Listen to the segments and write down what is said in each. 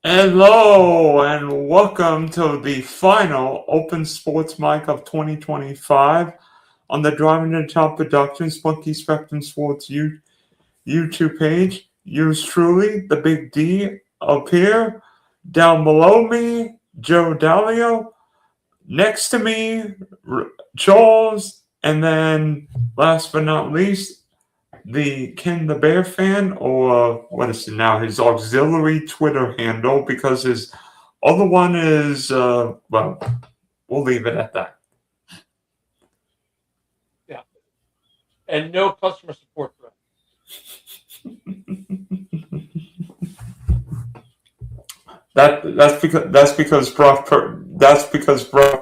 Hello and welcome to the final Open Sports Mic of 2025 on the Driving to the Top Productions Monkey Spectrum Sports YouTube page. Yours truly, the Big D up here. Down below me, Joe Dalio. Next to me, Charles. And then last but not least, the Ken the Bear fan, or what is it now? His auxiliary Twitter handle, because his other one is, well, we'll leave it at that. Yeah. And no customer support threat. That's because Brock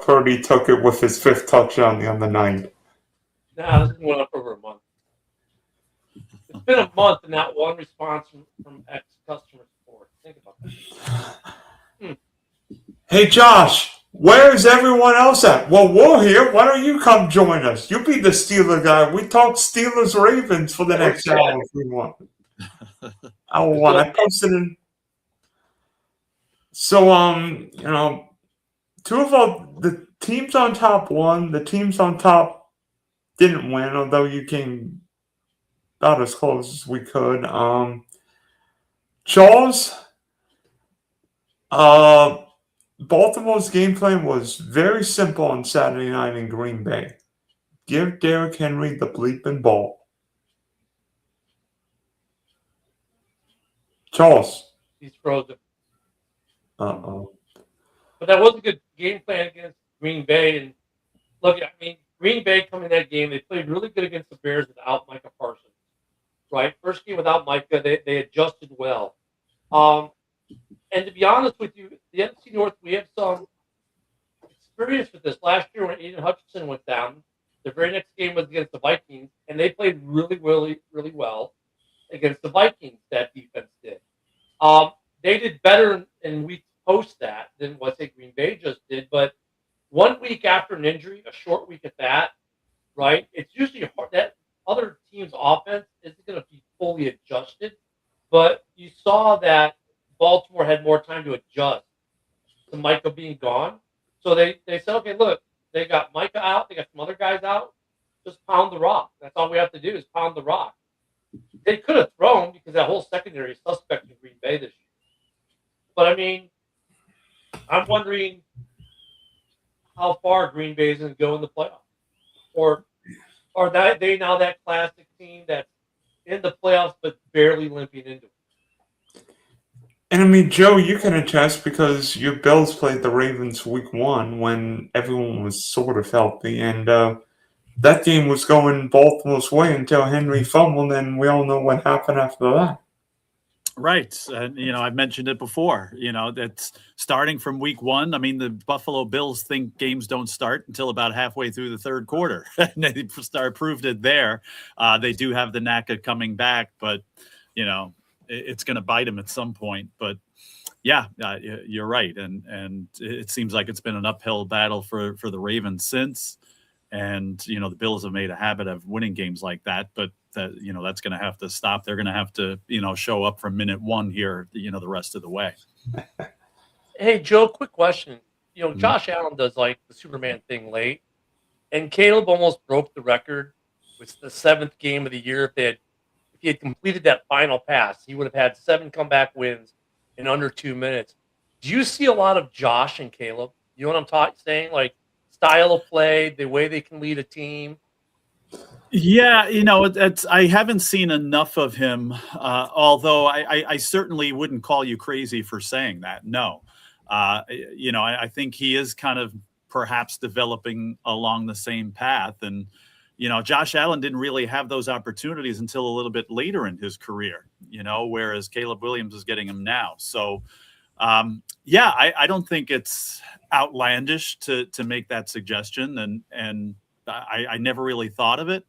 Purdy took it with his fifth touchdown the other night. Nah, this went up over a month. It's been a month and not one response from ex-customer support. Think about that. Hey, Josh, where is everyone else at? Well, we're here. Why don't you come join us? You be the Steeler guy. We talk Steelers Ravens for the next hour if we want. Hour one. I posted in. So, two of the teams on top won. The teams on top didn't win, although you came about as close as we could. Charles, Baltimore's game plan was very simple on Saturday night in Green Bay. Give Derrick Henry the bleeping ball. Charles. He's frozen. Uh-oh. But that was a good game plan against Green Bay. And look, I mean, Green Bay coming in that game, they played really good against the Bears without Micah Parsons. Right? First game without Micah, they adjusted well. And to be honest with you, the NFC North, we have some experience with this. Last year when Aiden Hutchinson went down, the very next game was against the Vikings, and they played really, really, really well against the Vikings, that defense did. They did better in weeks post that than what, say, Green Bay just did. But 1 week after an injury, a short week at that, right, it's usually hard. That other team's offense isn't going to be fully adjusted. But you saw that Baltimore had more time to adjust to Micah being gone. So they said, okay, look, they got Micah out. They got some other guys out. Just pound the rock. That's all we have to do is pound the rock. They could have thrown because that whole secondary is suspect in Green Bay this year. But, I mean, I'm wondering how far Green Bay is going to go in the playoffs. Or are they now that classic team that's in the playoffs but barely limping into it? And I mean, Joe, you can attest because your Bills played the Ravens week 1 when everyone was sort of healthy. And that game was going Baltimore's way until Henry fumbled, and we all know what happened after that. Right. I've mentioned it before. That's starting from week 1. I mean, the Buffalo Bills think games don't start until about halfway through the third quarter. And they proved it there. They do have the knack of coming back, but, it's going to bite them at some point. But, yeah, you're right. And it seems like it's been an uphill battle for the Ravens since. And, the Bills have made a habit of winning games like that. But, that's going to have to stop. They're going to have to, show up from minute 1 here, the rest of the way. Hey, Joe, quick question. Josh Allen does like the Superman thing late. And Caleb almost broke the record with the 7th game of the year. If he had completed that final pass, he would have had 7 comeback wins in under 2 minutes. Do you see a lot of Josh and Caleb? You know what I'm saying? Like style of play, the way they can lead a team. Yeah, I haven't seen enough of him, although I certainly wouldn't call you crazy for saying that. No. I think he is kind of perhaps developing along the same path. And, Josh Allen didn't really have those opportunities until a little bit later in his career, whereas Caleb Williams is getting them now. So, I don't think it's outlandish to make that suggestion. And I never really thought of it,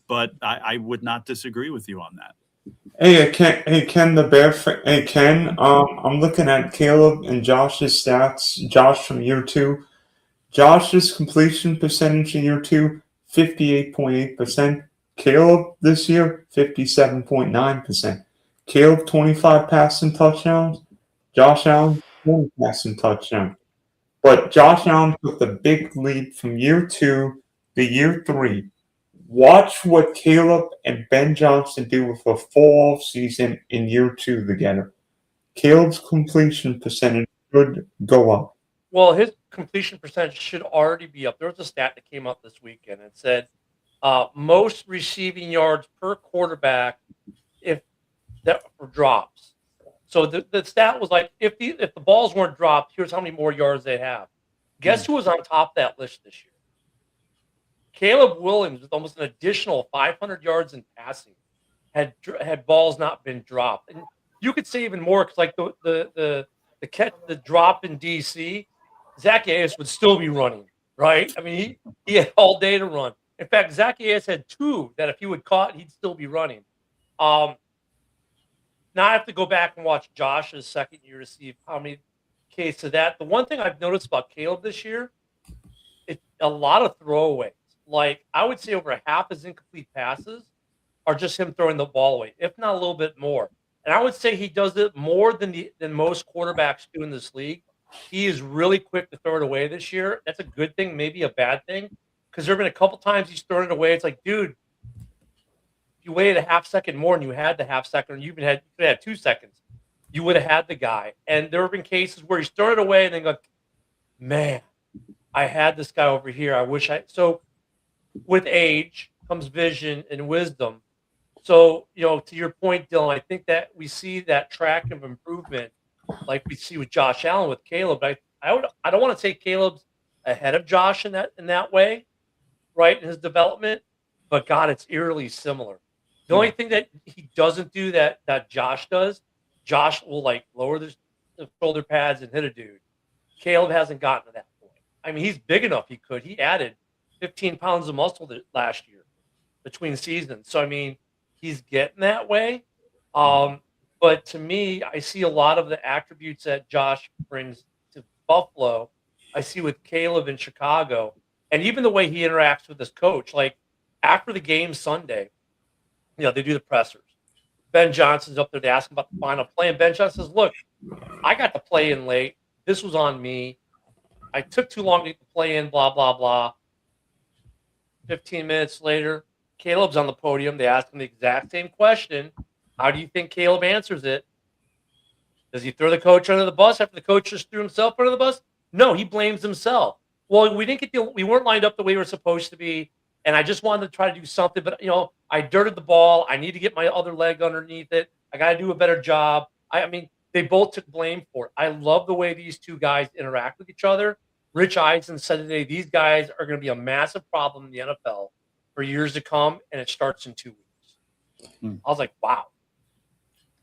but I would not disagree with you on that. Hey, Ken the Bear. Hey, Ken. I'm looking at Caleb and Josh's stats. Josh from year 2. Josh's completion percentage in year 2, 58.8%. Caleb this year, 57.9%. Caleb 25 passing touchdowns. Josh Allen, one passing touchdown. But Josh Allen took the big leap from year 2 to year 3. Watch what Caleb and Ben Johnson do with a full off season in year 2 together. Caleb's completion percentage should go up. Well, his completion percentage should already be up. There was a stat that came up this weekend. It said most receiving yards per quarterback if that for drops. So the stat was like if the balls weren't dropped, here's how many more yards they have. Guess who was on top of that list this year? Caleb Williams with almost an additional 500 yards in passing had balls not been dropped, and you could say even more because like the drop in DC, Zacchaeus would still be running, right? I mean he had all day to run. In fact, Zacchaeus had 2 that if he would caught, he'd still be running. Now I have to go back and watch Josh's second year to see how many cases of that. The one thing I've noticed about Caleb this year, it's a lot of throwaways. Like I would say over half his incomplete passes are just him throwing the ball away, if not a little bit more. And I would say he does it more than most quarterbacks do in this league. He is really quick to throw it away this year. That's a good thing, maybe a bad thing, because there have been a couple times he's thrown it away. It's like, dude, if you waited a half second more and you had the half second, or you could have had 2 seconds, you would have had the guy. And there have been cases where he's thrown it away and then go, man, I had this guy over here. I wish I. So with age comes vision and wisdom. So, to your point, Dylan, I think that we see that track of improvement like we see with Josh Allen with Caleb. I don't want to say Caleb's ahead of Josh in that way, right, in his development, but God, it's eerily similar. The only thing that he doesn't do that Josh does, Josh will like lower the shoulder pads and hit a dude. Caleb hasn't gotten to that point. I mean, he's big enough he could. He added 15 pounds of muscle last year between seasons. So, I mean, he's getting that way. But to me, I see a lot of the attributes that Josh brings to Buffalo. I see with Caleb in Chicago, and even the way he interacts with his coach. Like after the game Sunday, they do the pressers. Ben Johnson's up there. They ask him about the final play, and Ben Johnson says, "Look, I got the play in late. This was on me. I took too long to get the play in. Blah blah blah." 15 minutes later, Caleb's on the podium. They ask him the exact same question. How do you think Caleb answers it? Does he throw the coach under the bus after the coach just threw himself under the bus? No, he blames himself. Well, we weren't lined up the way we were supposed to be, and I just wanted to try to do something, but I dirted the ball. I need to get my other leg underneath it. I got to do a better job. I mean, they both took blame for it. I love the way these two guys interact with each other. Rich Eisen said today these guys are going to be a massive problem in the NFL for years to come, and it starts in 2 weeks. I was like, wow.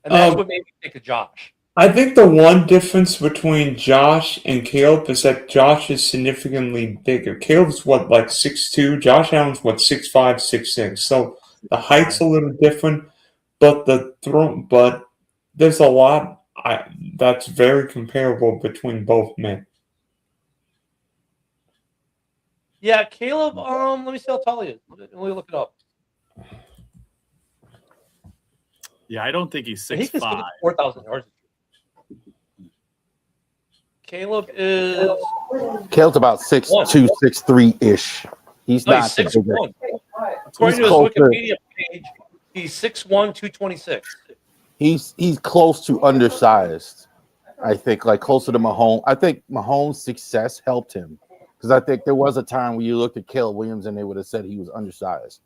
And that's what made me think of Josh. I think the one difference between Josh and Caleb is that Josh is significantly bigger. Caleb's like 6'2". Josh Allen's 6'5", 6'6". So the height's a little different, but there's a lot that's very comparable between both men. Yeah, Caleb. Let me see how tall he is. Let me look it up. Yeah, I don't think he's 6'5". He can 4,000 yards. Caleb's about 6'2", 6'3" He's not 6'1". According to his Wikipedia page, he's 6'1", 226. He's close to undersized. I think closer to Mahomes. I think Mahomes' success helped him because I think there was a time where you looked at Caleb Williams and they would have said he was undersized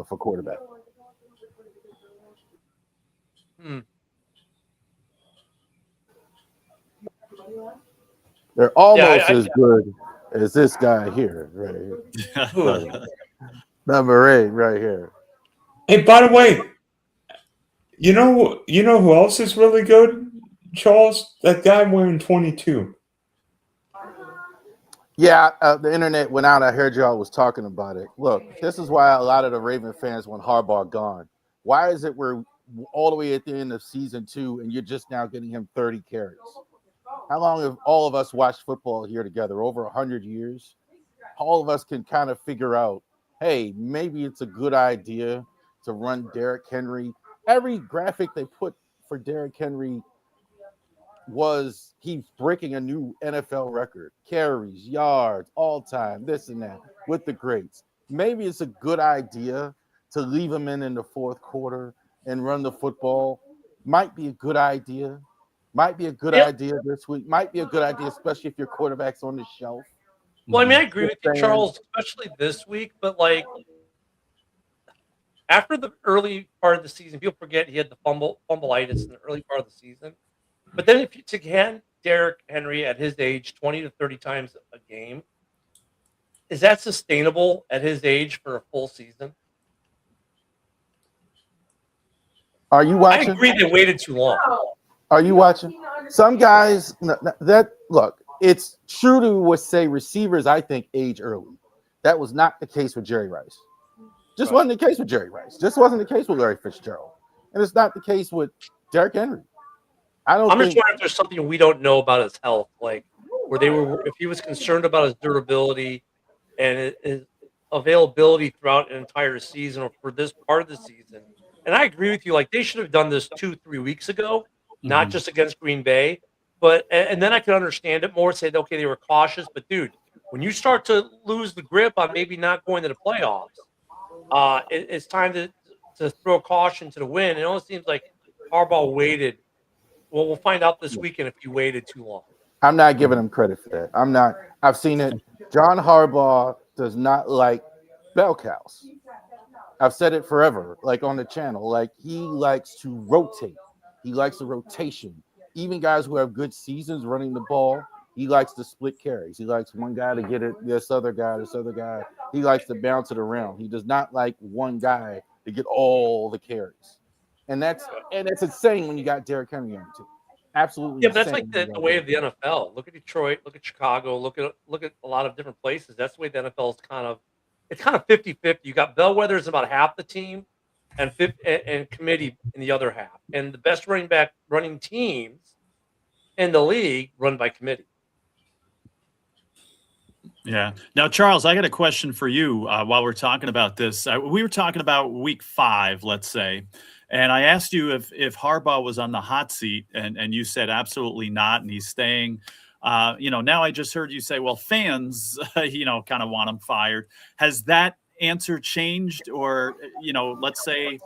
for quarterback. They're almost as good as this guy here, right here. Number 8, right here. Hey, by the way, you know who else is really good, Charles? That guy wearing 22. Yeah, the internet went out. I heard y'all was talking about it. Look, this is why a lot of the Raven fans want Harbaugh gone. Why is it we're all the way at the end of season 2 and you're just now getting him 30 carries? How long have all of us watched football here together? Over 100 years? All of us can kind of figure out, hey, maybe it's a good idea to run Derrick Henry. Every graphic they put for Derrick Henry was he's breaking a new NFL record, carries, yards, all time, this and that with the greats. Maybe it's a good idea to leave him in the fourth quarter and run the football. Might be a good idea. Might be a good idea this week. Might be a good idea, especially if your quarterback's on the shelf. Well, I mean, I agree with you, Charles, especially this week. But like after the early part of the season, people forget he had the fumbleitis in the early part of the season. But then if you to hand Derrick Henry at his age 20 to 30 times a game, is that sustainable at his age for a full season? Are you watching? I agree they waited too long. Are you watching? Some guys that look, it's true to what say receivers, I think, age early. That was not the case with Jerry Rice. Just wasn't the case with Jerry Rice. Just wasn't the case with Larry Fitzgerald. And it's not the case with Derrick Henry. I'm just wondering if there's something we don't know about his health, like if he was concerned about his durability and his availability throughout an entire season or for this part of the season. And I agree with you, like they should have done this 2-3 weeks ago, not just against Green Bay. But and then I could understand it more, say, okay, they were cautious. But dude, when you start to lose the grip on maybe not going to the playoffs, it's time to throw caution to the wind. It almost seems like Harbaugh waited. Well, we'll find out this weekend if he waited too long. I'm not giving him credit for that. I'm not. I've seen it. John Harbaugh does not like bell cows. I've said it forever, like on the channel. Like he likes to rotate. He likes the rotation. Even guys who have good seasons running the ball, he likes to split carries. He likes one guy to get it, this other guy. He likes to bounce it around. He does not like one guy to get all the carries. And that's insane when you got Derrick Henry on the team. Absolutely. Yeah, but that's like the way of the NFL. Look at Detroit, look at Chicago, look at a lot of different places. That's the way the NFL is kind of 50-50. You got bellwethers about half the team and committee in the other half. And the best running teams in the league run by committee. Yeah. Now, Charles, I got a question for you while we're talking about this. We were talking about week 5, let's say, and I asked you if Harbaugh was on the hot seat, and you said absolutely not, and he's staying. Now I just heard you say, well, fans, kind of want him fired. Has that answer changed? Or, let's say,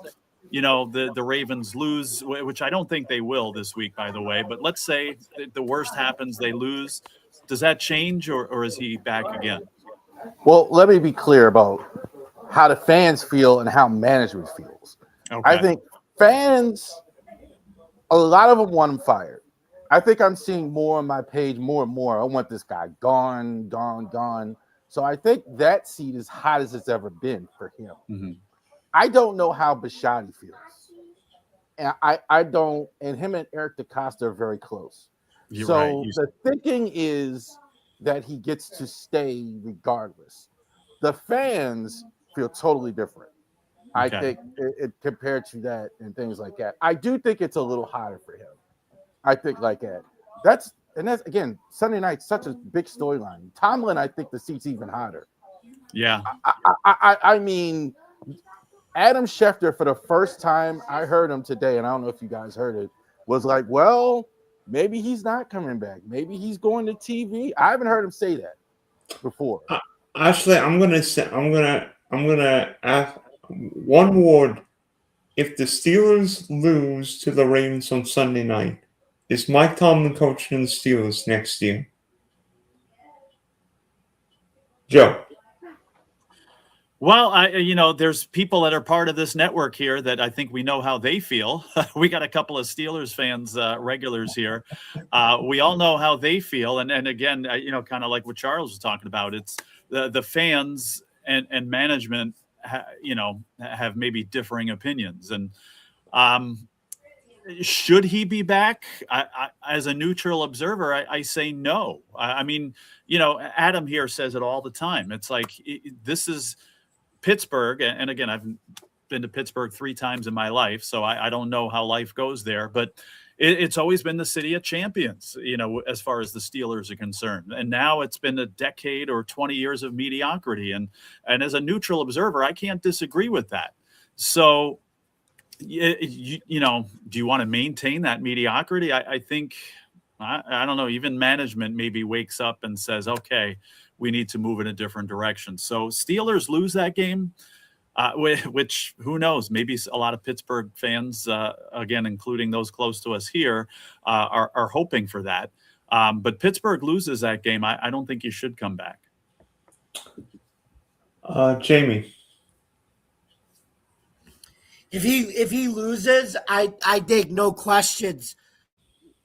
the Ravens lose, which I don't think they will this week, by the way, but let's say the worst happens, they lose. Does that change, or is he back again? Well, let me be clear about how the fans feel and how management feels. Okay. I think fans, a lot of them want him fired. I think I'm seeing more on my page, more and more. I want this guy gone. So I think that seat is hot as it's ever been for him. Mm-hmm. I don't know how Bisciotti feels. And I don't, and him and Eric DeCosta are very close. You're so right. The thinking is that he gets to stay regardless. The fans feel totally different. Okay. I think it compared to that and things like that. I do think it's a little hotter for him. I think like that. That's again, Sunday night, such a big storyline. Tomlin, I think the seat's even hotter. Yeah. I mean, Adam Schefter, for the first time I heard him today, and I don't know if you guys heard it, was like, well, maybe he's not coming back. Maybe he's going to TV. I haven't heard him say that before. Actually, I'm gonna ask one word. If the Steelers lose to the Ravens on Sunday night, is Mike Tomlin coaching the Steelers next year? Joe. Well, there's people that are part of this network here that I think we know how they feel. We got a couple of Steelers fans, regulars here. We all know how they feel. And again, kind of like what Charles was talking about, it's the fans and management, have maybe differing opinions. And should he be back? As a neutral observer, I say no. Adam here says it all the time. It's like this is Pittsburgh, and again, I've been to Pittsburgh 3 times in my life, so I don't know how life goes there, but it's always been the city of champions, as far as the Steelers are concerned. And now it's been a decade or 20 years of mediocrity. And as a neutral observer, I can't disagree with that. So, do you want to maintain that mediocrity? I think I don't know. Even management maybe wakes up and says, okay, we need to move in a different direction. So Steelers lose that game, which who knows? Maybe a lot of Pittsburgh fans, again, including those close to us here, are hoping for that. But Pittsburgh loses that game. I don't think you should come back. Jamie. If he loses, I think no questions.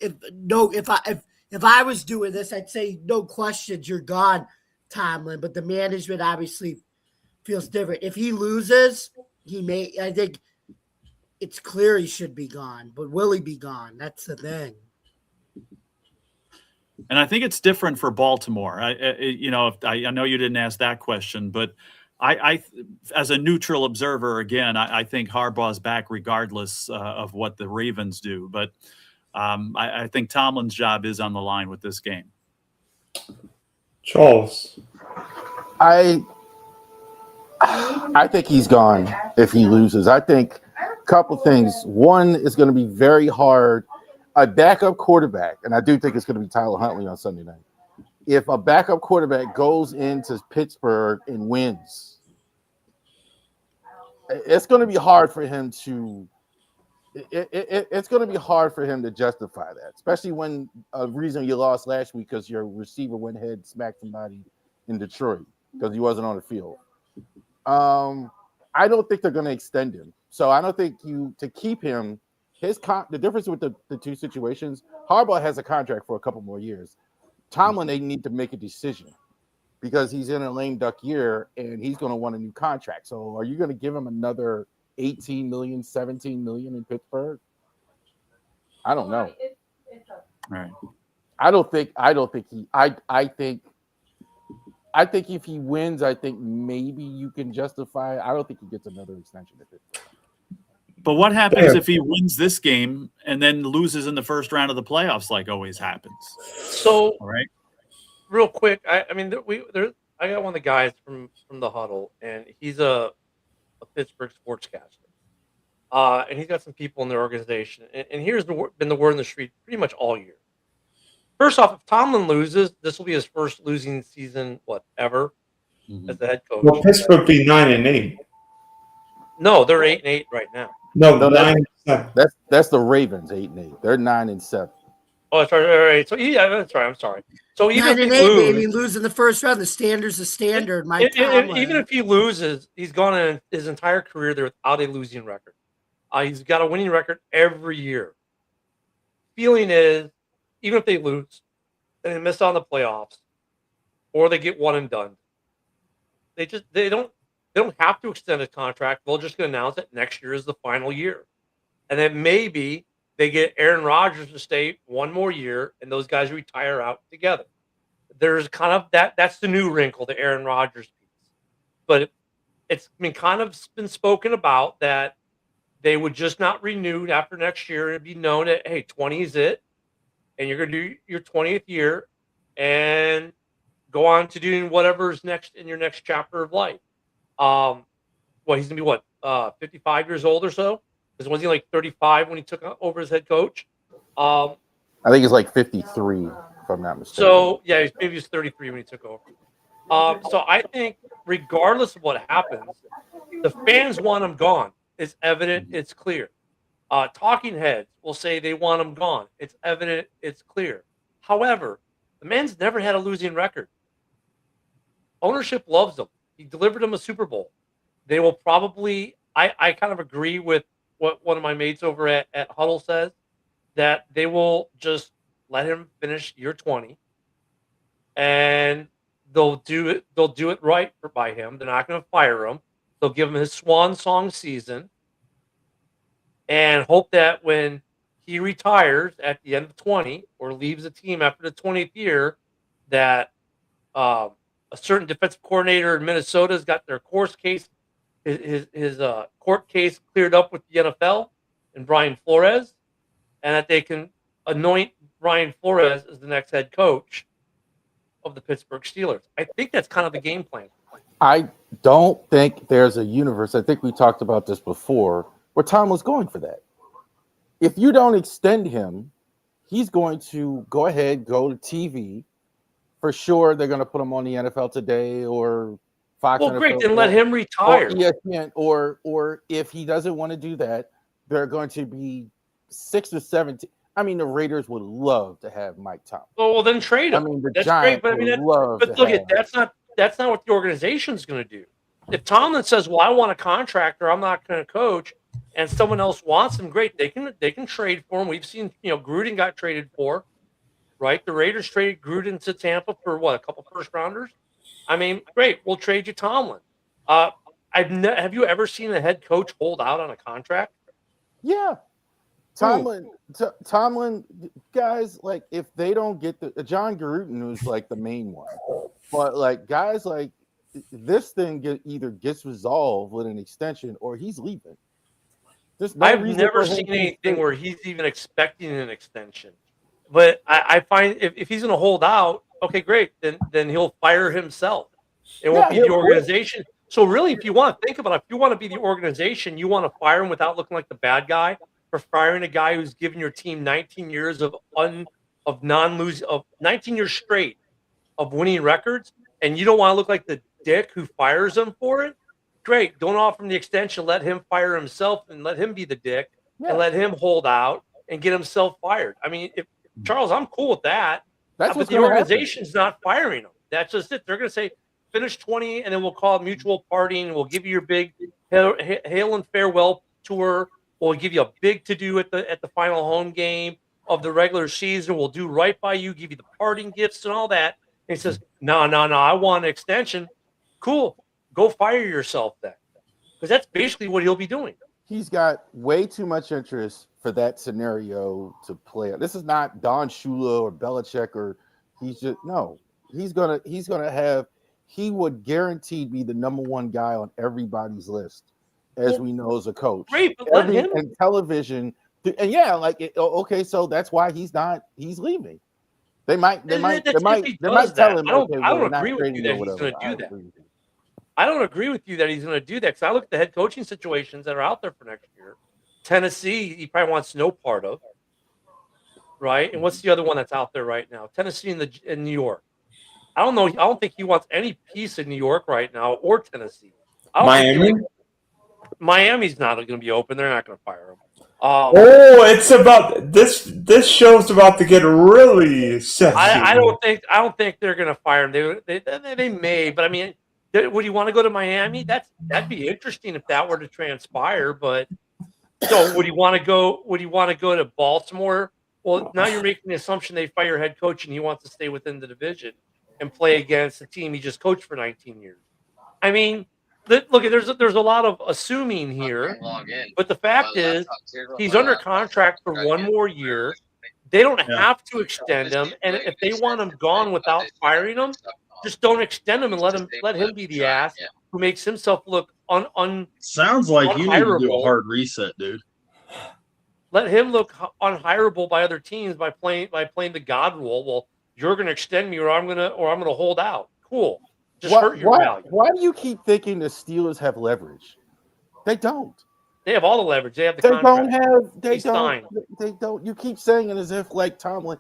If I was doing this, I'd say no questions, you're gone, Tomlin. But the management obviously feels different. If he loses, I think it's clear he should be gone. But will he be gone? That's the thing. And I think it's different for Baltimore. I know you didn't ask that question, but I as a neutral observer, again, I think Harbaugh's back regardless of what the Ravens do. But I think Tomlin's job is on the line with this game. Charles. I think he's gone if he loses. I think a couple things. One is going to be very hard. A backup quarterback, and I do think it's going to be Tyler Huntley on Sunday night. If a backup quarterback goes into Pittsburgh and wins, it's going to be hard for him to. It's going to be hard for him to justify that, especially when a reason you lost last week because your receiver went ahead and smacked somebody in Detroit because he wasn't on the field. I don't think they're going to extend him, so I don't think to keep him. The difference with the two situations, Harbaugh has a contract for a couple more years. Tomlin, they need to make a decision because he's in a lame duck year and he's going to want a new contract. So are you going to give him another 18 million, 17 million in Pittsburgh? I don't know. All right. I think if he wins, I think maybe you can justify it. I don't think he gets another extension at Pittsburgh. But what happens if he wins this game and then loses in the first round of the playoffs, like always happens? So, all right, real quick, I got one of the guys from the huddle, and he's a Pittsburgh sportscaster, and he's got some people in their organization. And here's been the word in the street pretty much all year. First off, if Tomlin loses, this will be his first losing season, ever, as the head coach. Well, Pittsburgh be 9-8. No, they're 8-8 right now. No, that's the Ravens 8-8. They're 9-7. Oh, sorry. All right. So that's right. I'm sorry. So even 9-8, baby, lose in the first round. The standard's a standard. Even if he loses, he's gone in his entire career there without a losing record. He's got a winning record every year. Feeling is, even if they lose and they miss out on the playoffs, or they get one and done, they don't have to extend a contract. They're just going to announce it next year is the final year. And then maybe they get Aaron Rodgers to stay one more year and those guys retire out together. There's kind of that's the new wrinkle, the Aaron Rodgers piece. But it's kind of been spoken about that they would just not renew after next year and it'd be known that, hey, 20 is it. And you're going to do your 20th year and go on to doing whatever's next in your next chapter of life. He's gonna be 55 years old or so? Because wasn't he like 35 when he took over as head coach? I think it's like 53, if I'm not mistaken. So yeah, maybe he's 33 when he took over. So I think regardless of what happens, the fans want him gone. It's evident. It's clear. Talking heads will say they want him gone. It's evident. It's clear. However, the man's never had a losing record. Ownership loves him. He delivered him a Super Bowl. They will probably, I kind of agree with what one of my mates over at Huddle says, that they will just let him finish year 20 and they'll do it right by him. They're not going to fire him. They'll give him his swan song season and hope that when he retires at the end of 20 or leaves the team after the 20th year, that a certain defensive coordinator in Minnesota has got their court case cleared up with the NFL and Brian Flores, and that they can anoint Brian Flores as the next head coach of the Pittsburgh Steelers. I think that's kind of the game plan. I don't think there's a universe. I think we talked about this before, where Tom was going for that. If you don't extend him, he's going to go ahead, go to TV. For sure, they're going to put him on the NFL Today or Fox Well, NFL great. Then let him or retire. ESPN, or if he doesn't want to do that, there are going to be 6 or 7. I mean, the Raiders would love to have Mike Tomlin. Well, then trade him. I mean, the That's Giants great, but I mean, would love to but look, have. that's not what the organization's going to do. If Tomlin says, "Well, I want a contractor, I'm not going to coach," and someone else wants him, great. They can trade for him. We've seen, Gruden got traded for, right? The Raiders traded Gruden to Tampa for what, a couple first rounders. I mean, great. We'll trade you Tomlin. Have you ever seen a head coach hold out on a contract? Yeah. Tomlin, guys, like if they don't get the John Gruden was like the main one, but like guys like this thing either gets resolved with an extension or he's leaving. I've never seen anything where he's even expecting an extension, but I find if he's going to hold out, okay, great, then he'll fire himself. It won't be the organization. So really, if you want to think about it, if you want to be the organization, you want to fire him without looking like the bad guy. For firing a guy who's given your team 19 years of 19 years straight of winning records, and you don't want to look like the dick who fires him for it. Great, don't offer him the extension. Let him fire himself and let him be the dick and let him hold out and get himself fired. I mean, if Charles, I'm cool with that. But the organization's not firing him. That's just it. They're going to say finish 20, and then we'll call it mutual parting, and we'll give you your big hail and farewell tour. We'll give you a big to-do at the final home game of the regular season. We'll do right by you, give you the parting gifts and all that. And he says, no, I want an extension. Cool. Go fire yourself then. Because that's basically what he'll be doing. He's got way too much interest for that scenario to play. This is not Don Shula or Belichick or he's gonna have he would guaranteed be the number one guy on everybody's list. As we know as a coach, great, but and television, and okay, so that's why he's leaving. They might tell him. I don't agree with you that he's going to do that. I don't agree with you that he's going to do that because I look at the head coaching situations that are out there for next year. Tennessee, he probably wants no part of, right? And what's the other one that's out there right now? Tennessee and New York. I don't know. I don't think he wants any piece of New York right now or Tennessee. Miami. Miami's not going to be open. They're not going to fire him. It's about this. This show's about to get really sexy. I don't think they're going to fire him. They may, but I mean, would you want to go to Miami? That'd be interesting if that were to transpire. But so would you want to go? Would you want to go to Baltimore? Well, now you're making the assumption they fire head coach and he wants to stay within the division and play against the team he just coached for 19 years. I mean. Look, there's a lot of assuming here, but the fact is he's under contract for one more year. They don't have to extend him, and if they want him gone without firing him, just don't extend him and let him be the ass who makes himself look Sounds like you need to do a hard reset, dude. Let him look unhireable by other teams by playing the God role. Well, you're going to extend me, or I'm going to hold out. Cool. Why do you keep thinking the Steelers have leverage? They don't. They have all the leverage. They have the contract. They don't. You keep saying it as if like Tomlin,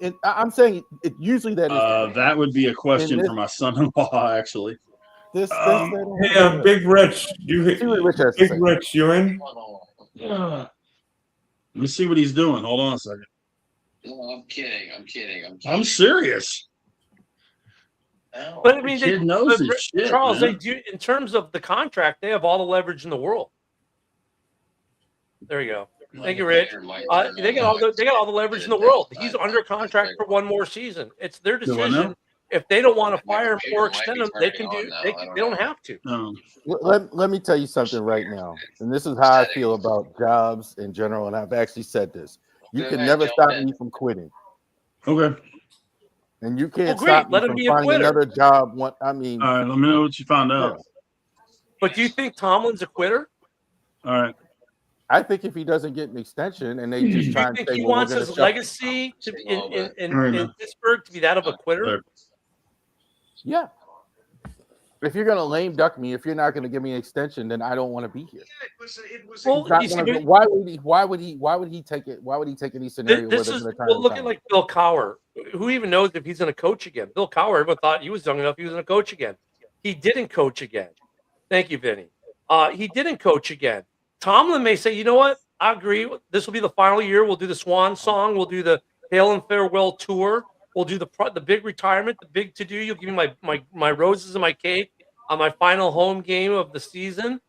and I'm saying it usuly that is. That would be a question for my son-in-law, actually. Hey, Big Rich, you in? Let me see what he's doing. Hold on a second. No, I'm kidding. I'm serious. But I mean, Charles, man. they do in terms of the contract. They have all the leverage in the world. There you go. Thank you, Rich. They got all the leverage in the world. He's under contract for one more season. It's their decision. If they don't want to fire him or extend him, they can do. They don't have to. Let me tell you something right now, and this is how I feel about jobs in general. And I've actually said this: you can never stop me from quitting. Okay. And you can't stop me from finding another job. All right, let me know what you found out. But do you think Tomlin's a quitter? All right. I think if he doesn't get an extension and they just try and say, he wants his legacy in Pittsburgh to be that of a quitter? Yeah. if you're gonna lame duck me, if you're not gonna give me an extension, then I don't want to be here. Well, you see, Why would he take it? Why would he take any scenario where this they're is going to turn well, him look at down? like Bill Cowher. Who even knows if he's going to coach again? Bill Cowher, everyone thought he was young enough he was going to coach again. He didn't coach again. Thank you, Vinny. He didn't coach again. Tomlin may say, you know what? I agree. This will be the final year. We'll do the Swan Song. We'll do the Hail and Farewell tour. We'll do the big retirement, the big to do. You'll give me my roses and my cake on my final home game of the season,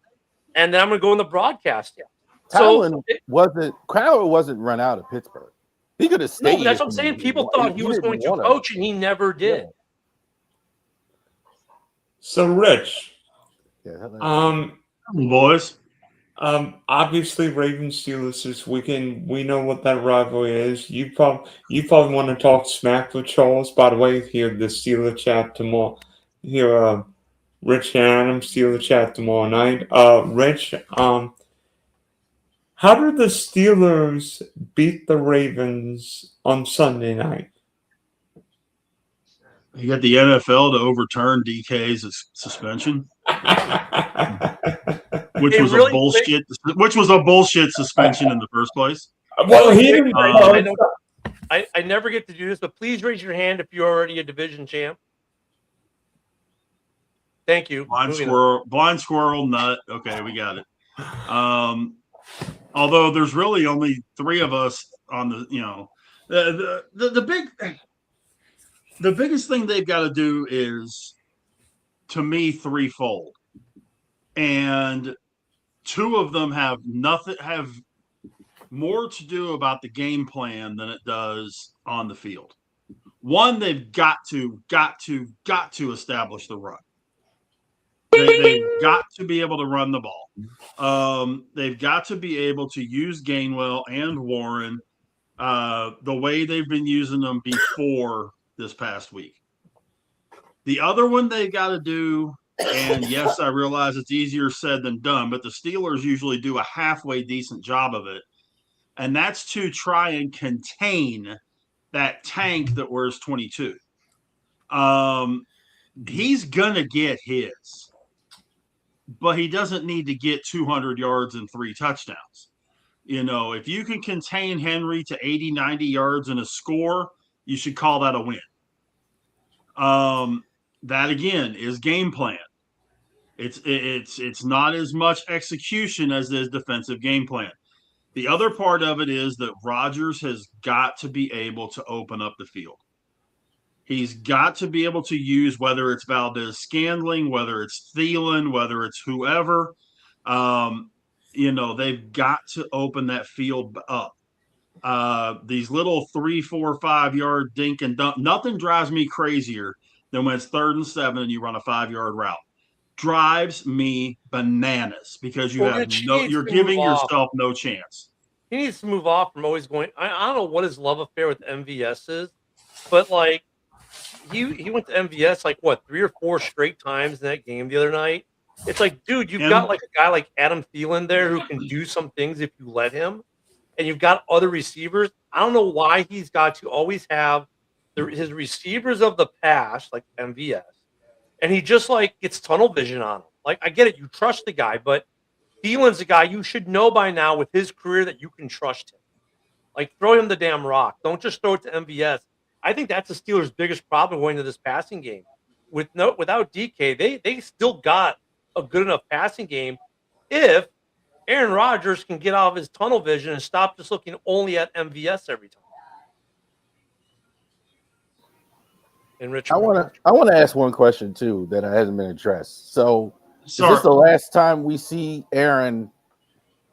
and then I'm going to go in the broadcasting. Tomlin Cowher wasn't run out of Pittsburgh. He could have stayed. No, that's what I'm saying. People thought he was going to coach, and he never did. Yeah. So, Rich, Boys. obviously Ravens Steelers this weekend. We know what that rivalry is. You probably want to talk smack with Charles. By the way, here the Steeler chat tomorrow. Here, Rich and Adam Steeler chat tomorrow night. Rich, how did the Steelers beat the Ravens on Sunday night? You got the NFL to overturn DK's suspension, which was a bullshit. Which was a bullshit suspension in the first place. Well, he didn't. I never get to do this, but please raise your hand if you're already a division champ. Thank you. Blind squirrel, nut. Okay, we got it. Although there's really only three of us on the biggest thing they've got to do is, to me, threefold, and two of them have more to do about the game plan than it does on the field. One, they've got to establish the run. They've got to be able to run the ball. They've got to be able to use Gainwell and Warren the way they've been using them before this past week. The other one they've got to do, and yes, I realize it's easier said than done, but the Steelers usually do a halfway decent job of it, and that's to try and contain that tank that wears 22. He's going to get his, but he doesn't need to get 200 yards and 3 touchdowns. If you can contain Henry to 80, 90 yards and a score, you should call that a win. That again is game plan. It's not as much execution as it is defensive game plan. The other part of it is that Rodgers has got to be able to open up the field. He's got to be able to use, whether it's Valdez-Scantling, whether it's Thielen, whether it's whoever, they've got to open that field up. These little 3, 4, 5 yard dink and dunk, nothing drives me crazier than when it's 3rd and 7 and you run a 5-yard route. Drives me bananas because you're giving yourself no chance. He needs to move off from always going. I don't know what his love affair with MVS is, but like he went to MVS 3 or 4 straight times in that game the other night. It's like, dude, you've got a guy like Adam Thielen there who can do some things if you let him. And you've got other receivers. I don't know why he's got to always have his receivers of the past, like MVS, and he just gets tunnel vision on him. I get it, you trust the guy, but Thielen's a guy you should know by now with his career that you can trust him. Throw him the damn rock. Don't just throw it to MVS. I think that's the Steelers' biggest problem going into this passing game. Without DK, they still got a good enough passing game if Aaron Rodgers can get out of his tunnel vision and stop just looking only at MVS every time. And Richard, I want to ask one question too that hasn't been addressed. So, is this the last time we see Aaron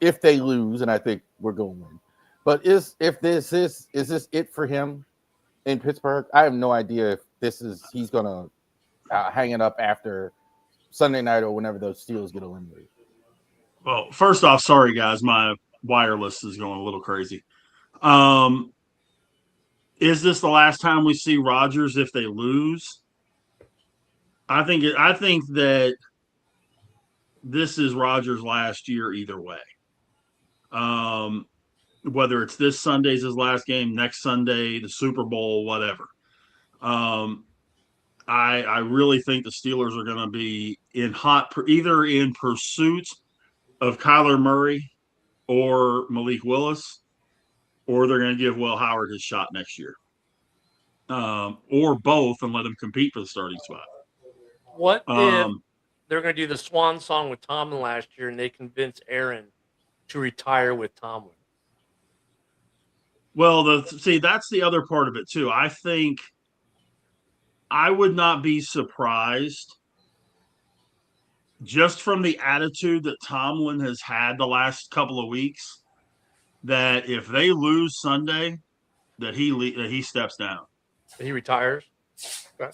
if they lose? And I think we're going to win. But is this it for him in Pittsburgh? I have no idea if he's going to hang it up after Sunday night or whenever those Steelers get eliminated. Well, first off, sorry guys, my wireless is going a little crazy. Is this the last time we see Rodgers if they lose? I think that this is Rodgers' last year either way. Whether it's this Sunday's his last game, next Sunday, the Super Bowl, whatever. I really think the Steelers are going to be either in pursuit of Kyler Murray or Malik Willis, or they're going to give Will Howard his shot next year, or both, and let him compete for the starting spot. What if they're going to do the swan song with Tomlin last year, and they convince Aaron to retire with Tomlin? Well, that's the other part of it too. I think I would not be surprised, just from the attitude that Tomlin has had the last couple of weeks, that if they lose Sunday, that he steps down. He retires. Okay.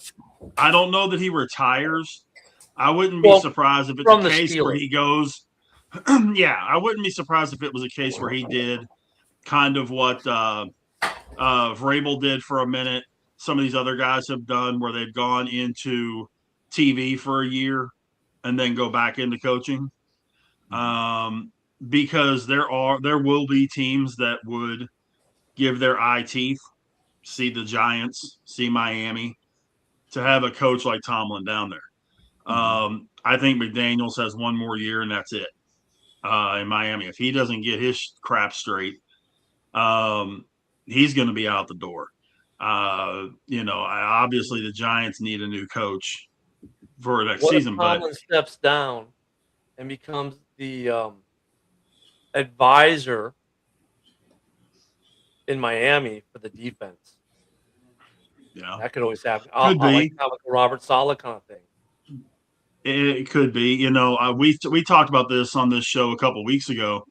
I don't know that he retires. I wouldn't be surprised if it's a case where he goes. Yeah, I wouldn't be surprised if it was a case where he did kind of what Vrabel did for a minute. Some of these other guys have done, where they've gone into TV for a year and then go back into coaching. Because there will be teams that would give their eye teeth, see the Giants, see Miami, to have a coach like Tomlin down there. I think McDaniels has one more year and that's it in Miami. If he doesn't get his crap straight, he's going to be out the door. Obviously the Giants need a new coach for next season. What if Tomlin steps down and becomes the advisor in Miami for the defense? Yeah, that could always happen. Could be like a Robert Saleh kind of thing. It could be. We talked about this on this show a couple of weeks ago.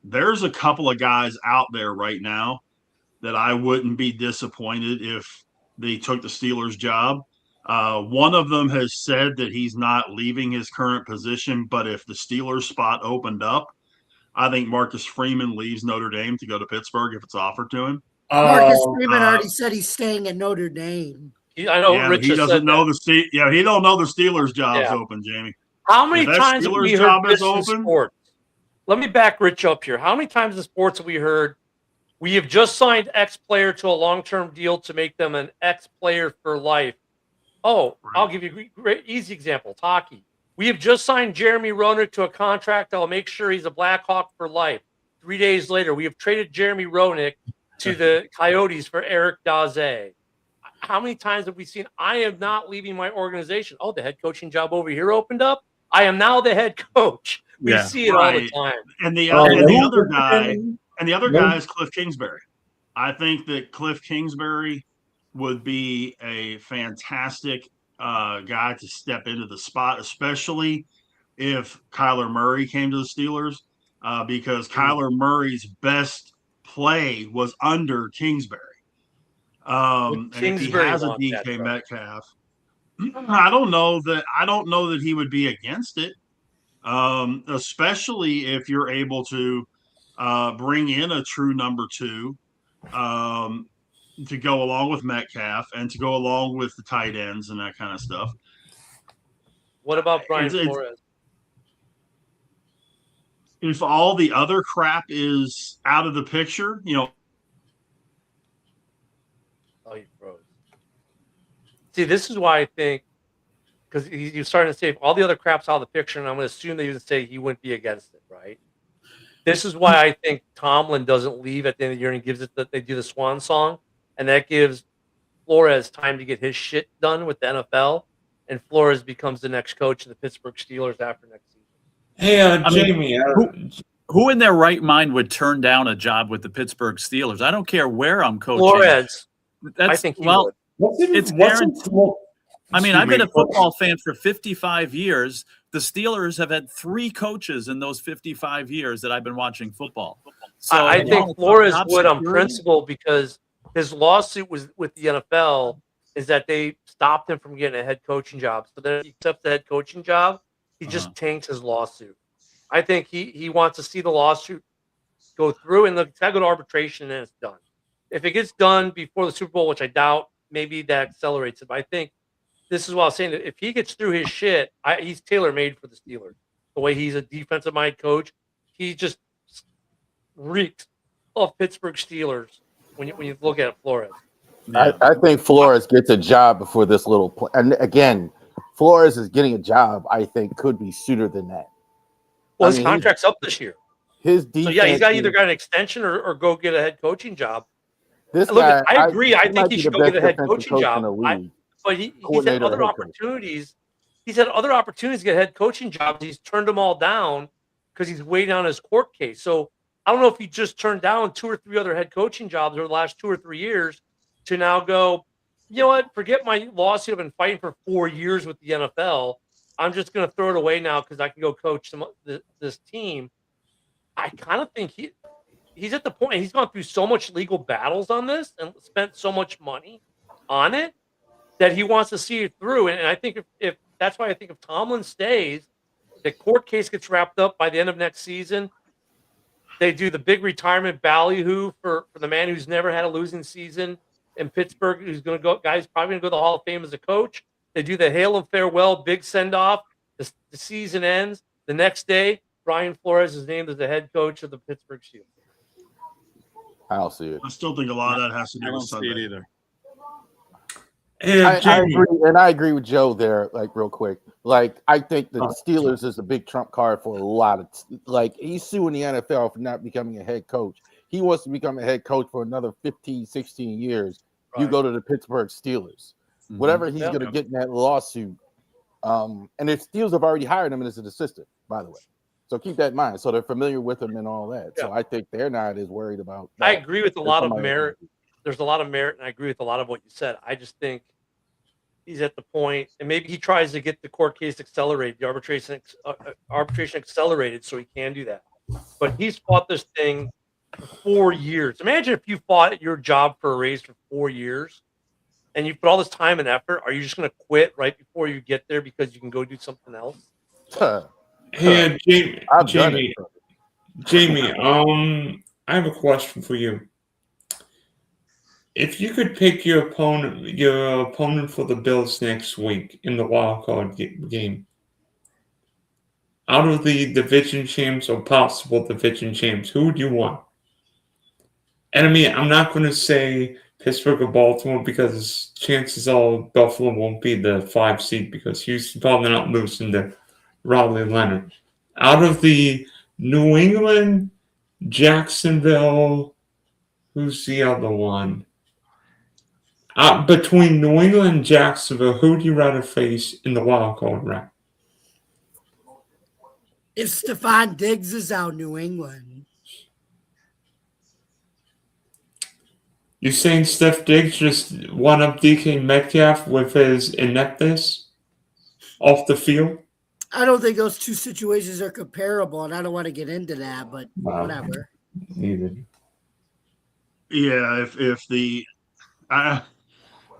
There's a couple of guys out there right now that I wouldn't be disappointed if they took the Steelers' job. One of them has said that he's not leaving his current position, but if the Steelers spot opened up, I think Marcus Freeman leaves Notre Dame to go to Pittsburgh if it's offered to him. Marcus Freeman already said he's staying at Notre Dame. I know Rich he doesn't know that. he don't know the Steelers' job's open, Jamie. How many times have we heard this in sports? Let me back Rich up here. How many times in sports have we heard, we have just signed X player to a long-term deal to make them an X player for life? Oh, right. I'll give you a great, easy example. Hockey. We have just signed Jeremy Roenick to a contract that will make sure he's a Blackhawk for life. 3 days later, we have traded Jeremy Roenick to the Coyotes for Eric Daze. How many times have we seen, I am not leaving my organization? Oh, the head coaching job over here opened up. I am now the head coach. We see it all the time. And the other guy is Cliff Kingsbury. I think that Cliff Kingsbury would be a fantastic guy to step into the spot, especially if Kyler Murray came to the Steelers, because Kyler Murray's best play was under Kingsbury. And if he has a DK Metcalf, I don't know that he would be against it, especially if you're able to bring in a true number two to go along with Metcalf and to go along with the tight ends and that kind of stuff. What about Brian Flores? If all the other crap is out of the picture, Oh, he froze. See, this is why I think, because you're starting to say if all the other crap's out of the picture, and I'm going to assume that you would say he wouldn't be against it, right? This is why I think Tomlin doesn't leave at the end of the year and gives it that they do the swan song, and that gives Flores time to get his shit done with the NFL, and Flores becomes the next coach of the Pittsburgh Steelers after next season. Hey, Jamie, who in their right mind would turn down a job with the Pittsburgh Steelers? I don't care where I'm coaching. Flores. I think he would. It's guaranteed. I mean, I've been a football fan for 55 years. The Steelers have had 3 coaches in those 55 years that I've been watching football. So I think Flores would on principle, because his lawsuit was with the NFL is that they stopped him from getting a head coaching job. So then if he accepts the head coaching job, he just tanks his lawsuit. I think he wants to see the lawsuit go through, and it's got to go to arbitration, and it's done. If it gets done before the Super Bowl, which I doubt, maybe that accelerates it. But I think this is what I was saying. If he gets through his shit, he's tailor-made for the Steelers. The way he's a defensive-minded coach, he just reeks of Pittsburgh Steelers when you look at Flores. Yeah. I think Flores gets a job before this little play. And again, Flores is getting a job. I think could be sooner than that. Well, I his mean, contract's up this year. His So defense. yeah, he's got either got an extension or go get a head coaching job. This Look, guy, I agree. I he think might he be should the go get best a head defensive coaching coach in job. the league. But he's had Coordinator, other head coach. opportunities. He's had other opportunities to get head coaching jobs. He's turned them all down because he's waiting on his court case. So I don't know if he just turned down 2 or 3 other head coaching jobs over the last 2 or 3 years to now go, you know what? Forget my lawsuit. I've been fighting for 4 years with the NFL. I'm just going to throw it away now because I can go coach this team. I kind of think he's at the point. He's gone through so much legal battles on this and spent so much money on it that he wants to see it through. And I think if that's why I think if Tomlin stays, the court case gets wrapped up by the end of next season. They do the big retirement ballyhoo for the man who's never had a losing season in Pittsburgh, who's going to go, guy's probably going to go to the Hall of Fame as a coach. They do the hail and farewell, big send off. The season ends. The next day, Brian Flores is named as the head coach of the Pittsburgh Steelers. I don't see it. I still think a lot of that has to I do don't with see it Sunday. either. And I Jamie, agree, and I agree with Joe there. Like real quick, like I think the Steelers is a big trump card for a lot of. Like he's suing the NFL for not becoming a head coach. He wants to become a head coach for another 15, 16 years. You Right. go to the Pittsburgh Steelers. Mhm. Whatever he's Yeah. going to get in that lawsuit. And the Steelers have already hired him as an assistant, by the way. So keep that in mind. So they're familiar with him and all that. So I think they're not as worried about that. I agree with a lot of somebody else. merit. There's a lot of merit, and I agree with a lot of what you said. I just think he's at the point, and maybe he tries to get the court case accelerated, the arbitration accelerated, so he can do that. But he's fought this thing for 4 years. Imagine if you fought your job for a raise for 4 years, and you put all this time and effort. Are you just going to quit right before you get there because you can go do something else? hey, Jamie, I've done it. Jamie, I have a question for you. If you could pick your opponent for the Bills next week in the wild card game, out of the division champs or possible division champs, who would you want? And I mean, I'm not going to say Pittsburgh or Baltimore because chances are Buffalo won't be the 5 seed because Houston's probably not losing to Riley Leonard. Out of the New England, Jacksonville, who's the other one? Between New England and Jacksonville, who would you rather face in the wild card round? If Stephon Diggs is out, New England. You saying Steph Diggs just won up DK Metcalf with his ineptness off the field? I don't think those two situations are comparable, and I don't want to get into that, but Wow. whatever. Neither. Yeah, if the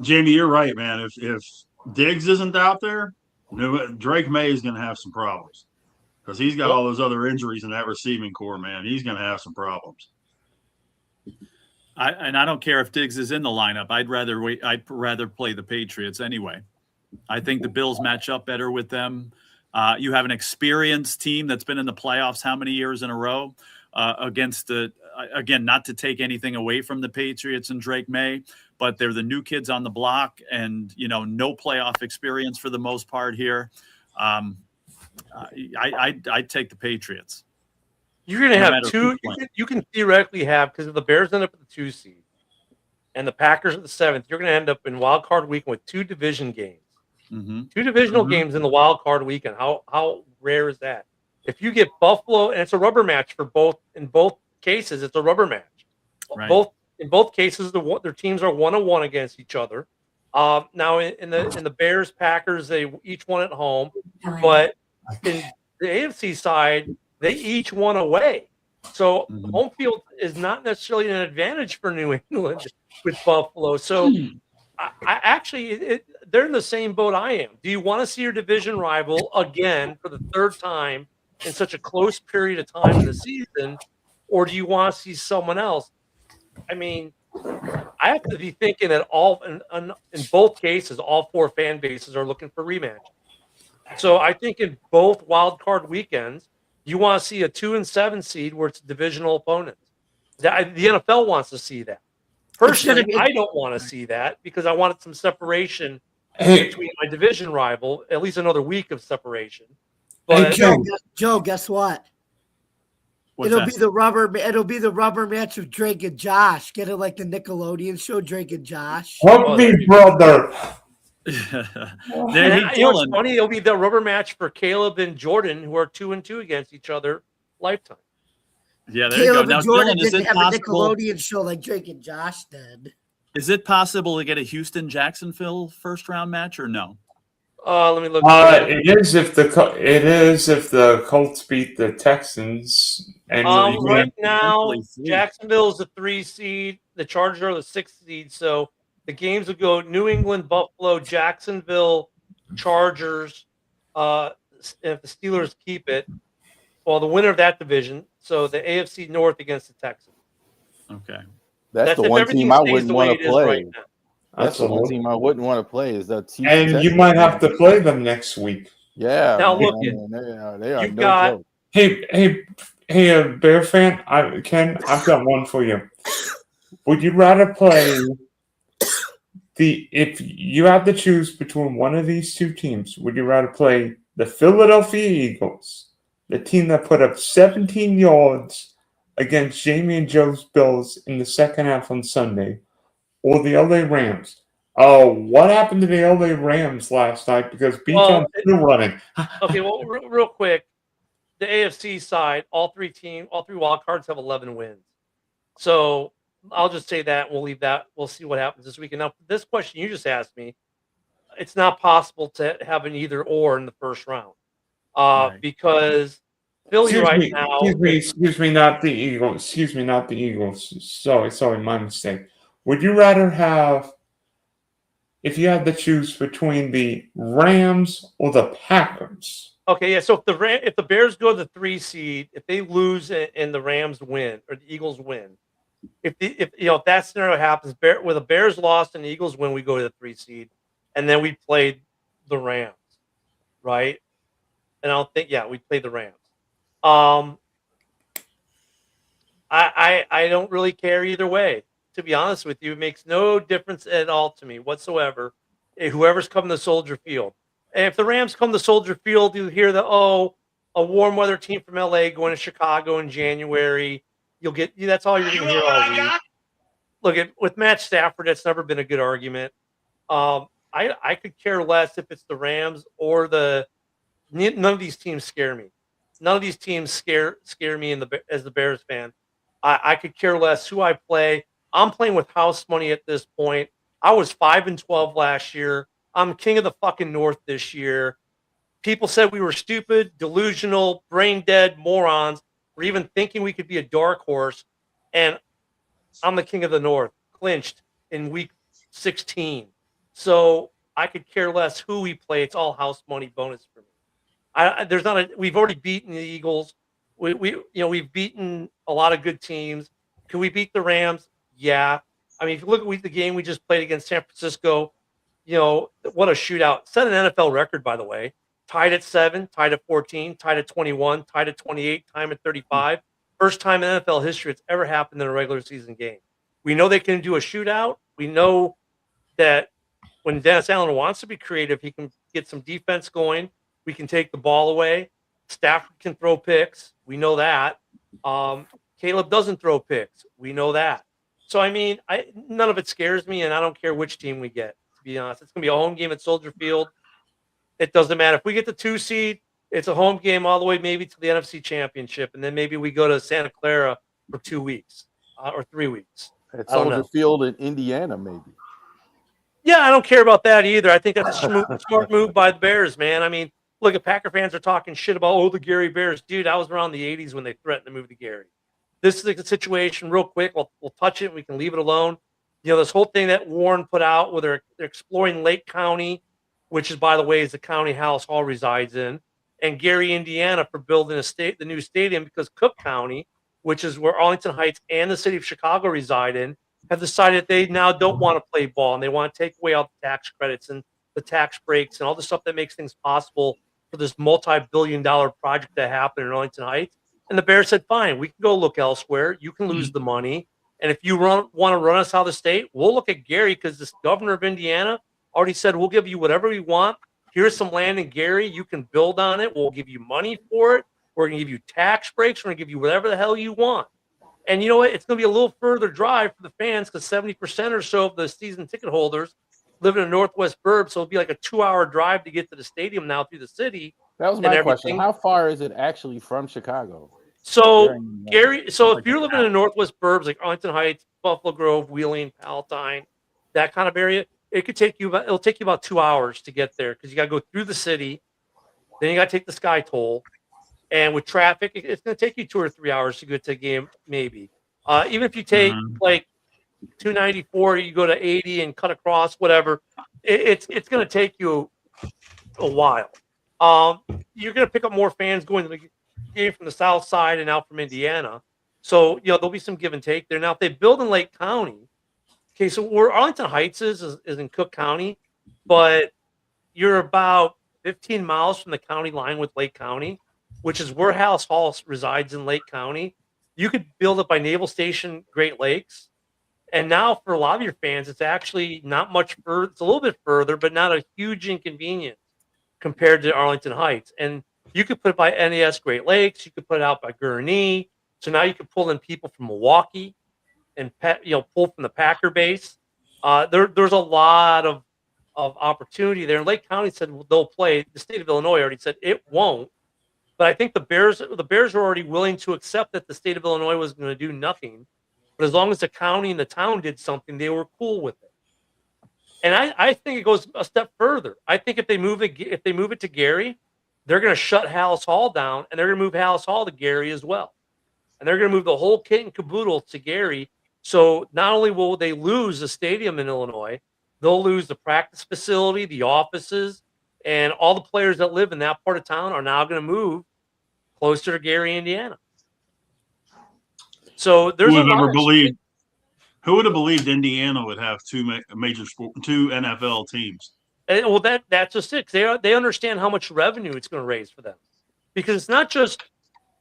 Jamie, you're right, man. If Diggs isn't out there, Drake May is going to have some problems because he's got all those other injuries in that receiving core. Man, he's going to have some problems. I don't care if Diggs is in the lineup. I'd rather play the Patriots anyway. I think the Bills match up better with them. You have an experienced team that's been in the playoffs how many years in a row against again, not to take anything away from the Patriots and Drake May, but they're the new kids on the block and, no playoff experience for the most part here. I'd take the Patriots. You're going to No have matter two. who's playing. You can theoretically have, because if the Bears end up at the 2 seed and the Packers at the 7th, you're going to end up in wild card weekend with 2 division games. Mm-hmm. 2 divisional games in the wild card weekend. How rare is that? If you get Buffalo, and it's a rubber match for both. In both cases, it's a rubber match. Right. In both cases, their teams are 1-1 against each other. Now in the Bears Packers, they each won at home, but in the AFC side, they each won away. So home field is not necessarily an advantage for New England with Buffalo. So I actually, they're in the same boat I am. Do you want to see your division rival again for the 3rd time in such a close period of time in the season, or do you want to see someone else? I mean, I have to be thinking that in both cases, all 4 fan bases are looking for rematch. So I think in both wild card weekends, you want to see a 2 and 7 seed where it's divisional opponents. The NFL wants to see that. Personally, be- I don't want to see that because I wanted some separation Hey, between my division rival, at least another week of separation. Hey, But Ken. Joe, guess what? What's It'll that? be the rubber. It'll be the rubber match of Drake and Josh. Get it like the Nickelodeon show, Drake and Josh. help Oh, me, that'd be- brother. There, and hey, you know what's Dylan. funny? It'll be the rubber match for Caleb and Jordan, who are 2-2 against each other lifetime. Yeah, there you go. Caleb Now, and Jordan Dylan, is didn't it have possible? a Nickelodeon show like Drake and Josh did. Is it possible to get a Houston Jacksonville first round match or no? Let me look. At It is if the Colts beat the Texans and Right now, potentially three. Jacksonville is the 3 seed. The Chargers are the 6 seed. So the games would go New England, Buffalo, Jacksonville, Chargers. If the Steelers keep it, well, the winner of that division. So the AFC North against the Texans. Okay. That's the if one everything team I stays wouldn't the way want it to is play. right now. That's the one Absolutely. team I wouldn't want to play is the Chiefs. And you Texans. might have to play them next week. Yeah. Now, man, look, they are you've no got- joke. Hey, Bear fan, Ken, I've got one for you. Would you rather play if you had to choose between one of these two teams, would you rather play the Philadelphia Eagles, the team that put up 17 yards against Jamie and Joe's Bills in the second half on Sunday, or the LA Rams? Oh, what happened to the LA Rams last night? Because Bijan's still running. Okay, well, real quick, the AFC side, all three wild cards have 11 wins. So I'll just say that. We'll leave that. We'll see what happens this weekend. Now, this question you just asked me, it's not possible to have an either or in the first round Right. because Philly now. Excuse me, not the Eagles. Sorry, my mistake. Would you rather have, if you had to choose between the Rams or the Packers? Okay, yeah. So if the Bears go to the 3 seed, if they lose and the Rams win or the Eagles win, if that scenario happens, with the Bears lost and the Eagles win, we go to the 3 seed, and then we played the Rams, right? And we played the Rams. I don't really care either way. To be honest with you, it makes no difference at all to me whatsoever. Whoever's coming to Soldier Field. And if the Rams come to Soldier Field, you hear a warm weather team from LA going to Chicago in January. That's all you're going to hear all week. Look, with Matt Stafford, that's never been a good argument. I could care less if it's the Rams or none of these teams scare me. None of these teams scare me as the Bears fan. I could care less who I play. I'm playing with house money at this point. I was 5-12 last year. I'm king of the fucking North this year. People said we were stupid, delusional, brain dead morons for even thinking we could be a dark horse. And I'm the king of the North, clinched in week 16. So I could care less who we play. It's all house money bonus for me. We've already beaten the Eagles. We've beaten a lot of good teams. Can we beat the Rams? Yeah. I mean, if you look at the game we just played against San Francisco, what a shootout. Set an NFL record, by the way. Tied at 7, tied at 14, tied at 21, tied at 28, tied at 35. First time in NFL history it's ever happened in a regular season game. We know they can do a shootout. We know that when Dennis Allen wants to be creative, he can get some defense going. We can take the ball away. Stafford can throw picks. We know that. Caleb doesn't throw picks. We know that. So, I mean, none of it scares me, and I don't care which team we get, to be honest. It's going to be a home game at Soldier Field. It doesn't matter. If we get the 2 seed, it's a home game all the way maybe to the NFC Championship, and then maybe we go to Santa Clara for 2 weeks or 3 weeks. At I don't Soldier know. Field in Indiana, maybe. Yeah, I don't care about that either. I think that's a smart move by the Bears, man. I mean, look, if Packer fans are talking shit about, the Gary Bears. Dude, I was around the 80s when they threatened to move to Gary. This is the situation real quick. We'll touch it. And we can leave it alone. This whole thing that Warren put out where they're exploring Lake County, which is, by the way, is the county House Hall resides in, and Gary, Indiana, for building the new stadium because Cook County, which is where Arlington Heights and the city of Chicago reside in, have decided they now don't want to play ball and they want to take away all the tax credits and the tax breaks and all the stuff that makes things possible for this multi-billion-dollar project that happened in Arlington Heights. And the Bears said, fine, we can go look elsewhere. You can lose the money. And if you want to run us out of the state, we'll look at Gary because this governor of Indiana already said we'll give you whatever we want. Here's some land in Gary. You can build on it. We'll give you money for it. We're going to give you tax breaks. We're going to give you whatever the hell you want. And you know what? It's going to be a little further drive for the fans because 70% or so of the season ticket holders live in a Northwest burb. So it'll be like a 2-hour drive to get to the stadium now through the city. That was my question. How far is it actually from Chicago? So Gary, so if you're living in the Northwest burbs like Arlington Heights, Buffalo Grove, Wheeling, Palatine, that kind of area, it'll take you about 2 hours to get there because you got to go through the city, then you got to take the Sky Toll, and with traffic, it's going to take you 2 or 3 hours to get to the game, maybe. Even if you take like 294, you go to 80 and cut across, whatever, it's going to take you a while. You're going to pick up more fans going to the game from the south side and out from Indiana. So, there'll be some give and take there. Now, if they build in Lake County, okay, so where Arlington Heights is in Cook County, but you're about 15 miles from the county line with Lake County, which is where Hallis Hall resides in Lake County. You could build it by Naval Station, Great Lakes. And now for a lot of your fans, it's actually not much further. It's a little bit further, but not a huge inconvenience compared to Arlington Heights. And you could put it by NAS Great Lakes. You could put it out by Gurnee. So now you can pull in people from Milwaukee and pull from the Packer base. There's a lot of opportunity there. And Lake County said they'll play. The state of Illinois already said it won't. But I think the Bears are already willing to accept that the state of Illinois was going to do nothing. But as long as the county and the town did something, they were cool with it. And I think it goes a step further. I think if they move it to Gary, they're going to shut Hallis Hall down, and they're going to move Hallis Hall to Gary as well. And they're going to move the whole kit and caboodle to Gary. So not only will they lose the stadium in Illinois, they'll lose the practice facility, the offices, and all the players that live in that part of town are now going to move closer to Gary, Indiana. So there's who would have believed Indiana would have two NFL teams? And, well, that's just it. They understand how much revenue it's going to raise for them, because it's not just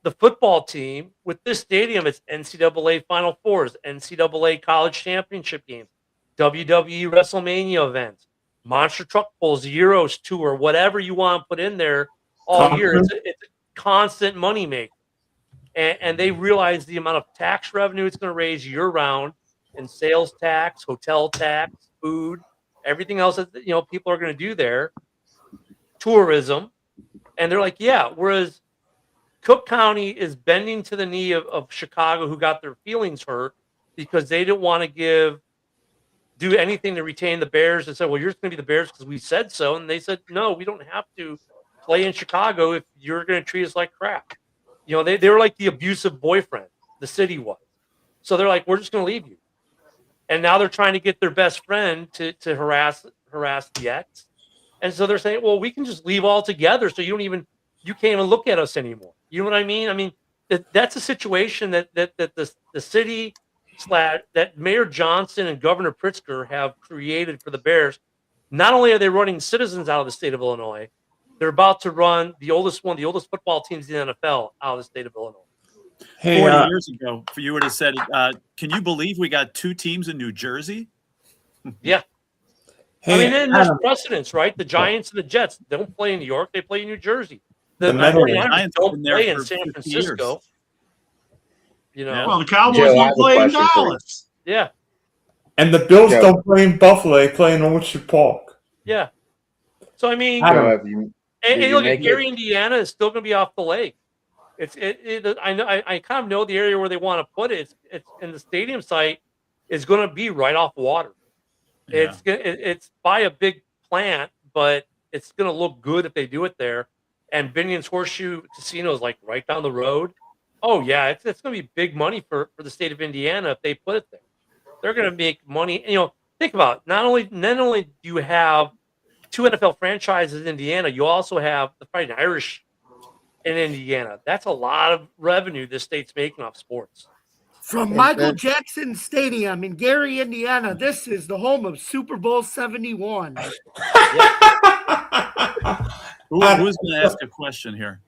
the football team. With this stadium, it's NCAA Final Fours, NCAA College Championship games, WWE WrestleMania events, Monster Truck Pulls, Euros Tour, whatever you want to put in there all year. It's a constant money maker. And they realize the amount of tax revenue it's going to raise year round in sales tax, hotel tax, food, everything else that people are going to do there, tourism. And they're like, yeah, whereas Cook County is bending to the knee of Chicago, who got their feelings hurt because they didn't want to do anything to retain the Bears, and said, well, you're going to be the Bears because we said so. And they said, no, we don't have to play in Chicago if you're going to treat us like crap. They were like the abusive boyfriend, the city was. So they're like, we're just going to leave you. And now they're trying to get their best friend to harass the ex. And so they're saying, well, we can just leave altogether, so you can't even look at us anymore. You know what I mean? I mean, that's a situation that the city that Mayor Johnson and Governor Pritzker have created for the Bears. Not only are they running citizens out of the state of Illinois, they're about to run the oldest football teams in the NFL out of the state of Illinois. Hey, 40 years ago, you would have said, can you believe we got two teams in New Jersey? Yeah. Hey, I mean, then there's precedents, right? The Giants and the Jets, they don't play in New York. They play in New Jersey. The 49ers don't play in San Francisco. Well, the Cowboys don't play in Dallas. Yeah. And the Bills don't play in Buffalo. They play in Orchard Park. Yeah. So, I mean, and look at Gary, Indiana is still going to be off the lake. I kind of know the area where they want to put it. It's in the stadium site is going to be right off water. Yeah. It's by a big plant, but it's going to look good if they do it there. And Binion's Horseshoe Casino is like right down the road. Oh yeah, it's going to be big money for the state of Indiana if they put it there. They're going to make money. Think about it. Not only do you have two NFL franchises in Indiana, you also have the Fighting Irish in Indiana. That's a lot of revenue this state's making off sports. From Michael Jackson Stadium in Gary, Indiana, this is the home of Super Bowl 71. Who's going to ask a question here?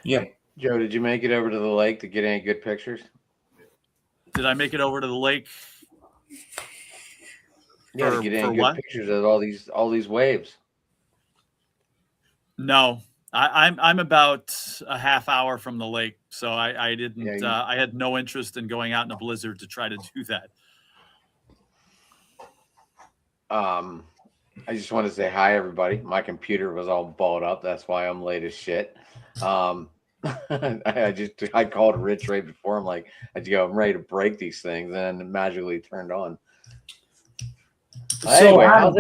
Yeah. Joe, did you make it over to the lake to get any good pictures? Did I make it over to the lake? Yeah, to For- get for any good what? pictures of all these waves. No, I'm about a half hour from the lake, so I didn't. Yeah, I had no interest in going out in a blizzard to try to do that. I just want to say hi, everybody. My computer was all balled up. That's why I'm late as shit. I called Rich right before. I'm like, I'm ready to break these things, and it magically turned on. So, Anyway, Adam,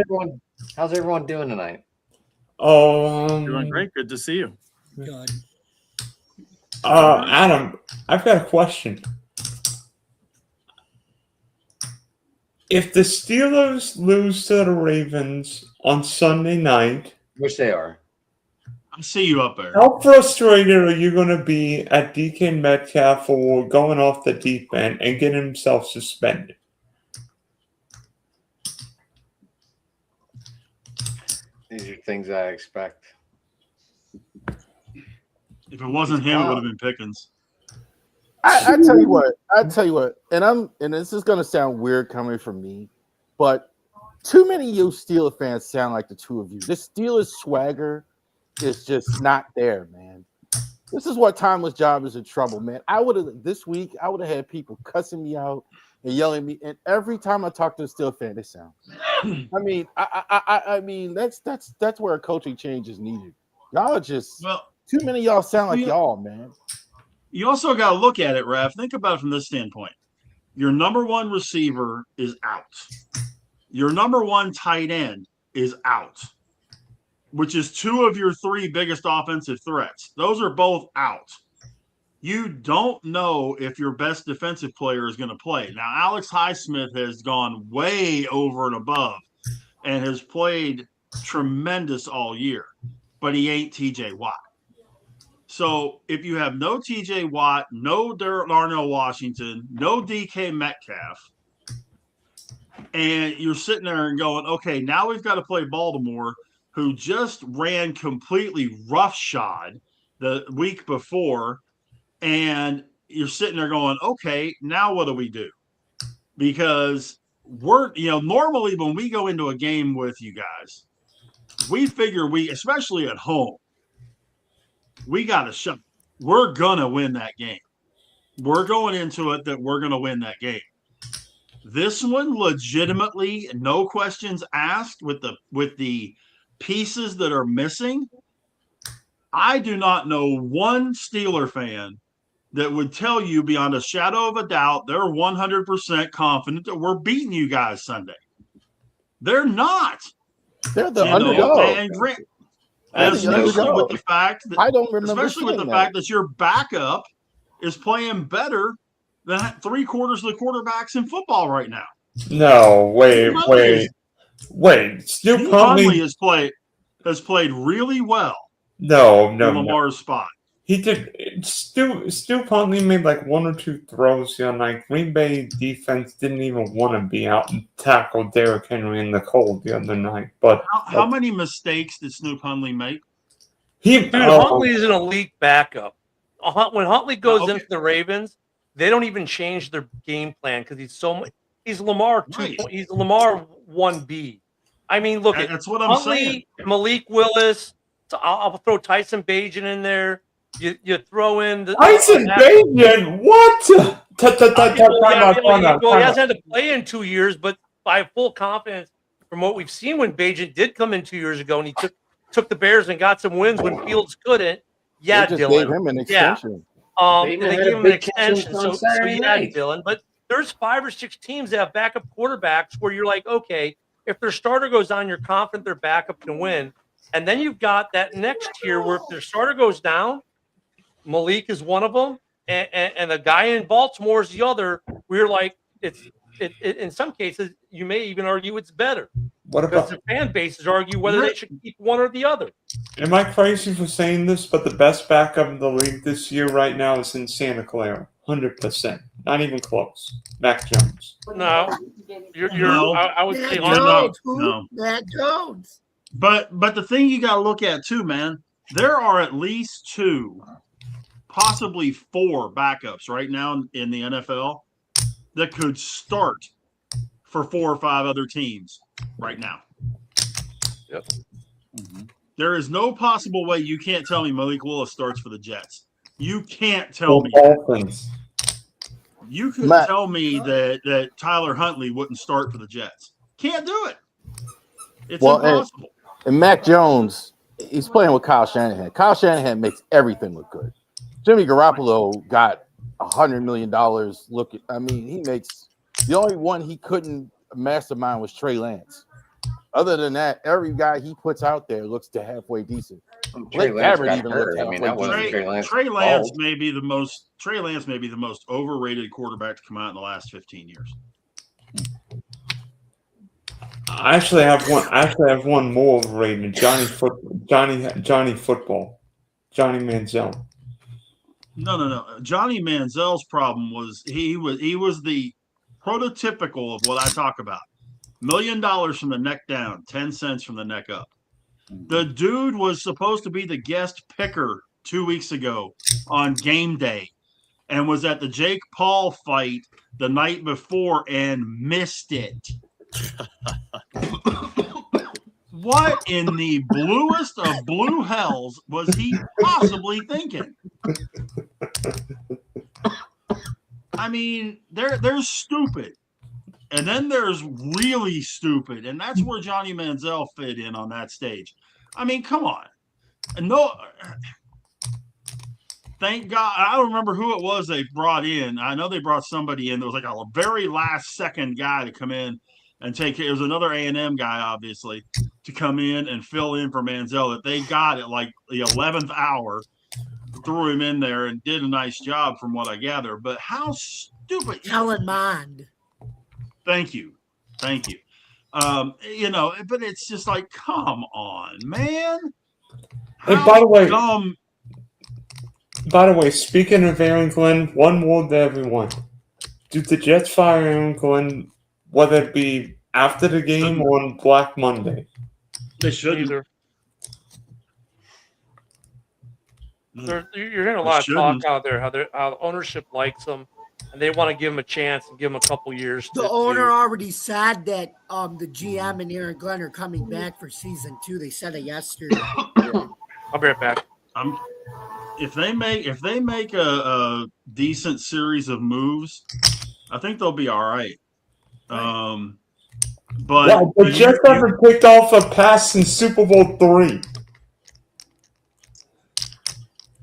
how's everyone doing tonight? Doing great. Good to see you. Good. Adam, I've got a question. If the Steelers lose to the Ravens on Sunday night, Which they are. I see you up there. how frustrated are you going to be at DK Metcalf for going off the deep end and getting himself suspended? These are things I expect. If it wasn't him, it would have been Pickens. I tell you what, and this is gonna sound weird coming from me, but too many of you Steelers fans sound like the two of you. This Steelers swagger is just not there, man. This is what Timeless Job is in trouble, man. This week I would have had people cussing me out and yelling at me, and every time I talk to a Steelers fan, they sound. I mean, that's where a coaching change is needed. Y'all are just too many of y'all sound like y'all, man. You also got to look at it, Raph. Think about it from this standpoint. Your number one receiver is out. Your number one tight end is out, which is two of your three biggest offensive threats. Those are both out. You don't know if your best defensive player is going to play. Now, Alex Highsmith has gone way over and above and has played tremendous all year, but he ain't TJ Watt. So if you have no TJ Watt, no Darnell Washington, no DK Metcalf, and you're sitting there and going, okay, now we've got to play Baltimore, who just ran completely roughshod the week before, and you're sitting there going, okay, now what do we do? Because normally when we go into a game with you guys, we figure especially at home, we got a shot. We're going to win that game. We're going into it that we're going to win that game. This one, legitimately, no questions asked, with the pieces that are missing, I do not know one Steeler fan that would tell you beyond a shadow of a doubt they're 100% confident that we're beating you guys Sunday. They're not. They're the underdog. Especially with the fact that I don't remember. Especially with the fact that your backup is playing better than 3/4 of the quarterbacks in football right now. No, wait. Stu Huntley has played really well. No. Lamar's spot. He did. Stu Huntley made like one or two throws the other night. Green Bay defense didn't even want to be out and tackle Derrick Henry in the cold the other night. But how many mistakes did Snoop Huntley make? Huntley is an elite backup. When Huntley goes into the Ravens, they don't even change their game plan because he's Lamar 2. Right. He's Lamar 1B. I mean, look, that's what I'm Huntley, saying. Malik Willis. So I'll throw Tyson Bagent in there. You throw in Tyson Bagent. What? He hasn't had to play in 2 years, but I have full confidence from what we've seen when Bagent did come in 2 years ago, and he took the Bears and got some wins when Fields couldn't. Yeah, they just Dylan. Gave him an extension. They gave him an extension. So yeah, Dylan. But there's 5 or 6 teams that have backup quarterbacks where you're like, okay, if their starter goes on, you're confident their backup can win. And then you've got that next tier where if their starter goes down, Malik is one of them, and the guy in Baltimore is the other. We're like, it's in some cases, you may even argue it's better. What about the fan bases argue whether they should keep one or the other? Am I crazy for saying this? But the best backup in the league this year right now is in Santa Clara, 100%, not even close. Mac Jones. No, I would say Mac Jones. But the thing you got to look at too, man, there are at least 2, possibly 4 backups right now in the NFL that could start for 4 or 5 other teams right now. Yep. Mm-hmm. There is no possible way you can't tell me Malik Willis starts for the Jets. You can't tell Or me that. Dolphins. You couldn't Matt- tell me that Tyler Huntley wouldn't start for the Jets. Can't do it. It's impossible. And Mac Jones, he's playing with Kyle Shanahan. Kyle Shanahan makes everything look good. Jimmy Garoppolo got $100 million. He makes the only one he couldn't mastermind was Trey Lance. Other than that, every guy he puts out there looks to halfway decent. Trey Blake Lance Gabbert got even hurt. looked I mean, that halfway wasn't decent. Trey Lance. May be the most overrated quarterback to come out in the last 15 years. I actually have one more overrated. Johnny Football. Johnny Manziel. No. Johnny Manziel's problem was he was the prototypical of what I talk about. $1 million from the neck down, 10 cents from the neck up. The dude was supposed to be the guest picker 2 weeks ago on game day and was at the Jake Paul fight the night before and missed it. What in the bluest of blue hells was he possibly thinking? I mean, there's stupid. And then there's really stupid. And that's where Johnny Manziel fit in on that stage. I mean, come on. No, thank God. I don't remember who it was they brought in. I know they brought somebody in. There was like a very last second guy to come in and take it. It was another A&M guy, obviously, to come in and fill in for Manziel that they got at like the 11th hour, threw him in there and did a nice job from what I gather. But how stupid. Kellen Mond. Thank you. But it's just like, come on, man. Hey, by the way, speaking of Aaron Glenn, one more to everyone. Do the Jets fire Aaron Glenn, whether it be after the game or on Black Monday? They shouldn't. Either. You're hearing a lot of talk out there how ownership likes them and they want to give him a chance and give him a couple years. The owner already said that the GM and Aaron Glenn are coming back for season 2. They said it yesterday. I'll be right back. If they make a decent series of moves, I think they'll be all right. But the Jets haven't picked off a pass in Super Bowl III.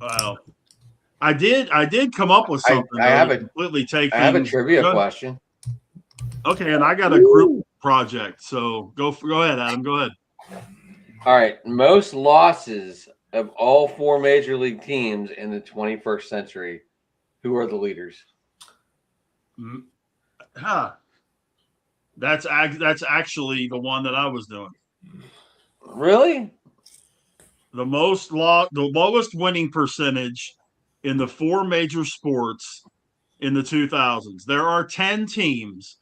Wow. I did come up with something. I have a trivia question. Okay, and I got a group project. So go ahead, Adam. Go ahead. All right. Most losses of all 4 major league teams in the 21st century. Who are the leaders? That's actually the one that I was doing. Really? The lowest winning percentage in the 4 major sports in the 2000s. There are 10 teams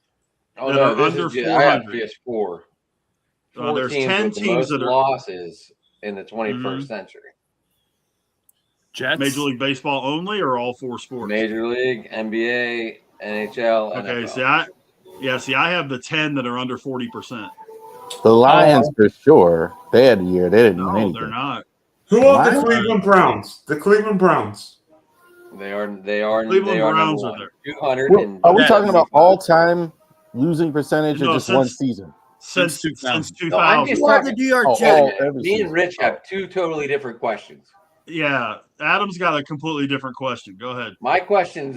that are under 400. I have just 4. There's 10 teams that are losses in the 21st century. Jets. Major League Baseball only, or all 4 sports? Major League, NBA, NHL. Okay, NFL. I have the 10 that are under 40%. The Lions for sure. They had a year. They didn't win No, anything. they're not. Who are the Cleveland Browns? The Cleveland Browns. They are. Cleveland Browns are there. 200. Are we talking about all-time losing percentage or No, just one season? Since 2000. 2000. No, I'm just Or the talking. New York Oh, Jets. every Me and season. Rich have 2 totally different questions. Yeah, Adam's got a completely different question. Go ahead. My question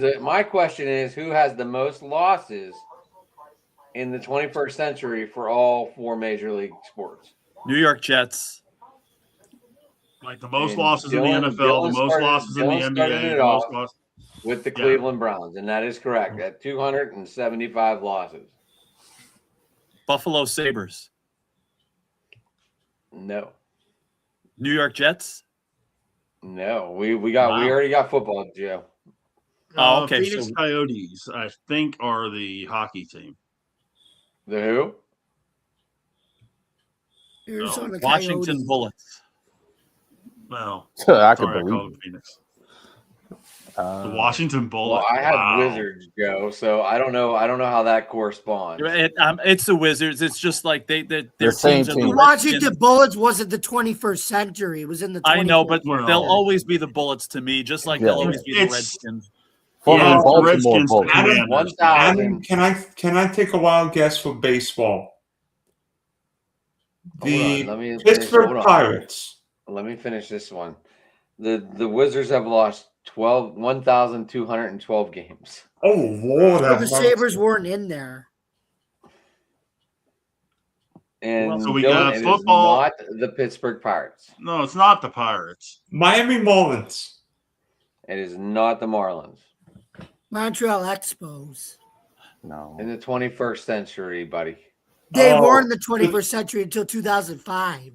is who has the most losses in the 21st century for all 4 major league sports? New York Jets. Like the most And losses in the NFL, Dylan the most losses in the Dylan started NBA, it the most off losses. with the Cleveland Browns, and that is correct. At 275 losses. Buffalo Sabres. No. New York Jets. No. We already got football, Joe. Oh, okay, Phoenix so- Coyotes, I think, are the hockey team. The who? Arizona Washington Coyotes. Bullets. Well, I could sorry, I believe called it. it Phoenix. The Washington Well, Bullets. I have Wow. Wizards, Joe. So I don't know. I don't know how that corresponds. It's the Wizards. It's just like their same teams are team. the Washington Redskins. Bullets wasn't the 21st century. It was in the 21st. I know, but Well, they'll always be the Bullets to me, just like they'll always be the It's- Redskins. Formerly Yeah, it's the Baltimore Redskins, Bullets. the Adam, Commanders. 1,000. Adam, can I take a wild guess for baseball? Hold on, The let me finish. Pittsburgh Hold on. Pirates. Let me finish this one. The Wizards have lost 1,212 games. Oh Lord, But the have Sabres mercy. weren't in there. And So we Dylan, got it is football. not the Pittsburgh Pirates. No, it's not the Pirates. Miami Marlins. It is not the Marlins. Montreal Expos. No. In the 21st century, buddy. They Oh. were in the 21st century until 2005.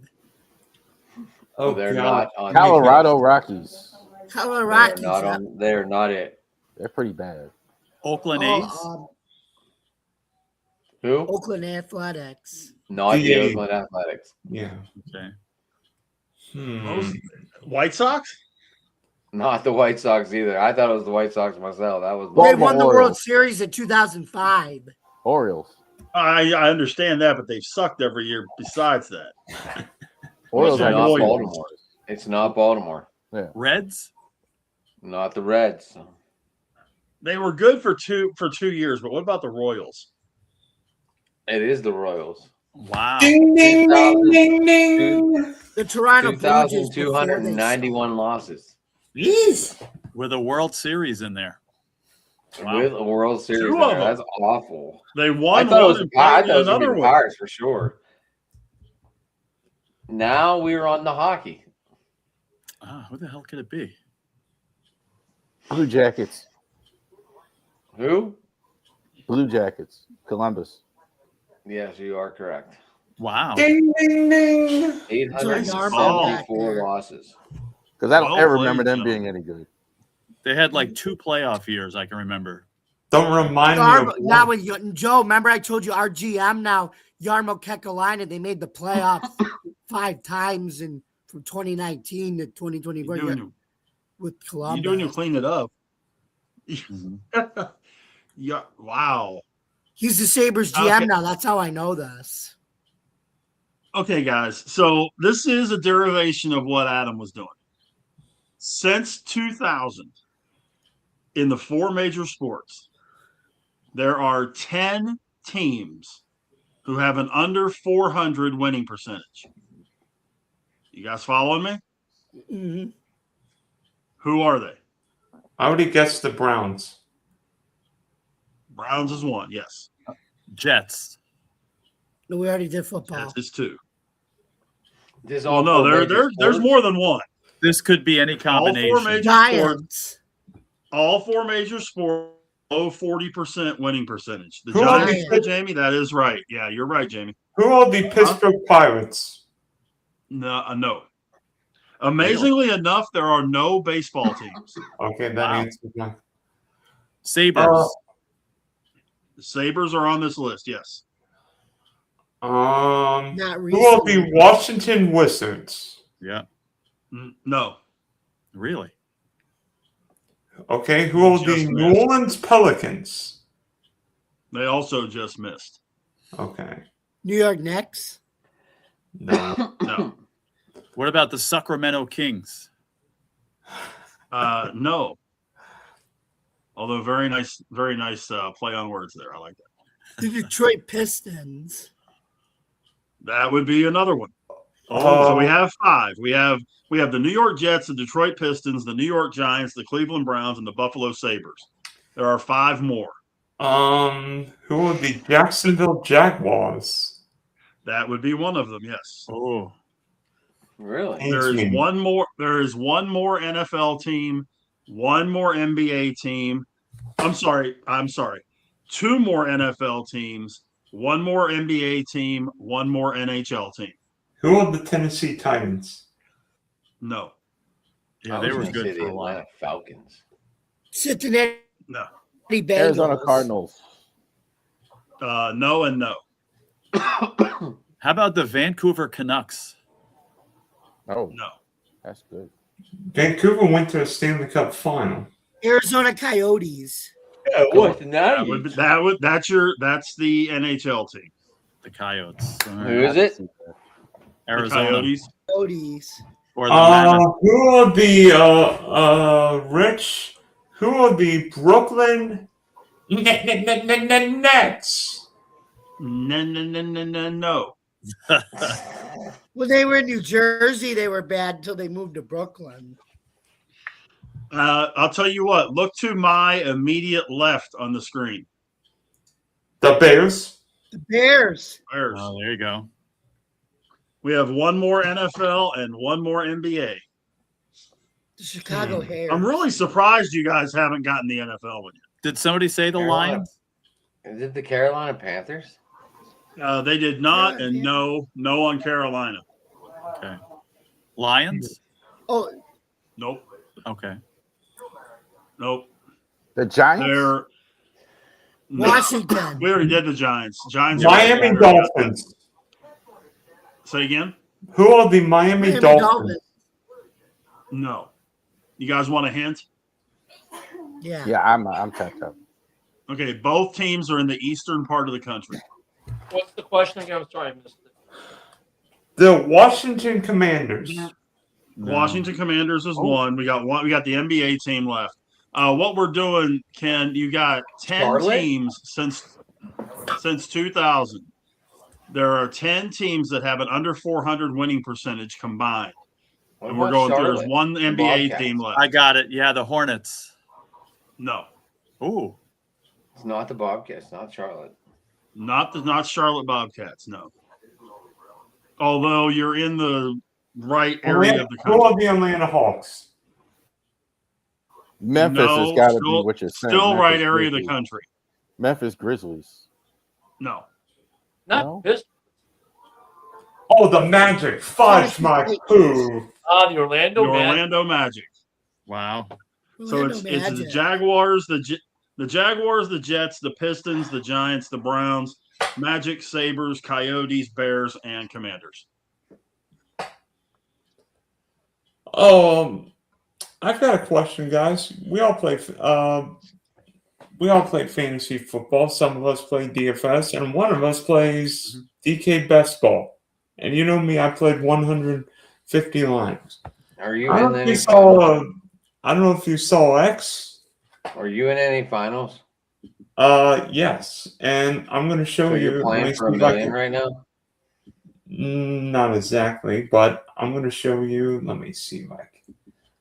Oh, They're God. not on. Colorado Rockies. Colorado They're Rockies. not on. They're not it. They're pretty bad. Oakland A's. Who? Oakland Athletics. Not The the A's. Oakland Athletics. Yeah. Okay. White Sox? Not the White Sox either. I thought it was the White Sox myself. That was They Baltimore won the World Orioles. Series in 2005. Orioles. I understand that, but they've sucked every year besides that. Orioles It's are not Royals. Baltimore. It's not Baltimore. Reds. Not the Reds. They were good for two years, but what about the Royals? It is the Royals. Wow. Ding ding ding ding ding. The Toronto Blue Jays. before they 2,291 losses Jeez. With a World Series in there. Wow. with a World Series. Two in of there. them. That's awful. They I won thought it one was. and I played thought it was gonna be another the one. Pirates for sure. Now we're on the hockey. Who the hell could it be? Blue Jackets. Who? Blue Jackets. Columbus. Yes, you are correct. Wow. Ding ding ding. 874 losses. Because I don't Well ever played, remember them gentlemen. being any good. They had like 2 playoff years, I can remember. Don't remind me Now of one. with Joe, remember I told you our GM now, Jarmo Kekalainen, they made the playoffs 5 times from 2019 to 2024 with You're Columbus. doing to clean it up. Mhm. Yeah. Wow. He's the Sabres GM Okay. now. That's how I know this. Okay, guys. So this is a derivation of what Adam was doing. Since 2000, in the 4 major sports, there are 10 teams who have an under 400 winning percentage. You guys following me? Mm-hmm. Who are they? I already guessed the Browns. Browns is 1, yes. Jets. No, we already did football. Jets is 2. This Well, all no, four major there's sports? more than 1. This could be any All 4 combination. major sports. Giants. All 4 major sports, low 40% winning percentage. The Who are Giants, the- Jamie, that is right. Yeah, you're right, Jamie. Who are the Pittsburgh Pirates? No. Amazingly enough, there are no baseball teams. Okay, that Wow. answers my. Sabres. The Sabres are on this list, yes. Not Who are recently. the Washington Wizards? Yeah. No. Really? Okay, who are the Just New missed. Orleans Pelicans? They also just missed. Okay, New York Knicks. no. No. What about the Sacramento Kings? No. Although very nice play on words there. I like that. The Detroit Pistons. That would be another one. Oh, So we have 5. We have the New York Jets, the Detroit Pistons, the New York Giants, the Cleveland Browns, and the Buffalo Sabres. There are 5 more. who are the Jacksonville Jaguars? That would be one of them, yes. Oh. Really? There is Team. one more NFL team, 1 more NBA team. I'm sorry. 2 more NFL teams, 1 more NBA team, 1 more NHL team. Who are the Tennessee Titans? No. Yeah, I they was were gonna good say for the a while. Atlanta Falcons. Cincinnati No. Bengals. Arizona Cardinals. No and no. How about the Vancouver Canucks? Oh, No. that's good. Vancouver went to a Stanley Cup final. Arizona Coyotes. Yeah, Coach what? Knight. That's the NHL team. The Coyotes. All Who right. is it? The Arizona. Coyotes. Coyotes. Or the Mammoth. Who are the Rich? Who are the Brooklyn Nets? No. When they were in New Jersey, they were bad until they moved to Brooklyn. I'll tell you what. Look to my immediate left on the screen. The Bears. The Bears. Bears. Oh, there you go. We have one more NFL and one more NBA. The Chicago Bears. I'm really surprised you guys haven't gotten the NFL one Did somebody say the Carolina. Lions? Is it the Carolina Panthers? yet. They did not, Yeah, and yeah. no on Carolina. Okay. Lions? Oh, Nope. Okay. Nope. The Giants. They're no. Washington. We already did the Giants. Giants. Miami Dolphins. Say again. Who are the Miami Dolphins? No. You guys want a hint? Yeah. Yeah, I'm tapped up. Okay, both teams are in the eastern part of the country. What's the question again? I'm sorry, I missed it. The Washington Commanders. No. Washington Commanders is one. We got one. We got the NBA team left. What we're doing, Ken? You got 10 Charlotte? teams since 2000. There are 10 teams that have an under 400 winning percentage combined, What and we're about going through. There's Charlotte? one The NBA Bobcats. team left. I got it. Yeah, the Hornets. No, Ooh. It's not the Bobcats, not Charlotte. not Charlotte Bobcats. No. Although you're in the right area of the Who are country. the Atlanta Hawks? Memphis has No, got to be still- what you're saying. Still right Memphis area of the Grizzlies. country. Memphis Grizzlies. No. Not No. Pistons. Oh, the Magic. Fudge my poo. The Orlando The Magic. Orlando Magic. Wow. So Orlando it's the Magic. Jaguars, the Jaguars, the Jets, the Pistons, the Giants, the Browns, Magic, Sabres, Coyotes, Bears, and Commanders. I've got a question, guys. We all play fantasy football. Some of us play DFS, and one of us plays DK Best Ball. And you know me, I played 150 lines. Are you I in don't know if any you saw. finals? I don't know if you saw X. Are you in any finals? Yes, and I'm going to show So you. you're let me playing for see $1 if I million can- right now? Not exactly, but I'm going to show you. Let me see, Mike.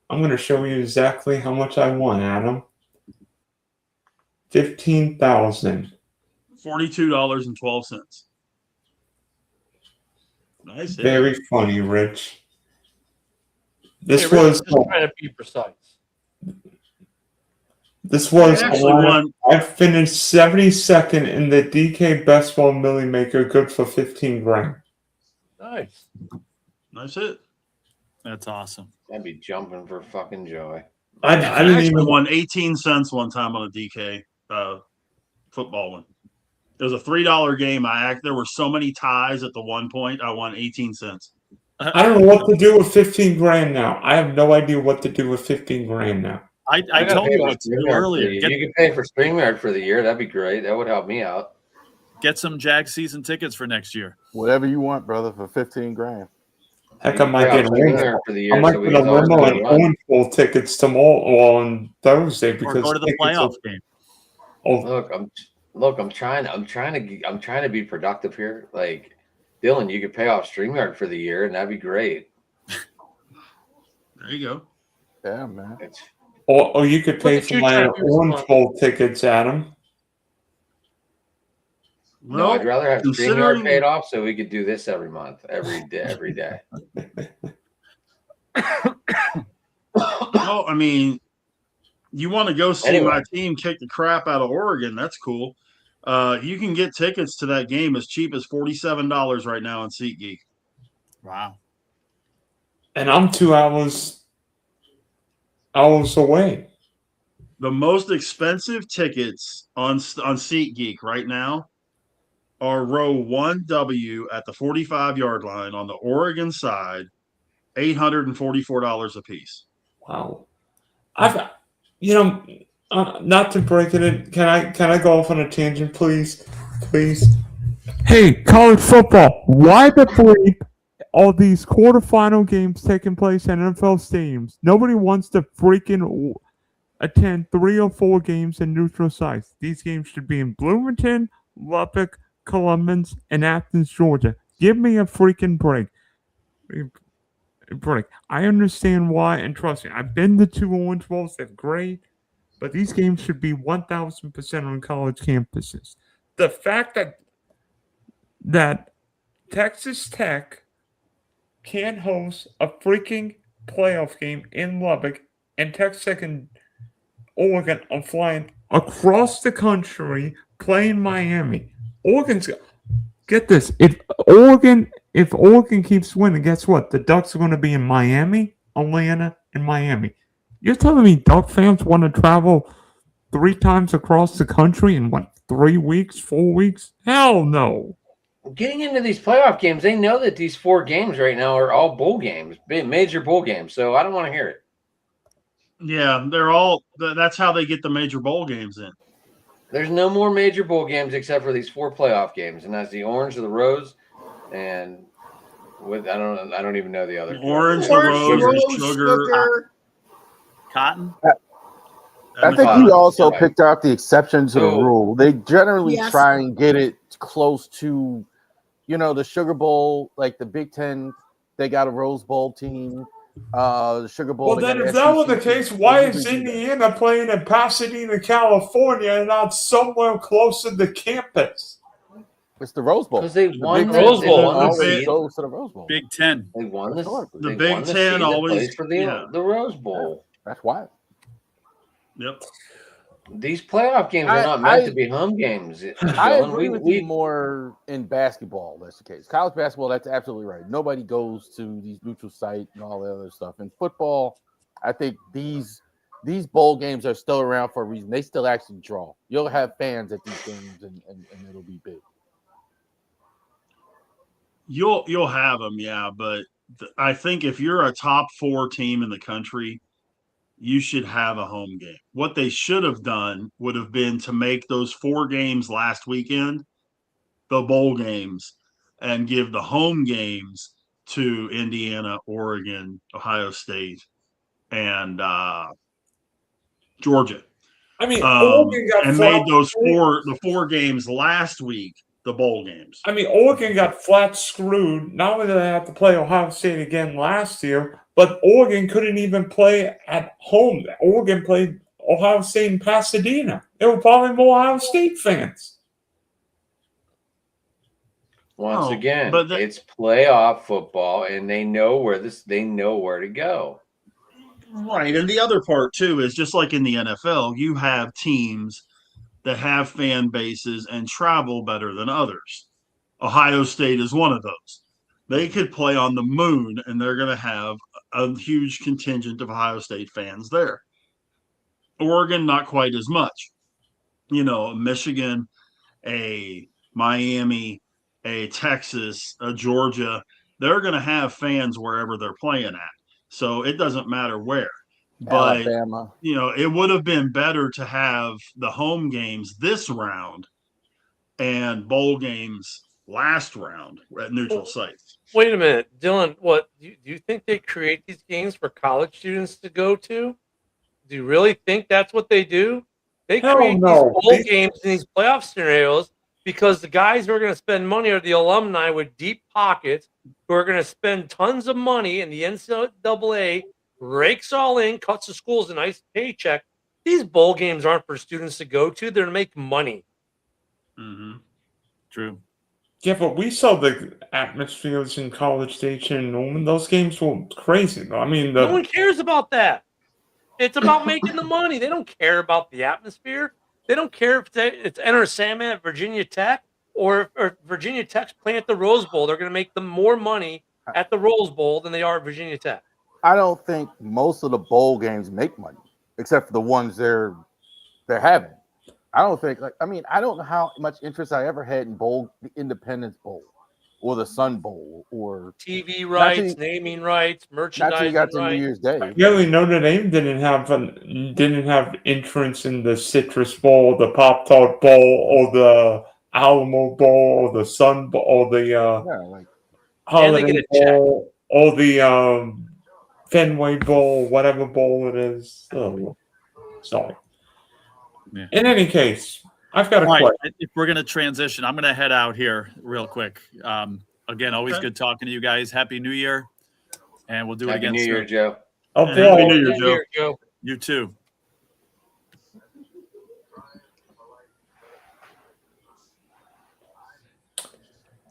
I'm going to show you exactly how much I won, Adam. 15,000. $42.12. Nice. hit. Very funny, Rich. This Hey, Rich, was just trying to be precise. I actually won. I finished 72nd in the DK Best Ball Millie Maker, good for 15 grand. Nice. Nice hit. That's awesome. I'd be jumping for fucking joy. I I didn't actually even won 18 cents one time on a DK football one. It was a $3 game. There were so many ties at the one point. I won 18 cents. I don't know what to do with 15 grand now. I have no idea what to do with 15 grand now. I gotta told pay you for what to do StreamYard for earlier. the year. You can pay for StreamYard for the year. That'd be great. That would help me out. Get some Jag season tickets for next year. Whatever you want, brother, for 15 grand. Heck, I might Pay get off a StreamYard limo. for the I year. might So we get a can always limo go and run. own full tickets tomorrow on Thursday Or because go to the tickets are- playoff game. Oh, I'm trying to be productive here. Like Dylan, you could pay off StreamYard for the year, and that'd be great. There you go. Yeah, man. It's, or you could pay Look at for you my trying to do own something. full tickets, Adam. no, I'd rather have StreamYard considering- paid off so we could do this every month, every day. Well, I mean, you want to go see Anyway. my team kick the crap out of Oregon? That's cool. You can get tickets to that game as cheap as $47 right now on SeatGeek. Wow. And I'm 2 hours away. The most expensive tickets on SeatGeek right now are row 1W at the 45-yard line on the Oregon side, $844 a piece. Wow. not to break it in, can I go off on a tangent, please? Please. Hey, college football. Why the bleep all these quarterfinal games taking place in NFL stadiums? Nobody wants to freaking attend 3 or 4 games in neutral sites. These games should be in Bloomington, Lubbock, Columbus, and Athens, Georgia. Give me a freaking break. I understand why, and trust me, I've been to 2 Orange Bowls. They're great, but these games should be 1,000% on college campuses. The fact that Texas Tech can't host a freaking playoff game in Lubbock, and Texas Tech and Oregon are flying across the country playing Miami. Get this. If Oregon keeps winning, guess what? The Ducks are going to be in Miami, Atlanta, and Miami. You're telling me Duck fans want to travel 3 times across the country in 3 weeks, 4 weeks? Hell no. Getting into these playoff games, they know that these 4 games right now are all bowl games, major bowl games. So I don't want to hear it. Yeah, they're all. That's how they get the major bowl games in. There's no more major bowl games except for these 4 playoff games, and that's the Orange, the Rose, and I don't even know the other. The Orange, the Rose, the Sugar, Cotton. I think you also picked out the exception to the rule. They generally try and get it close to, the Sugar Bowl, like the Big Ten. They got a Rose Bowl team. The Sugar Bowl. Well, then, if that were the case, why is Indiana playing in Pasadena, California, and not somewhere closer to campus? It's the Rose Bowl. Because they won the Rose Bowl. Always goes to the Rose Bowl. Big Ten. They won this. The Big Ten always for the Rose Bowl. That's why. Yep. These playoff games are not meant to be home games. I agree with you more in basketball. That's the case. College basketball, that's absolutely right. Nobody goes to these neutral site and all that other stuff. In football, I think these bowl games are still around for a reason. They still actually draw. You'll have fans at these games, and it'll be big. You'll have them, yeah. But I think if you're a top 4 team in the country, you should have a home game. What they should have done would have been to make those 4 games last weekend the bowl games and give the home games to Indiana, Oregon, Ohio State, and Georgia. I mean, Oregon got and made those 4 games last week the bowl games. I mean, Oregon got flat screwed. Not only did they have to play Ohio State again last year, but Oregon couldn't even play at home. Oregon played Ohio State in Pasadena. There were probably more Ohio State fans. Once again, it's playoff football, and they know where to go. Right, and the other part too is just like in the NFL, you have teams that have fan bases and travel better than others. Ohio State is one of those. They could play on the moon, and they're going to have a huge contingent of Ohio State fans there. Oregon, not quite as much. Michigan, a Miami, a Texas, a Georgia, they're going to have fans wherever they're playing at. So it doesn't matter where. But, Alabama. It would have been better to have the home games this round and bowl games last round at neutral sites. Wait a minute, Dylan. What do you think they create these games for college students to go to? Do you really think that's what they do? They create these bowl games in these playoff scenarios because the guys who are going to spend money are the alumni with deep pockets who are going to spend tons of money, and the NCAA rakes all in, cuts the schools a nice paycheck. These bowl games aren't for students to go to. They're to make money. Mm-hmm. True. Yeah, but we saw the atmospheres in College Station and Norman. Those games were crazy. I mean, no one cares about that. It's about making the money. They don't care about the atmosphere. They don't care if it's Enter Sandman at Virginia Tech or Virginia Tech's playing at the Rose Bowl. They're going to make them more money at the Rose Bowl than they are at Virginia Tech. I don't think most of the bowl games make money, except for the ones they're having. I don't think. I don't know how much interest I ever had in the Independence Bowl. or the Sun Bowl or TV rights, till- naming rights, not till merchandising you got to New rights. Year's Day. Really, Notre Dame didn't have entrance in the Citrus Bowl, the Pop Tart Bowl, or the Alamo Bowl, or the Sun Bowl, or the Yeah, like Holiday get a check. Bowl, or the Fenway Bowl, whatever bowl it is. Oh, sorry. Yeah. In any case, I've got a All right, question. if we're going to transition, I'm going to head out here real quick. Again, always Okay. good talking to you guys. Happy New Year, and we'll do it Happy again New soon. Year, Joe. Oh, Happy boy. New Year, Joe. Here, Joe. You too.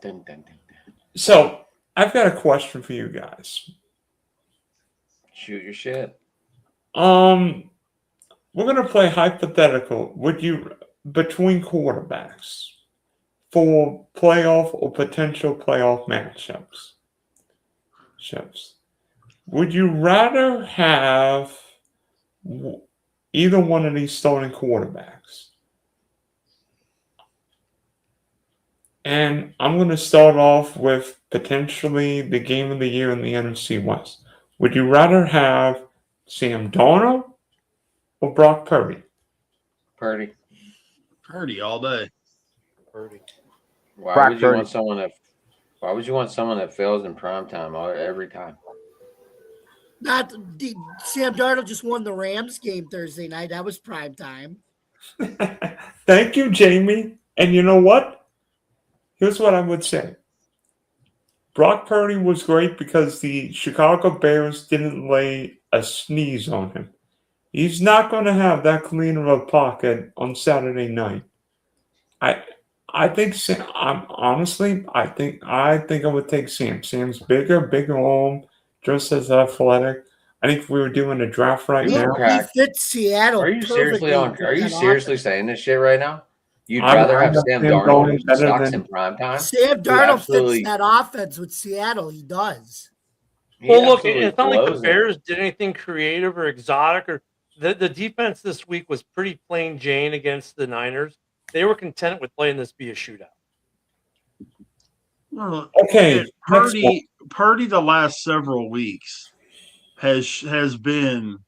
Dun, dun, dun, dun. So, I've got a question for you guys. Shoot your shit. We're gonna play hypothetical. Would you between quarterbacks for playoff or potential playoff matchups? Would you rather have either one of these starting quarterbacks? And I'm going to start off with potentially the game of the year in the NFC West. Would you rather have Sam Darnold or Brock Purdy? Purdy. Purdy all day. Purdy. Why Brock would you Purdy. want someone that? Why would you want someone that fails in prime time every time? Sam Darnold just won the Rams game Thursday night. That was prime time. Thank you, Jamie. And you know what? Here's what I would say. Brock Purdy was great because the Chicago Bears didn't lay a sneeze on him. He's not going to have that clean of a pocket on Saturday night. I think Sam. I think I would take Sam. Sam's bigger arm, just as athletic. I think if we were doing a draft right He now, crack. He fits Seattle. Are you seriously perfectly Are you with that seriously offense. saying this shit right now? You'd I'm- rather have I'm Sam Sam Darnold Darnold who better sucks than- in prime time? Sam He Darnold absolutely- fits that offense with Seattle. He does. He Well, look, absolutely it's not like the blows it. Bears did anything creative or exotic, or the defense this week was pretty plain Jane against the Niners. They were content with playing this be a shootout. Well, okay. Purdy the last several weeks has been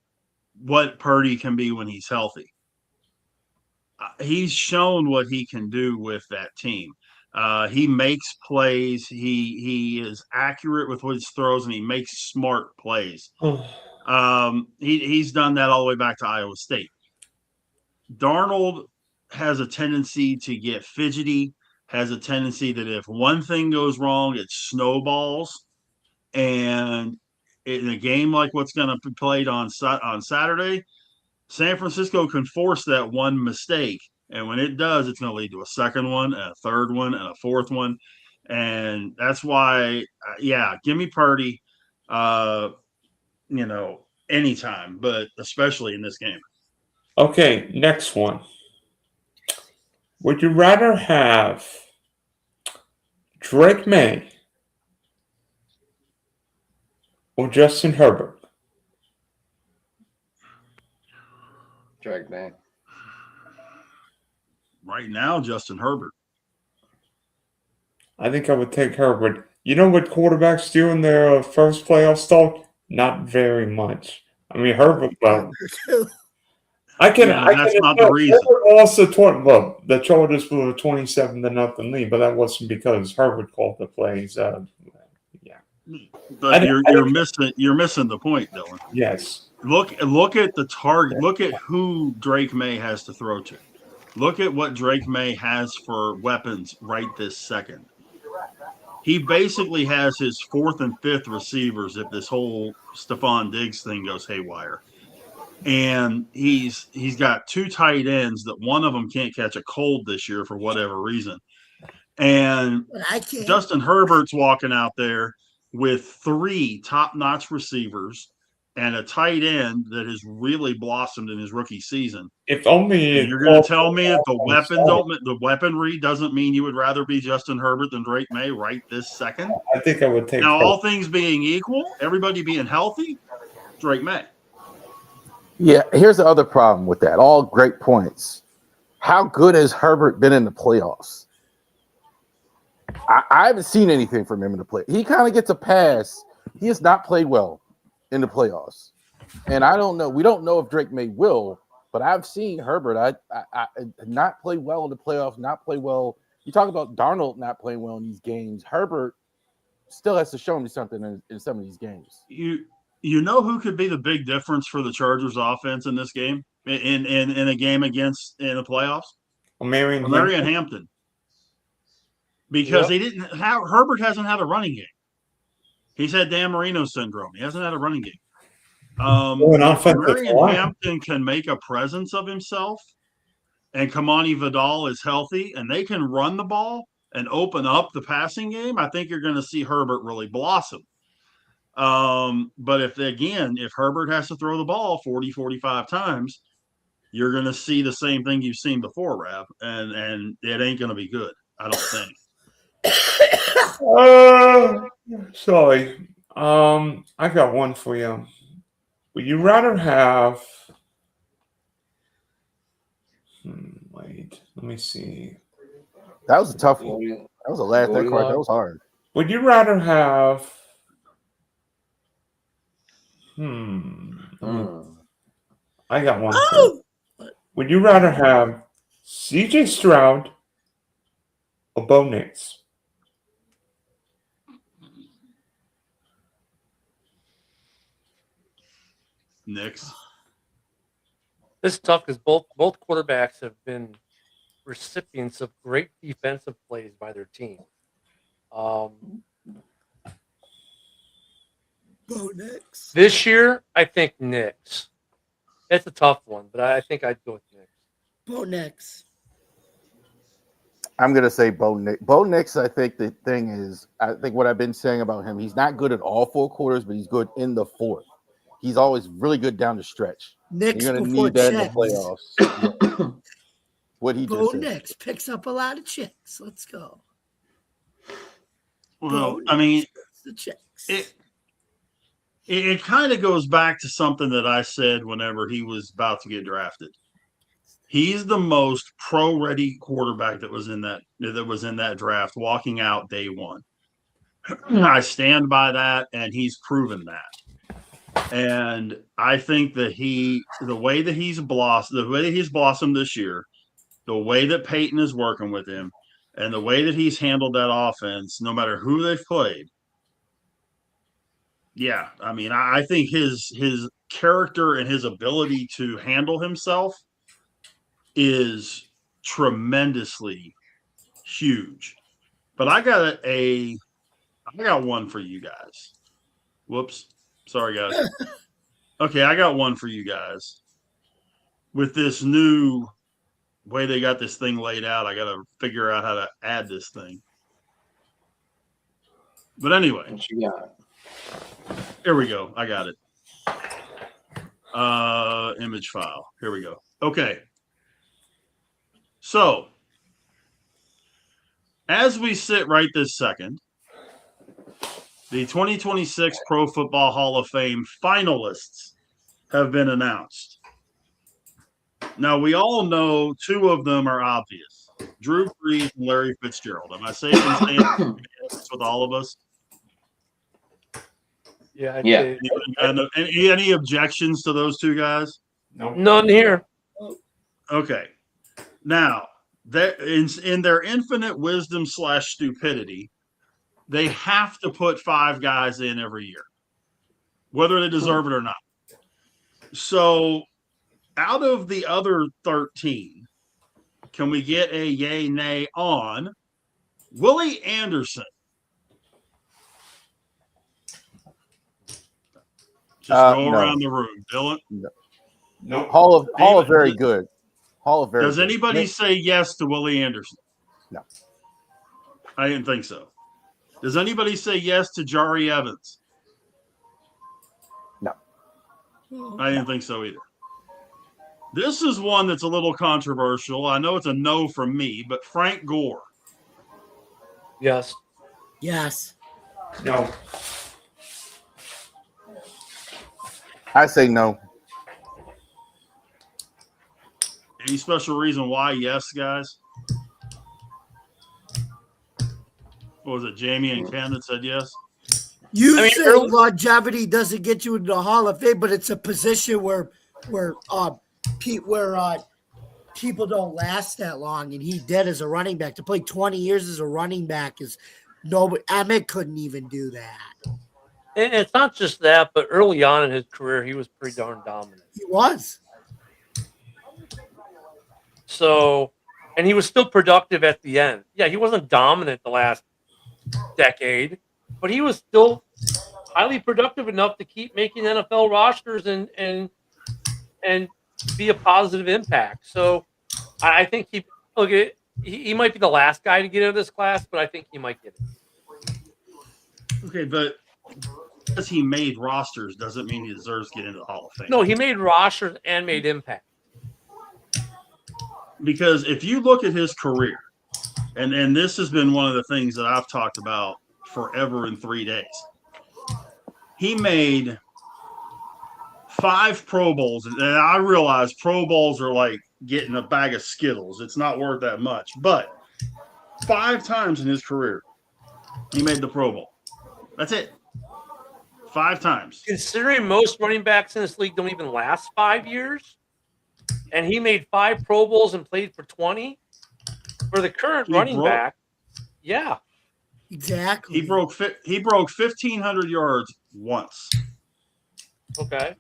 what Purdy can be when he's healthy. He's shown what he can do with that team. He makes plays. He is accurate with his throws, and he makes smart plays. He's done that all the way back to Iowa State. Darnold has a tendency to get fidgety, has a tendency that if one thing goes wrong, it snowballs. And in a game like what's going to be played on Saturday, San Francisco can force that one mistake. And when it does, it's going to lead to a second one, and a third one, and a fourth one. And that's why, give me Purdy, anytime, but especially in this game. Okay, next one. Would you rather have Drake May or Justin Herbert? Drake May. Right now, Justin Herbert. I think I would take Herbert. You know what quarterbacks do in their first playoff start? Not very much. I mean, Herbert, well, That's not the reason. Herbert also the Chargers were a 27-0 lead, but that wasn't because Herbert called the plays. But you're missing the point, Dylan. Yes. Look at the target. Look at who Drake May has to throw to. Look at what Drake May has for weapons right this second. He basically has his fourth and fifth receivers if this whole Stephon Diggs thing goes haywire. And he's got two tight ends that one of them can't catch a cold this year for whatever reason. And Justin Herbert's walking out there with three top-notch receivers and a tight end that has really blossomed in his rookie season. If only and you're going to tell me that the weaponry doesn't mean you would rather be Justin Herbert than Drake May right this second? I think I would take now, Herbert. all things being equal, everybody being healthy, Drake May. Yeah, here's the other problem with that. All great points. How good has Herbert been in the playoffs? I haven't seen anything from him in the play. He kind of gets a pass. He has not played well in the playoffs, and I don't know. We don't know if Drake May will, but I've seen Herbert. I not play well in the playoffs. Not play well. You talk about Darnold not playing well in these games. Herbert still has to show me something in some of these games. You know who could be the big difference for the Chargers offense in this game in a game against in the playoffs? Marion Hampton. Because they didn't have Herbert hasn't had a running game. He's had Dan Marino syndrome. He hasn't had a running game. Marion Hampton can make a presence of himself, and Kamani Vidal is healthy, and they can run the ball and open up the passing game. I think you're going to see Herbert really blossom. But if Herbert has to throw the ball 40, 45 times, you're going to see the same thing you've seen before, Rav, and it ain't going to be good, I don't think. Sorry. I got one for you. Would you rather have? Wait, let me see. That was a tough one. That was a last that card. That was hard. Would you rather have? I got one. Would you rather have CJ Stroud or Bo Nix? Nix. This is tough because both quarterbacks have been recipients of great defensive plays by their team. Bo Nix. This year, I think Nix. It's a tough one, but I think I'd go with Nix. Bo Nix. I'm gonna say Bo Nix. Bo Nix, I think the thing is, I think what I've been saying about him, he's not good at all four quarters, but he's good in the fourth. He's always really good down the stretch. Nix You're gonna before need that in the checks. playoffs. Yeah. What he Bo just said. Nix picks up a lot of checks. Let's go. Well, Bo I mean, Nix, the checks. it kind of goes back to something that I said whenever he was about to get drafted. He's the most pro-ready quarterback that was in that draft, walking out day one. I stand by that, and he's proven that. And I think that the way that he's blossomed this year, the way that Peyton is working with him, and the way that he's handled that offense, no matter who they've played. Yeah, I mean, I think his character and his ability to handle himself is tremendously huge. But I got one for you guys. Whoops. Sorry, guys. Okay, I got one for you guys. With this new way they got this thing laid out, I got to figure out how to add this thing. But anyway. What you got? Here we go. I got it. Image file. Here we go. Okay. So, as we sit right this second, the 2026 Pro Football Hall of Fame finalists have been announced. Now, we all know two of them are obvious. Drew Brees and Larry Fitzgerald. Am I safe in saying this with all of us? Yeah. Any objections to those two guys? No. None here. Okay. Now, in their infinite wisdom / stupidity, they have to put 5 guys in every year, whether they deserve it or not. So, out of the other 13, can we get a yay, nay on Willie Anderson? Just go around the room. Dylan? No. Hall of very good. Hall of very Does good. anybody say yes to Willie Anderson? No. I didn't think so. Does anybody say yes to Jari Evans? No. I didn't think so either. This is one that's a little controversial. I know it's a no from me, but Frank Gore. Yes. Yes. No. I say no. Any special reason why yes, guys? what was it, Jamie and Ken that said yes? You I mean, say early- longevity doesn't get you into the Hall of Fame, but it's a position where people don't last that long, and he did as a running back. To play 20 years as a running back is nobody. Emmett couldn't even do that. And it's not just that, but early on in his career, he was pretty darn dominant. He was. So, and he was still productive at the end. Yeah, he wasn't dominant the last decade, but he was still highly productive enough to keep making NFL rosters and be a positive impact. So, I think he might be the last guy to get into this class, but I think he might get it. Okay, but because he made rosters doesn't mean he deserves to get into the Hall of Fame. No, he made rosters and made impact. Because if you look at his career, and this has been one of the things that I've talked about forever in 3 days, he made 5 Pro Bowls. And I realize Pro Bowls are like getting a bag of Skittles. It's not worth that much. But 5 times in his career, he made the Pro Bowl. That's it. 5 times. Considering most running backs in this league don't even last 5 years, and he made 5 Pro Bowls and played for 20, for the current running back, yeah. Exactly. He broke 1,500 yards once. Okay.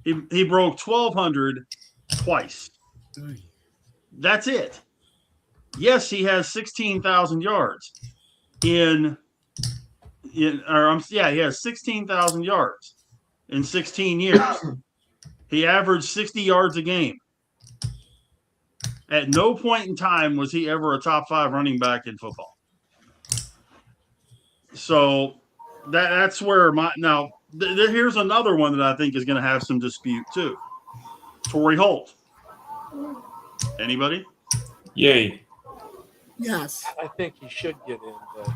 He broke 1,200 twice. That's it. Yes, he has 16,000 yards he has 16,000 yards in 16 years. He averaged 60 yards a game. At no point in time was he ever a top 5 running back in football. So that's where here's another one that I think is going to have some dispute too. Torrey Holt. Anybody? Yay. Yes. I think he should get in, but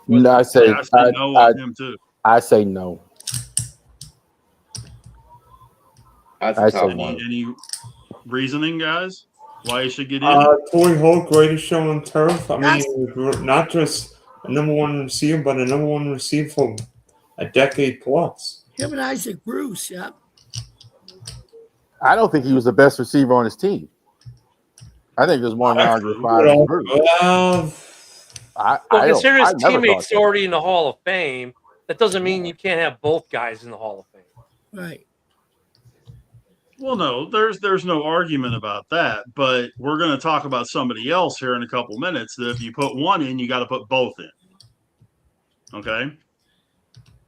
No, I say no on him too. I say no. That's I a tough say one. Any reasoning, guys? Why he should get in? Torrey Holt, greatest show on turf. I Yes. mean, not just a number 1 receiver, but a number 1 receiver for a decade plus. Him and Isaac Bruce, yeah. I don't think he was the best receiver on his team. I think there's more than Andre Fires. Well, considering his I never teammates thought already in the Hall of Fame, that doesn't mean you can't have both guys in the Hall of Fame. Right. Well, no, there's no argument about that, but we're going to talk about somebody else here in a couple minutes that if you put one in, you got to put both in. Okay?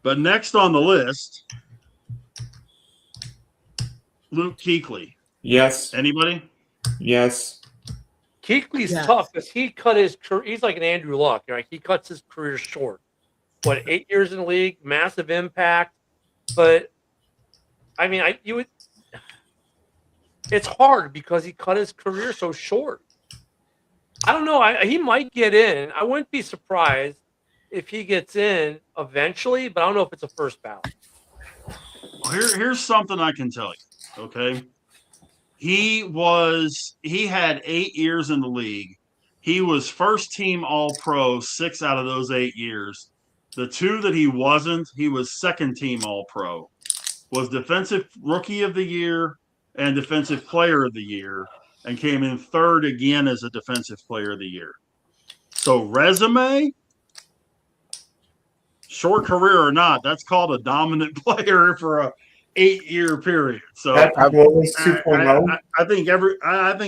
But next on the list, Luke Kuechly. yes, Anybody? yes. Kuechly's Yes. tough because he cut his career. He's like an Andrew Luck, right? He cuts his career short. 8 years in the league, massive impact. But I mean, it's hard because he cut his career so short. I don't know. He might get in. I wouldn't be surprised if he gets in eventually, but I don't know if it's a first ballot. Well, here's something I can tell you. Okay. He had 8 years in the league. He was first team All-Pro 6 out of those 8 years. The 2 that he wasn't, he was second team All-Pro. Was Defensive Rookie of the Year and Defensive Player of the Year, and came in 3rd again as a Defensive Player of the Year. So resume, short career or not, that's called a dominant player for a 8-year period. So Patrick Willis 2.0. I think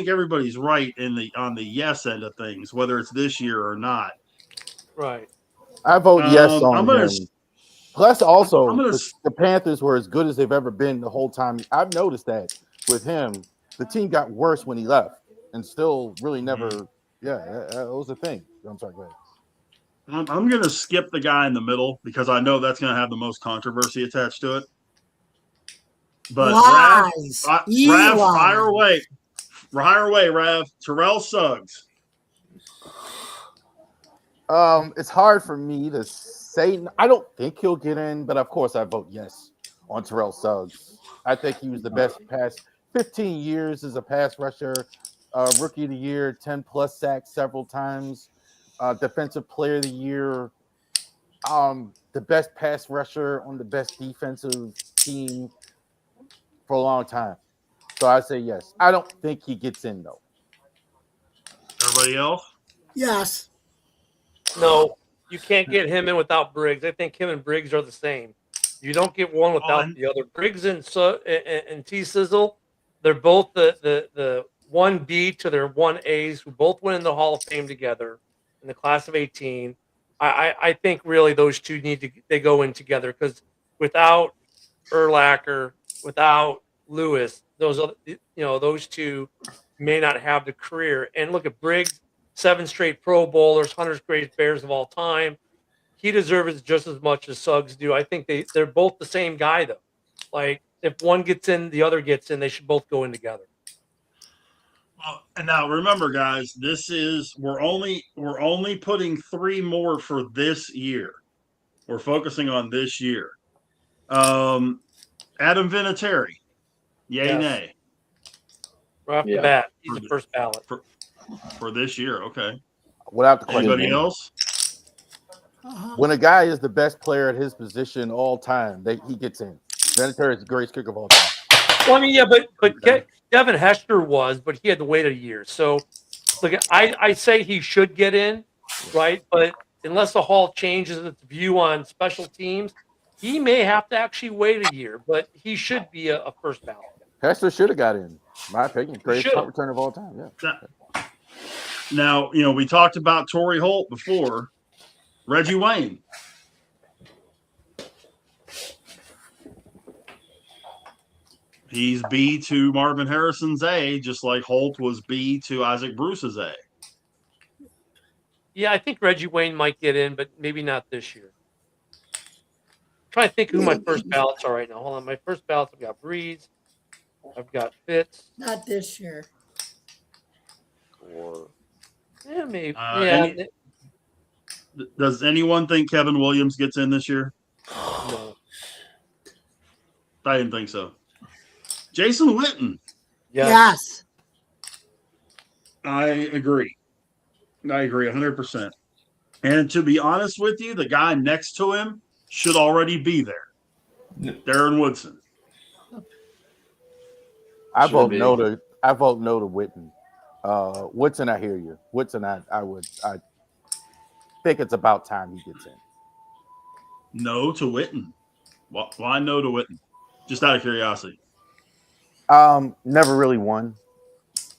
everybody's right on the yes end of things, whether it's this year or not. Right. I vote yes on him. Plus, also, the Panthers were as good as they've ever been the whole time. I've noticed that with him, the team got worse when he left, and still really never. Yeah, that was the thing. I'm sorry. Go ahead. I'm going to skip the guy in the middle because I know that's going to have the most controversy attached to it. But Lies. Rav, fire away. Rav. Terrell Suggs. It's hard for me to say. I don't think he'll get in, but of course I vote yes on Terrell Suggs. I think he was the best past 15 years as a pass rusher, rookie of the year, 10 plus sacks several times. Defensive Player of the Year, the best pass rusher on the best defensive team for a long time. So I say yes. I don't think he gets in though. Everybody else? Yes. No, you can't get him in without Briggs. I think him and Briggs are the same. You don't get one without and- the other. Briggs and T Sizzle, they're both the 1B to their 1As who both went in the Hall of Fame together in the class of 18. I think really those two they go in together because without Urlacher, without Lewis, those two may not have the career. And look at Briggs, 7 straight Pro Bowlers, 100 greatest Bears of all time. He deserves it just as much as Suggs do. I think they're both the same guy though. Like if one gets in, the other gets in. They should both go in together. Well, and now remember, guys, we're only putting 3 more for this year. We're focusing on this year. Adam Vinatieri, yay, Yes. nay Right off the Yeah. bat, he's the first ballot. for this year. Okay. Without the question. Anybody else? When a guy is the best player at his position all time, he gets in. Vinatieri is the greatest kicker of all time. Well, I mean, yeah, but Devin Hester was, but he had to wait a year. So, look, I say he should get in, right? But unless the Hall changes its view on special teams, he may have to actually wait a year. But he should be a first ballot. Hester should have got in my opinion. Greatest punt return of all time. Yeah. Now, we talked about Torrey Holt before. Reggie Wayne. He's B to Marvin Harrison's A, just like Holt was B to Isaac Bruce's A. Yeah, I think Reggie Wayne might get in, but maybe not this year. I'm trying to think who my first ballots are right now. Hold on. My first ballots, I've got Breeze. I've got Fitz. Not this year. Or, yeah, maybe. Does anyone think Kevin Williams gets in this year? No. I didn't think so. Jason Witten. Yes. I agree 100%. And to be honest with you, the guy next to him should already be there. Darren Woodson. I vote no to Witten. Woodson, I hear you. Woodson, I think it's about time he gets in. No to Witten. Why no to Witten? Just out of curiosity. Never really won.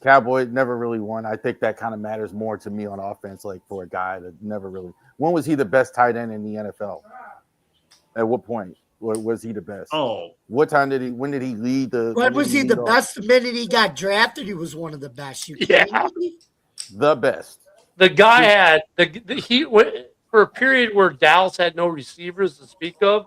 Cowboys never really won. I think that kind of matters more to me on offense, like for a guy that never really. When was he the best tight end in the NFL? At what point was he the best? Oh, what time did he? When did he lead the? When was he the best? The minute he got drafted, he was one of the best. The best. The guy had he for a period where Dallas had no receivers to speak of.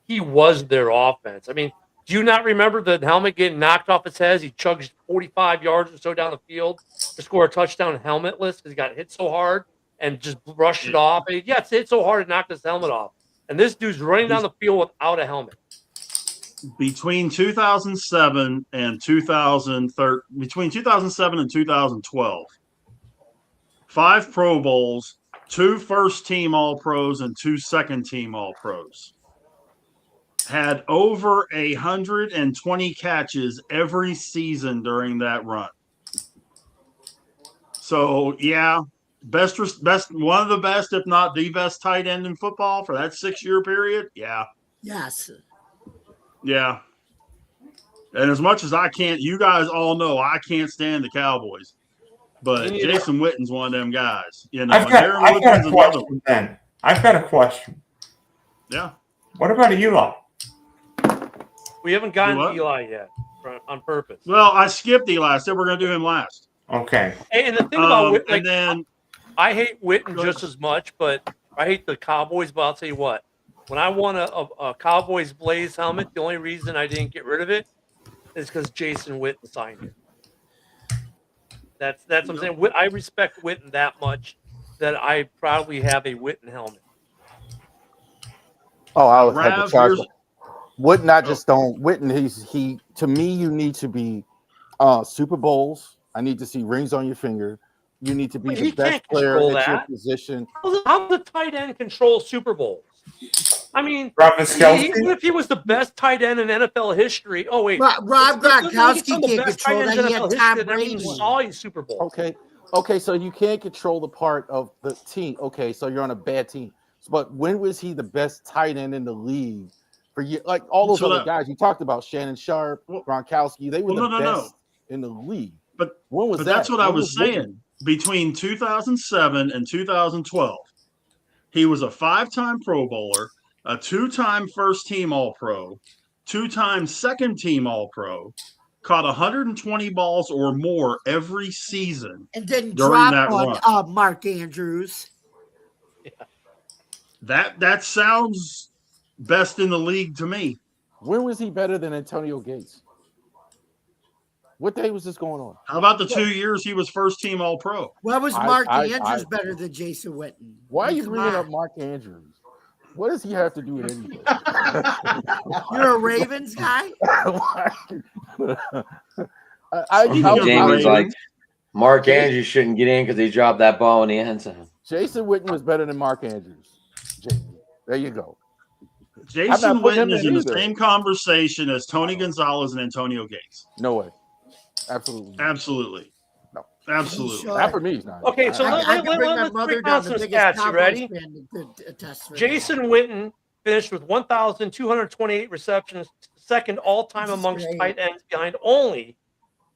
He was their offense. I mean, do you not remember the helmet getting knocked off his head? He chugged 45 yards or so down the field to score a touchdown helmetless because he got hit so hard and just brushed it off. And it's hit so hard it knocked his helmet off. And this dude's running down the field without a helmet. Between 2007 and 2012, 5 Pro Bowls, 2 first-team All-Pros, and 2 second-team All-Pros. Had over 120 catches every season during that run. So, yeah, best, one of the best, if not the best tight end in football for that 6-year period. Yeah. Yes. Yeah. And as much as I can't, you guys all know I can't stand the Cowboys. But Jason Witten's one of them guys. I've got a question, Ben. I've got a question. Yeah. What about Eli? We haven't gotten to Eli yet on purpose. Well, I skipped Eli. I said we're going to do him last. Okay. And the thing about Witten, and then I hate Witten just as much, but I hate the Cowboys. But I'll tell you what, when I won a Cowboys Blaze helmet, the only reason I didn't get rid of it is because Jason Witten signed it. That's what I'm saying. I respect Witten that much that I proudly have a Witten helmet. Oh, I was had to charge. Witten, not just don't. Witten, he. To me, you need to be Super Bowls. I need to see rings on your finger, You need to be But the he best can't player control at your that. position. How does the tight end control Super Bowls? I mean, Travis Kelce? even if he was the best tight end in NFL history. Oh wait, Rob Gronkowski can't control that. He had Tom that never even Brady. saw a Super Bowl. Okay, so you can't control the part of the team. Okay, so you're on a bad team. But when was he the best tight end in the league? For you, like all those other guys you talked about, Shannon Sharp, Gronkowski, they were the best in the league. But when was that? That's what I was saying. Between 2007 and 2012, he was a 5-time Pro Bowler, a 2-time first-team All-Pro, 2-time second-team All-Pro, caught 120 balls or more every season, and didn't during drop that on run. Mark Andrews. Yeah. That sounds best in the league to me. When was he better than Antonio Gates? What day was this going on? How about the 2 years he was first-team All-Pro? Why was Mark Andrews better than Jason Witten? Why are you bringing up Mark Andrews? What does he have to do with anything? You're a Ravens guy? Jamie's like, Mark Andrews shouldn't get in because he dropped that ball in the end zone. Jason Witten was better than Mark Andrews. Jamie, there you go. Jason Witten is in the same conversation as Tony Gonzalez and Antonio Gates. No way. Absolutely. No. Absolutely. Not for me, he's not. Okay, so let's break down some stats. You ready? Jason Witten finished with 1,228 receptions, second all-time amongst tight ends, behind only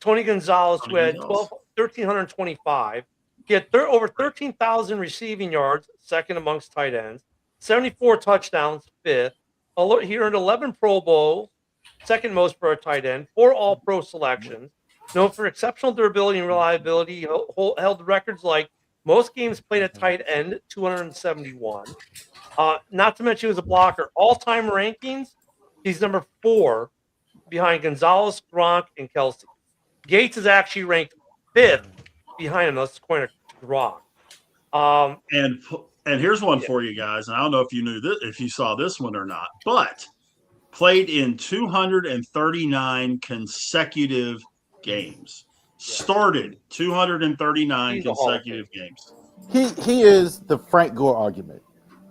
Tony Gonzalez, who had 1,325. He had over 13,000 receiving yards, second amongst tight ends, 74 touchdowns, fifth. He earned 11 Pro Bowls, second most for a tight end, 4 All-Pro selections. Known for exceptional durability and reliability, he held records like most games played at tight end, 271. Not to mention he was a blocker. All-time rankings, he's number 4 behind Gonzalez, Gronk, and Kelce. Gates is actually ranked 5th behind him. That's according to Gronk. And here's one for you guys. And I don't know if you knew this, if you saw this one or not, but played in 239 consecutive games. Started 239 consecutive games. He is the Frank Gore argument.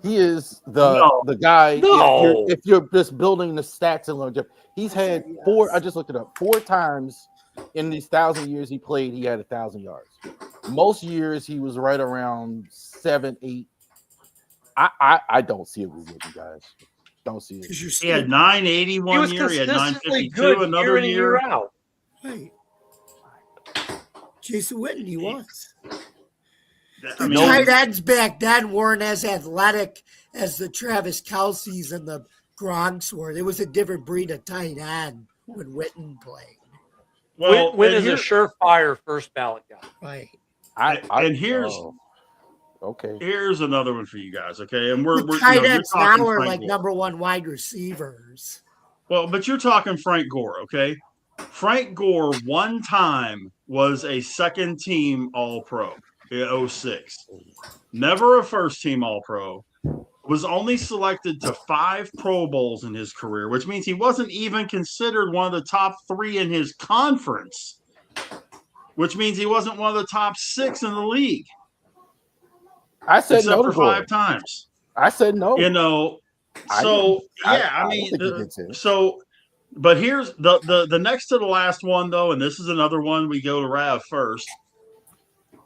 He is the guy. No. If you're just building the stats and longevity, he's had 4. I just looked it up. 4 times in these 1,000 years he played, he had 1,000 yards. Most years he was right around 7, 8. I don't see it with you guys. Don't see it. He had 980 one year. He had 952 another year. Out. Right. Jason Witten, he was. I The tight ends back then weren't as athletic as the Travis Kelce's and the Gronks were. It was a different breed of tight end when Witten played. Well, Witten is a surefire first ballot guy. Right. Here's another one for you guys. Okay, and we're tight ends now are Frank like Gore. number 1 wide receivers. Well, but you're talking Frank Gore, okay? Frank Gore one time was a second team All-Pro in 06. Never a first team All-Pro. Was only selected to 5 Pro Bowls in his career, which means he wasn't even considered one of the top 3 in his conference, which means he wasn't one of the top 6 in the league. I said except no for 5 times. I said no. You know, so but here's the next to the last one though, and this is another one we go to Rav first.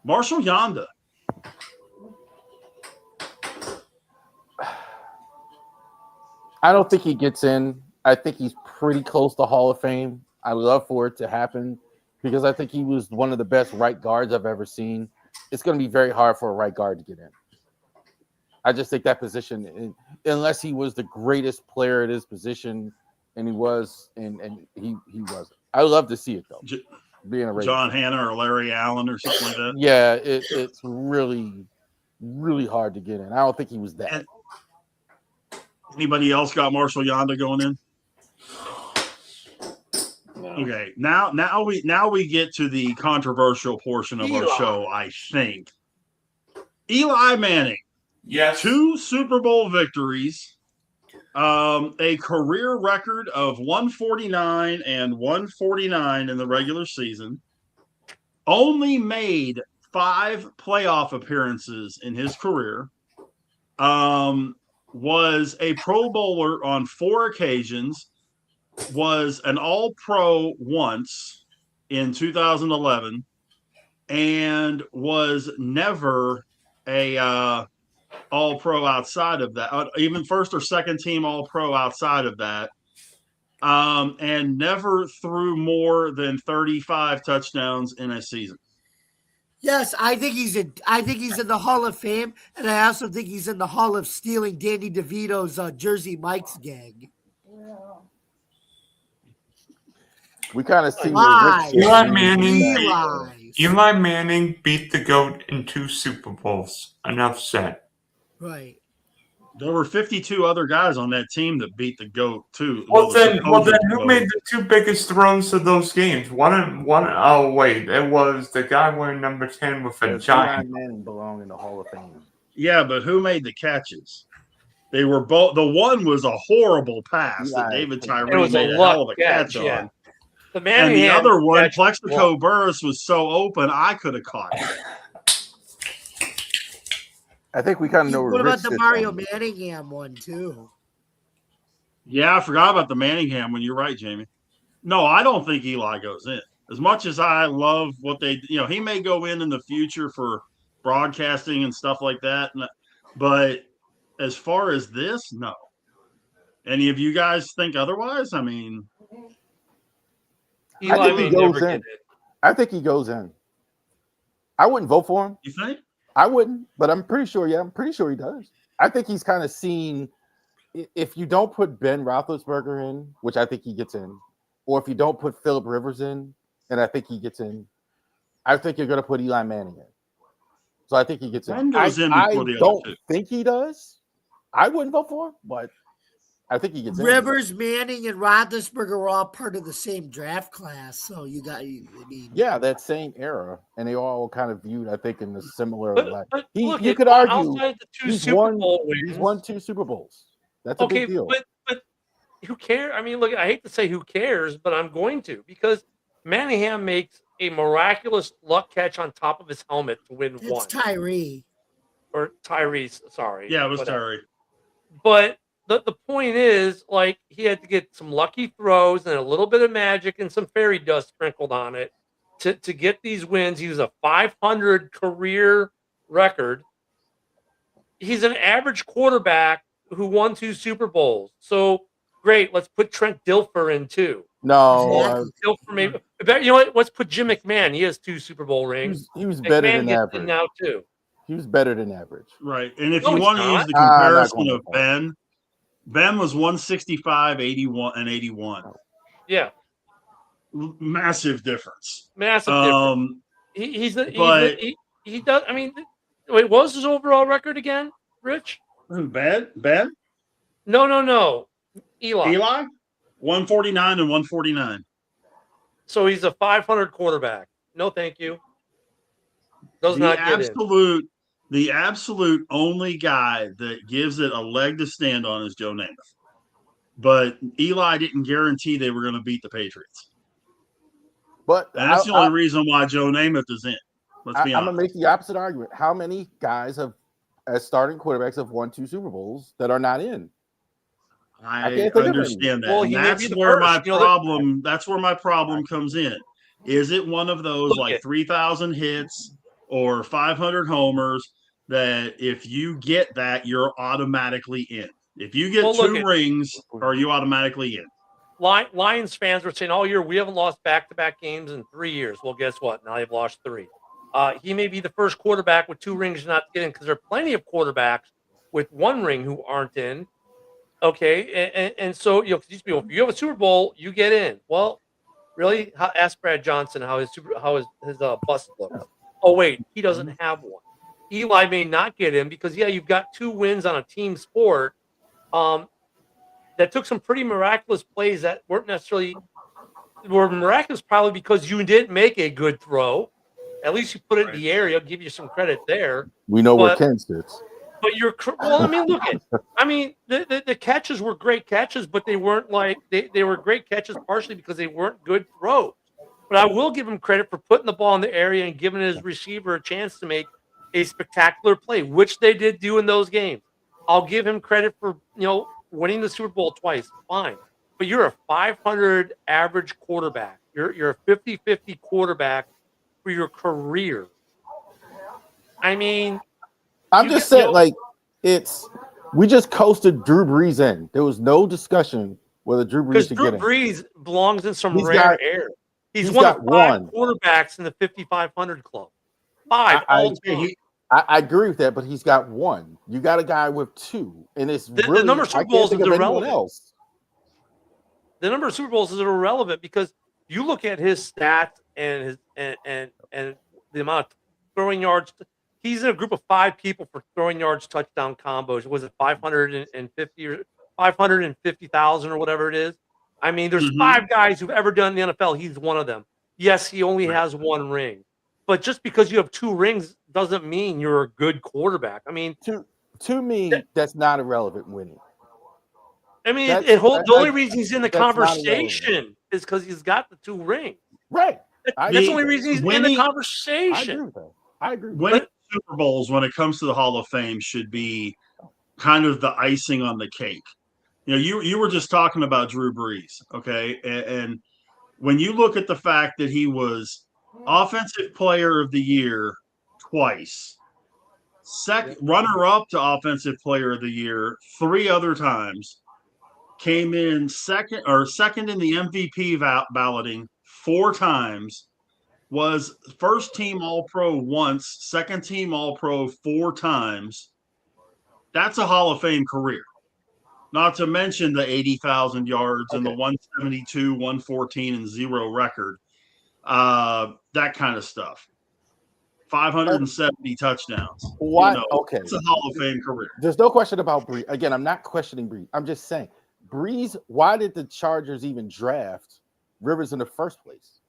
Marshall Yanda. I don't think he gets in. I think he's pretty close to Hall of Fame. I love for it to happen because I think he was one of the best right guards I've ever seen. It's going to be very hard for a right guard to get in. I just think that position, unless he was the greatest player at his position, and he was, and he wasn't. I would love to see it though. Being a John Hanna or Larry Allen or something like that. Yeah, it's really, really hard to get in. I don't think he was that. And anybody else got Marshall Yanda going in? No. Okay, now we get to the controversial portion of our show, I think. Eli Manning. Yes. 2 Super Bowl victories, a career record of 149 and 149 in the regular season, only made 5 playoff appearances in his career. Was a Pro Bowler on 4 occasions. Was an All-Pro once in 2011, and was never a All-Pro outside of that, even first or second team All-Pro outside of that, and never threw more than 35 touchdowns in a season. Yes, I think he's in the Hall of Fame, and I also think he's in the Hall of stealing Danny DeVito's Jersey Mike's gang. We kind of see Lies. Eli Manning beat the GOAT in 2 Super Bowls. Enough said. Right. There were 52 other guys on that team that beat the GOAT too. Well, then who made the 2 biggest throws of those games? Oh wait, it was the guy wearing number 10 with a giant. Eli Manning belong in the Hall of Fame. Yeah, but who made the catches? They were both. The one was a horrible pass that David Tyree made a hell of a catch on. And the other one, Plexico Burris, was so open, I could have caught it. I think we kind of know What about the Mario Manningham one, too? Yeah, I forgot about the Manningham one. You're right, Jamie. No, I don't think Eli goes in. As much as I love what they, he may go in the future for broadcasting and stuff like that. But as far as this, no. Any of you guys think otherwise? I mean, I think he goes in. I think he goes in. I wouldn't vote for him. You think? I wouldn't, but I'm pretty sure. Yeah, I'm pretty sure he does. I think he's kind of seen. If you don't put Ben Roethlisberger in, which I think he gets in, or if you don't put Phillip Rivers in, and I think he gets in, I think you're going to put Eli Manning in. So I think he gets in. I don't think he does. I wouldn't vote for him, but I think he gets in. Rivers, Manning, and Roethlisberger were all part of the same draft class. So yeah, that same era, and they all kind of viewed, I think, in the similar. You could argue he's won 2 Super Bowls. That's a big deal. But who cares? I mean, look, I hate to say who cares, but I'm going to, because Manningham makes a miraculous luck catch on top of his helmet to win one. It's Tyree. Or Tyrese, sorry. Yeah, it was Tyree. But the point is, like, he had to get some lucky throws and a little bit of magic and some fairy dust sprinkled on it to get these wins. He was a 500 career record. He's an average quarterback who won 2 Super Bowls. So, great, let's put Trent Dilfer in too. No. Dilfer maybe. You know what? Let's put Jim McMahon. He has 2 Super Bowl rings. He was better than average. Now too. He was better than average. Right. And if you want to use the comparison of Ben was 165, 81, and 81. Yeah. Massive difference. Massive difference. He does. I mean, wait, what was his overall record again, Rich? Ben? No. Eli? 149 and 149. So he's a 500 quarterback. No, thank you. The absolute only guy that gives it a leg to stand on is Joe Namath. But Eli didn't guarantee they were going to beat the Patriots. And that's the only reason why Joe Namath is in. Let's be honest. I'm going to make the opposite argument. How many guys as starting quarterbacks have won 2 Super Bowls that are not in? I understand that. Well, that's where my problem. That's where my problem comes in. Is it one of those 3,000 hits or 500 homers that if you get that, you're automatically in? If you get 2 rings, are you automatically in? Lions fans were saying all year we haven't lost back-to-back games in 3 years. Well, guess what? Now they've lost 3. He may be the first quarterback with 2 rings not to get in, because there are plenty of quarterbacks with 1 ring who aren't in. Okay, and so if you have a Super Bowl, you get in. Well, really? Ask Brad Johnson how his bust looks. Oh wait, he doesn't have one. Eli may not get in because you've got 2 wins on a team sport. That took some pretty miraculous plays that were miraculous probably because you didn't make a good throw. At least you put it in the air. I'll give you some credit there. We know where Ken sits. But the catches were great catches, but they weren't they were great catches partially because they weren't good throws. But I will give him credit for putting the ball in the area and giving his receiver a chance to make a spectacular play, which they did do in those games. I'll give him credit for, winning the Super Bowl twice. Fine. But you're a 500 average quarterback. You're a 50-50 quarterback for your career. I mean, I'm just saying, we just coasted Drew Brees in. There was no discussion whether Drew Brees because should Drew get in. Brees belongs in some He's rare got- air. He's he's one of got 5 one. quarterbacks in the 5,500 club. 5 all time. I agree with that, but he's got one. You got a guy with 2, and it's The really number of Super I can't Bowls think is of anyone irrelevant. else. The number of Super Bowls is irrelevant because you look at his stats and his and the amount of throwing yards. He's in a group of 5 people for throwing yards touchdown combos. Was it 550 or 550,000 or whatever it is? I mean, there's 5 guys who've ever done the NFL. He's one of them. Yes, he only has 1 ring, but just because you have 2 rings doesn't mean you're a good quarterback. I mean, to me, that's not irrelevant winning. I mean, the only reason he's in the conversation is because he's got the 2 rings. Right. That's the only reason he's in the conversation. I agree with that. I agree. Winning Super Bowls when it comes to the Hall of Fame should be kind of the icing on the cake. You were just talking about Drew Brees, okay? And when you look at the fact that he was Offensive Player of the Year twice, runner-up to Offensive Player of the Year 3 other times, came in second in the MVP balloting 4 times, was first team All-Pro once, second team All-Pro 4 times. That's a Hall of Fame career. Not to mention the 80,000 yards and the 172, 114, and 0 record. That kind of stuff. 570 touchdowns. What? Okay. It's a Hall of Fame career. There's no question about Brees. Again, I'm not questioning Brees. I'm just saying, Brees, why did the Chargers even draft Rivers in the first place?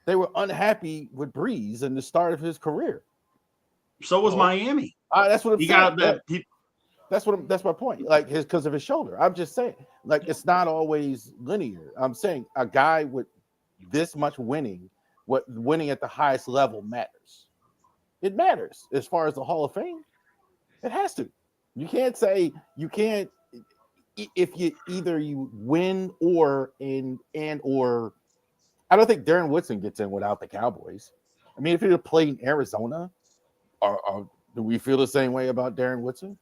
They were unhappy with Brees in the start of his career. So was Miami. That's what I'm he saying. got that. That's my point. Like because of his shoulder. I'm just saying, like it's not always linear. I'm saying a guy with this much winning at the highest level matters. It matters as far as the Hall of Fame. It has to. You can't if you either you win or I don't think Darren Woodson gets in without the Cowboys. I mean, if he had played in Arizona, do we feel the same way about Darren Woodson?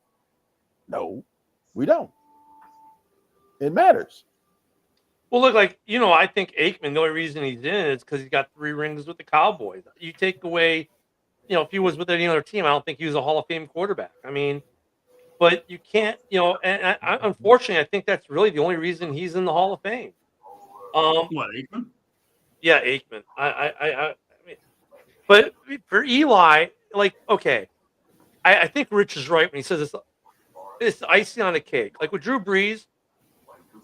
No, we don't. It matters. Well, look, I think Aikman, the only reason he's in is because he's got 3 rings with the Cowboys. You take away, if he was with any other team, I don't think he was a Hall of Fame quarterback. I mean, but you can't, and unfortunately, I think that's really the only reason he's in the Hall of Fame. What, Aikman? Yeah, Aikman. I mean, but for Eli, I think Rich is right when he says it's icing on the cake. Like with Drew Brees,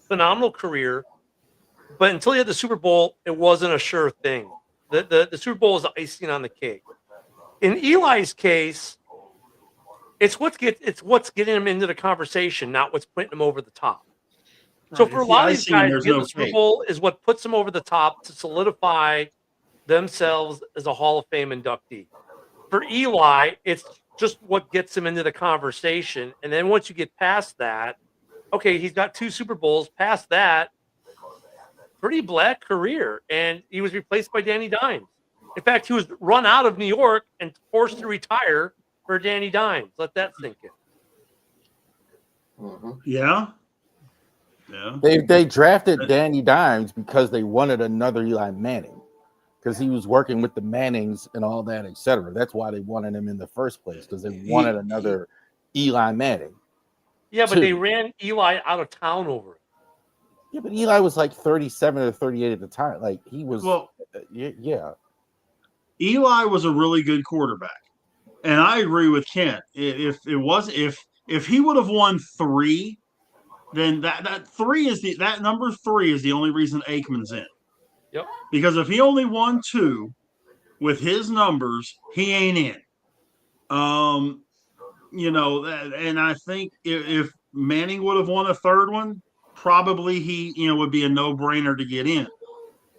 phenomenal career, but until he had the Super Bowl, it wasn't a sure thing. The Super Bowl is icing on the cake. In Eli's case, it's what's getting him into the conversation, not what's putting him over the top. So for a lot of these guys, the Super Bowl is what puts them over the top to solidify themselves as a Hall of Fame inductee. For Eli, it's just what gets him into the conversation. And then once you get past that, okay, he's got 2 Super Bowls. Past that, pretty black career. And he was replaced by Danny Dimes. In fact, he was run out of New York and forced to retire for Danny Dimes. Let that sink in. Mm-hmm. Yeah. They drafted Danny Dimes because they wanted another Eli Manning. Because he was working with the Mannings and all that, etc. That's why they wanted him in the first place, because they wanted another Eli Manning. Yeah, but they ran Eli out of town over it. Yeah, but Eli was like 37 or 38 at the time. Like he was. Well, yeah. Eli was a really good quarterback, and I agree with Kent. If he would have won 3, then that number 3 is the only reason Aikman's in. Yep. Because if he only won 2 with his numbers, he ain't in. And I think if Manning would have won a 3rd one, probably he would be a no-brainer to get in.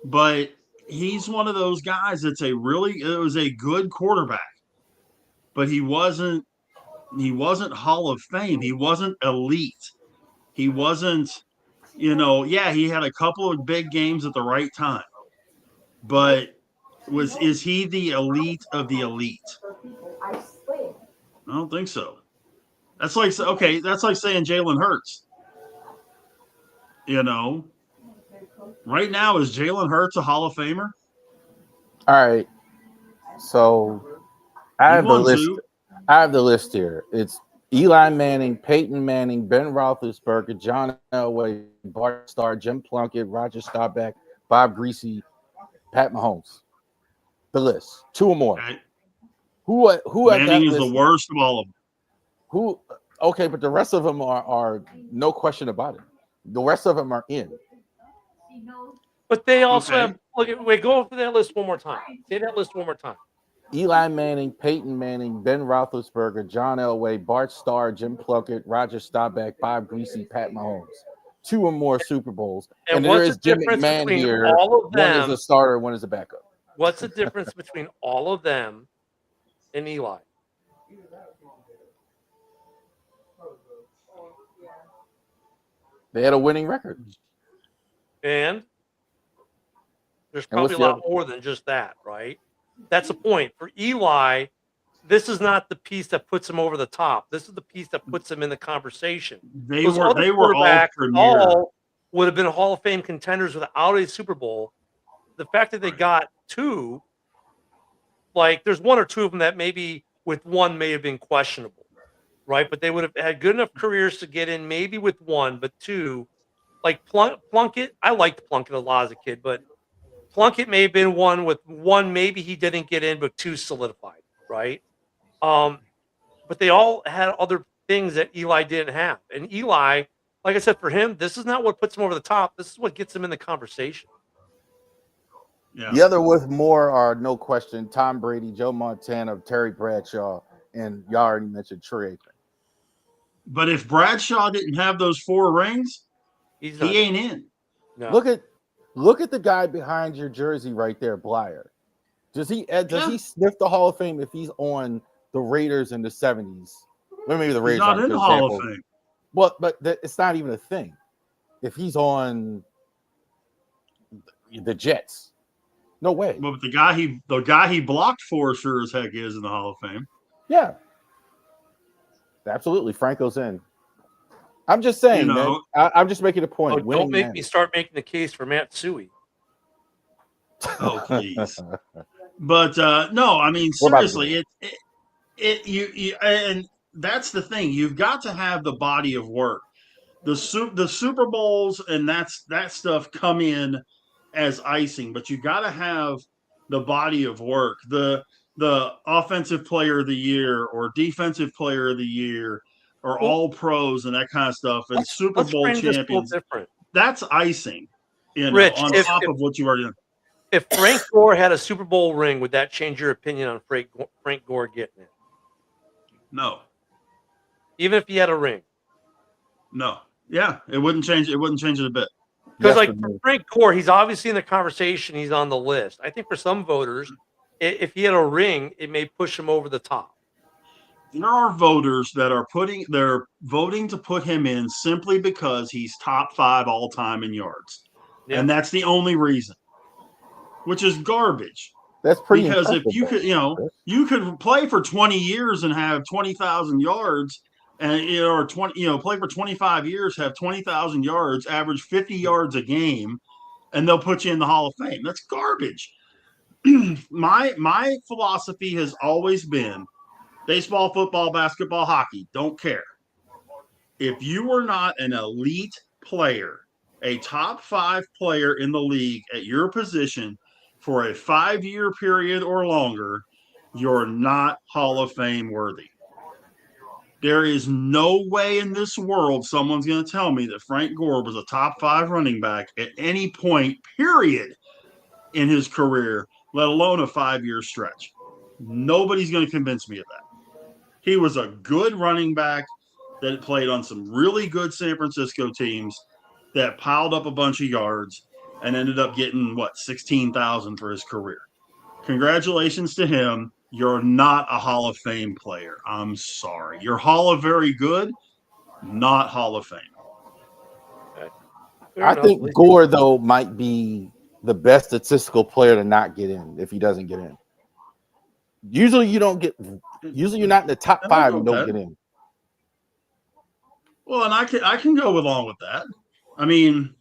But he's one of those guys that's it was a good quarterback, but he wasn't Hall of Fame. He wasn't elite. He wasn't, he had a couple of big games at the right time, but is he the elite of the elite? I don't think so. That's like saying Jalen Hurts. Right now, is Jalen Hurts a Hall of Famer? All right. So I have the list. I have the list here. It's Eli Manning, Peyton Manning, Ben Roethlisberger, John Elway, Bart Starr, Jim Plunkett, Roger Staubach, Bob Greasy, Pat Mahomes. The list. 2 or more. Okay. Who at that Manning is list, the worst of all of them. Who? Okay, but the rest of them are no question about it. The rest of them are in. But they also have. Wait, go over that list one more time. Say that list one more time. Eli Manning, Peyton Manning, Ben Roethlisberger, John Elway, Bart Starr, Jim Plunkett, Roger Staubach, Bob Greasy, Pat Mahomes. 2 or more Super Bowls. And there is Jim McMahon here. All of them, one is a starter, one is a backup. What's the difference between all of them and Eli? They had a winning record. And there's probably a lot more than just that, right? That's the point. For Eli, this is not the piece that puts him over the top. This is the piece that puts him in the conversation. They were all premier. All would have been Hall of Fame contenders without a Super Bowl. The fact that they got 2, like there's 1 or 2 of them that maybe with 1 may have been questionable, right? But they would have had good enough careers to get in maybe with 1, but 2, like Plunkett. I liked Plunkett a lot as a kid, but Plunkett may have been one with 1, maybe he didn't get in, but 2 solidified, right? But they all had other things that Eli didn't have. And Eli, like I said, for him, this is not what puts him over the top. This is what gets him in the conversation. Yeah. The other with more are no question Tom Brady, Joe Montana, Terry Bradshaw, and y'all already mentioned Troy Aikman. But if Bradshaw didn't have those 4 rings, he ain't in. No. Look at the guy behind your jersey right there, Blyer. Does he sniff the Hall of Fame if he's on the Raiders in the 70s? Well, maybe the Raiders not in the Hall of Fame. But it's not even a thing. If he's on the Jets, no way. Well, but the guy he blocked for sure as heck is in the Hall of Fame. Yeah, absolutely. Franco's in. I'm just saying, man. I'm just making a point. Don't make me start making the case for Matsui. Oh, please. But no, I mean seriously, and that's the thing. You've got to have the body of work. The Super Bowls and that stuff come in as icing, but you got to have the body of work. The offensive player of the year or defensive player of the year or all pros and that kind of stuff and Super Bowl champions. That's icing, Rich, on top of what you already done. If Frank Gore had a Super Bowl ring, would that change your opinion on Frank Gore getting it? No. Even if he had a ring? No. Yeah, it wouldn't change. It wouldn't change it a bit. Because for Frank Gore, he's obviously in the conversation. He's on the list. I think for some voters, if he had a ring, it may push him over the top. There are voters that are they're voting to put him in simply because he's top 5 all time in yards. Yeah. And that's the only reason, which is garbage. That's pretty because if you could, you could play for 20 years and have 20,000 yards and or 20, play for 25 years, have 20,000 yards, average 50 yards a game, and they'll put you in the Hall of Fame. That's garbage. My philosophy has always been baseball, football, basketball, hockey, don't care. If you were not an elite player, a top 5 player in the league at your position for a 5-year period or longer, you're not Hall of Fame worthy. There is no way in this world someone's going to tell me that Frank Gore was a top 5 running back at any point, period, in his career, let alone a 5-year stretch. Nobody's going to convince me of that. He was a good running back that played on some really good San Francisco teams that piled up a bunch of yards. and ended up getting what, 16,000 for his career. Congratulations to him. You're not a Hall of Fame player. I'm sorry. You're Hall of Very Good, not Hall of Fame. Fair I enough. think Gore, though, might be the best statistical player to not get in if he doesn't get in. Usually you're not in the top 5, you don't get in. Well, and I can go along with that. I mean,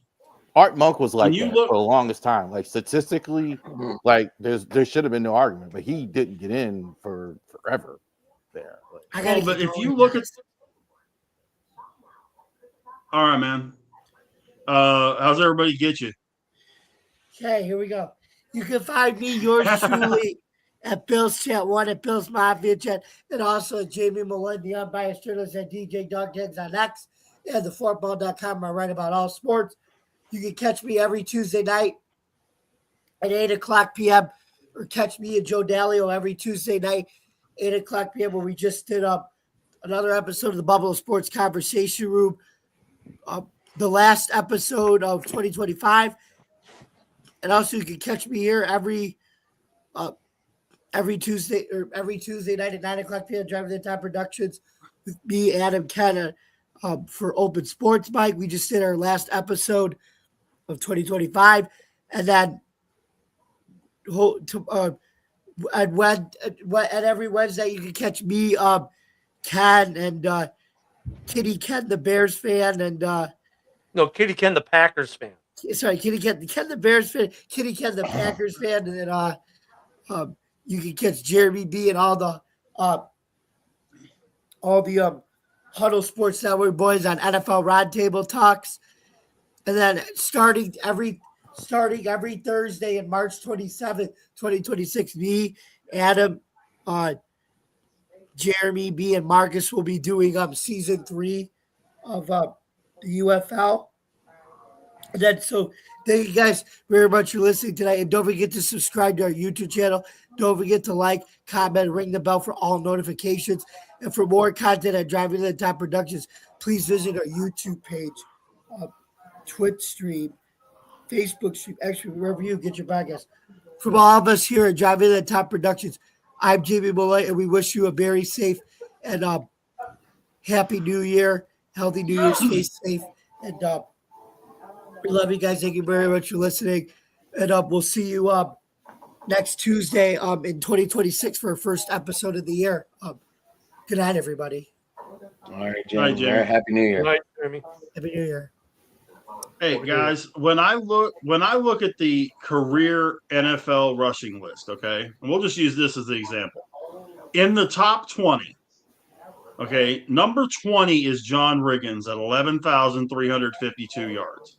Art Monk was like you that look- for the longest time. Like statistically, like there should have been no argument, but he didn't get in for forever there. I gotta but get if going, you look guys. at, all right, man. How's everybody get you? Okay, here we go. You can find me, yours truly, at Bill's Chat 1, at Bill's Mafia Chat, and also at Jamie Malone, the unbiased journalist at DJ Dog Tags on X, and thefootball.com. I write about all sports. You can catch me every Tuesday night at 8 o'clock p.m., or catch me and Joe Dalio every Tuesday night, 8 o'clock p.m., where we just did another episode of the Bubble Sports Conversation Room, the last episode of 2025. And also, you can catch me here every Tuesday night at 9 o'clock p.m. Driving the Time Productions with me, Adam Kenna, for Open Sports Mike. We just did our last episode of 2025, and then at every Wednesday you can catch me, Ken, and Kitty Ken, the Bears fan, and No, Kitty Ken, the Packers fan. sorry, Kitty Ken the Bears fan, Kitty Ken the Packers fan, and then you can catch Jeremy B and all the Huddle Sports Network boys on NFL Roundtable Talks, and then starting every Thursday in March 27th, 2026, me, Adam, Jeremy B, and Marcus will be doing season 3 of the UFL. And then, so thank you guys very much for listening tonight. And don't forget to subscribe to our YouTube channel. Don't forget to like, comment, ring the bell for all notifications. And for more content at Driving to the Top Productions, please visit our YouTube page, Twitch stream, Facebook stream, actually, wherever you get your podcast. From all of us here at Driving to the Top Productions, I'm Jamie Molloy, and we wish you a very safe and happy New Year, healthy New Year, stay safe, and we love you guys. Thank you very much for listening. And we'll see you next Tuesday in 2026 for our first episode of the year. Good night, everybody. All right, Jim. Jim. Happy New Year. Good night, Jeremy. Happy New Year. Hey guys, when I look at the career NFL rushing list, okay, and we'll just use this as the example. In the top 20, okay, number 20 is John Riggins at 11,352 yards.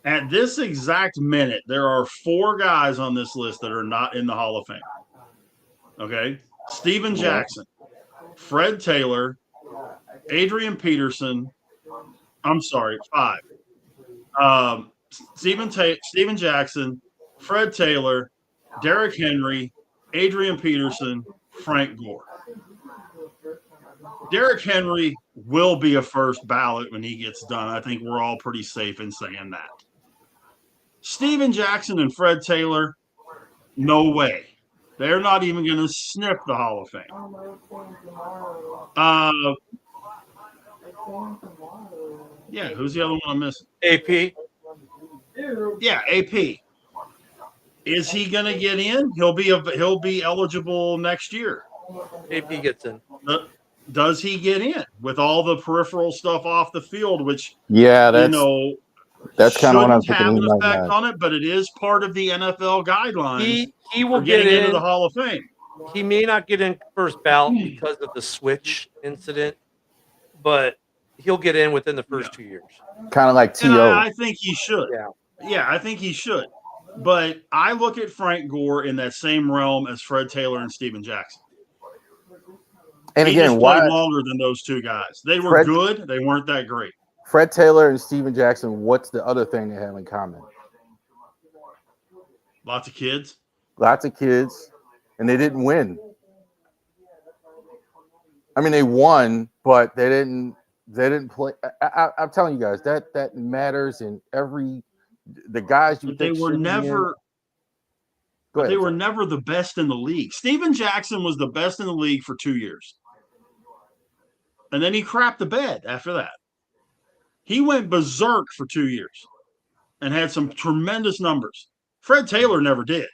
At this exact minute, there are 4 guys on this list that are not in the Hall of Fame. Okay, Steven Jackson, Fred Taylor, Adrian Peterson. I'm sorry, 5. Steven Jackson, Fred Taylor, Derrick Henry, Adrian Peterson, Frank Gore. Derrick Henry will be a first ballot when he gets done. I think we're all pretty safe in saying that. Steven Jackson and Fred Taylor, no way. They're not even going to sniff the Hall of Fame. Yeah, who's the other one I'm missing? AP. Yeah, AP. Is he going to get in? He'll be eligible next year. AP gets in. Does he get in with all the peripheral stuff off the field, which that's kind of what I'm shouldn't have thinking an right effect now. on it, but it is part of the NFL guidelines. He will for get getting in into the Hall of Fame. He may not get in first ballot because of the switch incident, but he'll get in within the first 2 years. Kind of like T.O. I think he should. Yeah, I think he should. But I look at Frank Gore in that same realm as Fred Taylor and Steven Jackson. And he again, just played longer than those 2 guys. They were good. They weren't that great. Fred Taylor and Steven Jackson, what's the other thing they have in common? Lots of kids. Lots of kids, and they didn't win. I mean, they won, but they didn't play. I'm telling you guys, that matters in every the guys you But they think were should be in. never. Go But ahead, they were Tom. never the best in the league. Steven Jackson was the best in the league for 2 years. And then he crapped the bed after that. He went berserk for 2 years and had some tremendous numbers. Fred Taylor never did.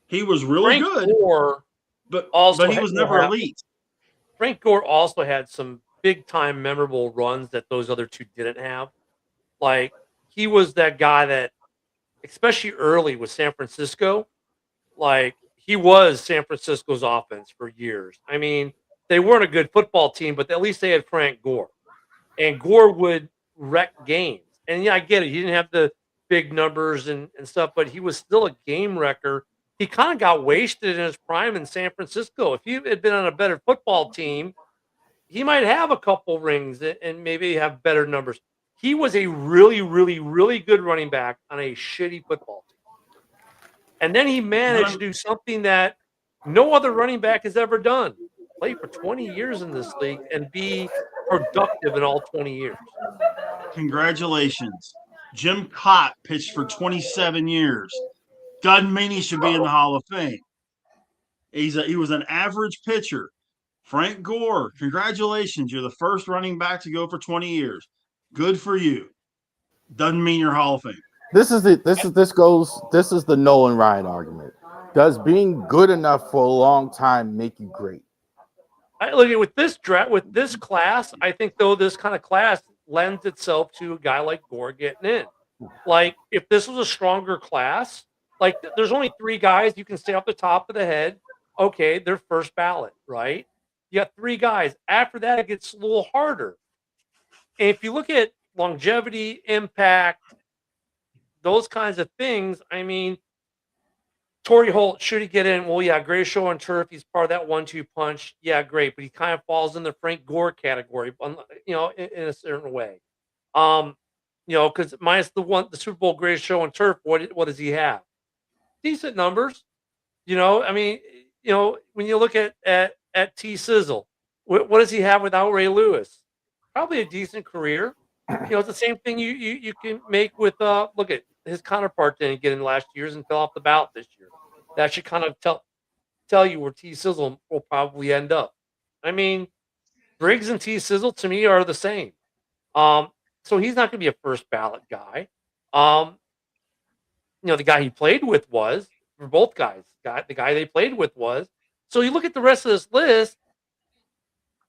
He was really Frank good, Gore but also he was never elite. Frank Gore also had some big time memorable runs that those other two didn't have. Like he was that guy that, especially early with San Francisco, like he was San Francisco's offense for years. I mean, they weren't a good football team, but at least they had Frank Gore. And Gore would wreck games. And yeah, I get it. He didn't have the big numbers and stuff, but he was still a game wrecker. He kind of got wasted in his prime in San Francisco. If he had been on a better football team, he might have a couple rings and maybe have better numbers. He was a really, really, really good running back on a shitty football team. And then he managed to do something that no other running back has ever done. Play for 20 years in this league and be productive in all 20 years. Congratulations. Jim Cott pitched for 27 years. Doesn't mean he should be in the Hall of Fame. He was an average pitcher. Frank Gore, congratulations. You're the first running back to go for 20 years. Good for you. Doesn't mean you're Hall of Fame. This is the Nolan Ryan argument. Does being good enough for a long time make you great? I look at with this class. I think though this kind of class lends itself to a guy like Gore getting in. Like if this was a stronger class, like there's only 3 guys you can say off the top of the head. Okay, they're first ballot, right? You got 3 guys. After that, it gets a little harder. And if you look at longevity, impact, those kinds of things, I mean, Torrey Holt, should he get in? Well, yeah, greatest show on turf. He's part of that 1-2 punch. Yeah, great. But he kind of falls in the Frank Gore category, you know, in a certain way. You know, because minus the Super Bowl greatest show on turf, what does he have? Decent numbers. You know, I mean, you know, when you look at T Sizzle, what does he have without Ray Lewis? Probably a decent career. You know, it's the same thing you can make with look at his counterpart didn't get in last year's and fell off the ballot this year. That should kind of tell you where T Sizzle will probably end up. I mean, Briggs and T Sizzle to me are the same. So he's not going to be a first ballot guy. You know, the guy he played with was for both guys. The guy they played with was. So you look at the rest of this list.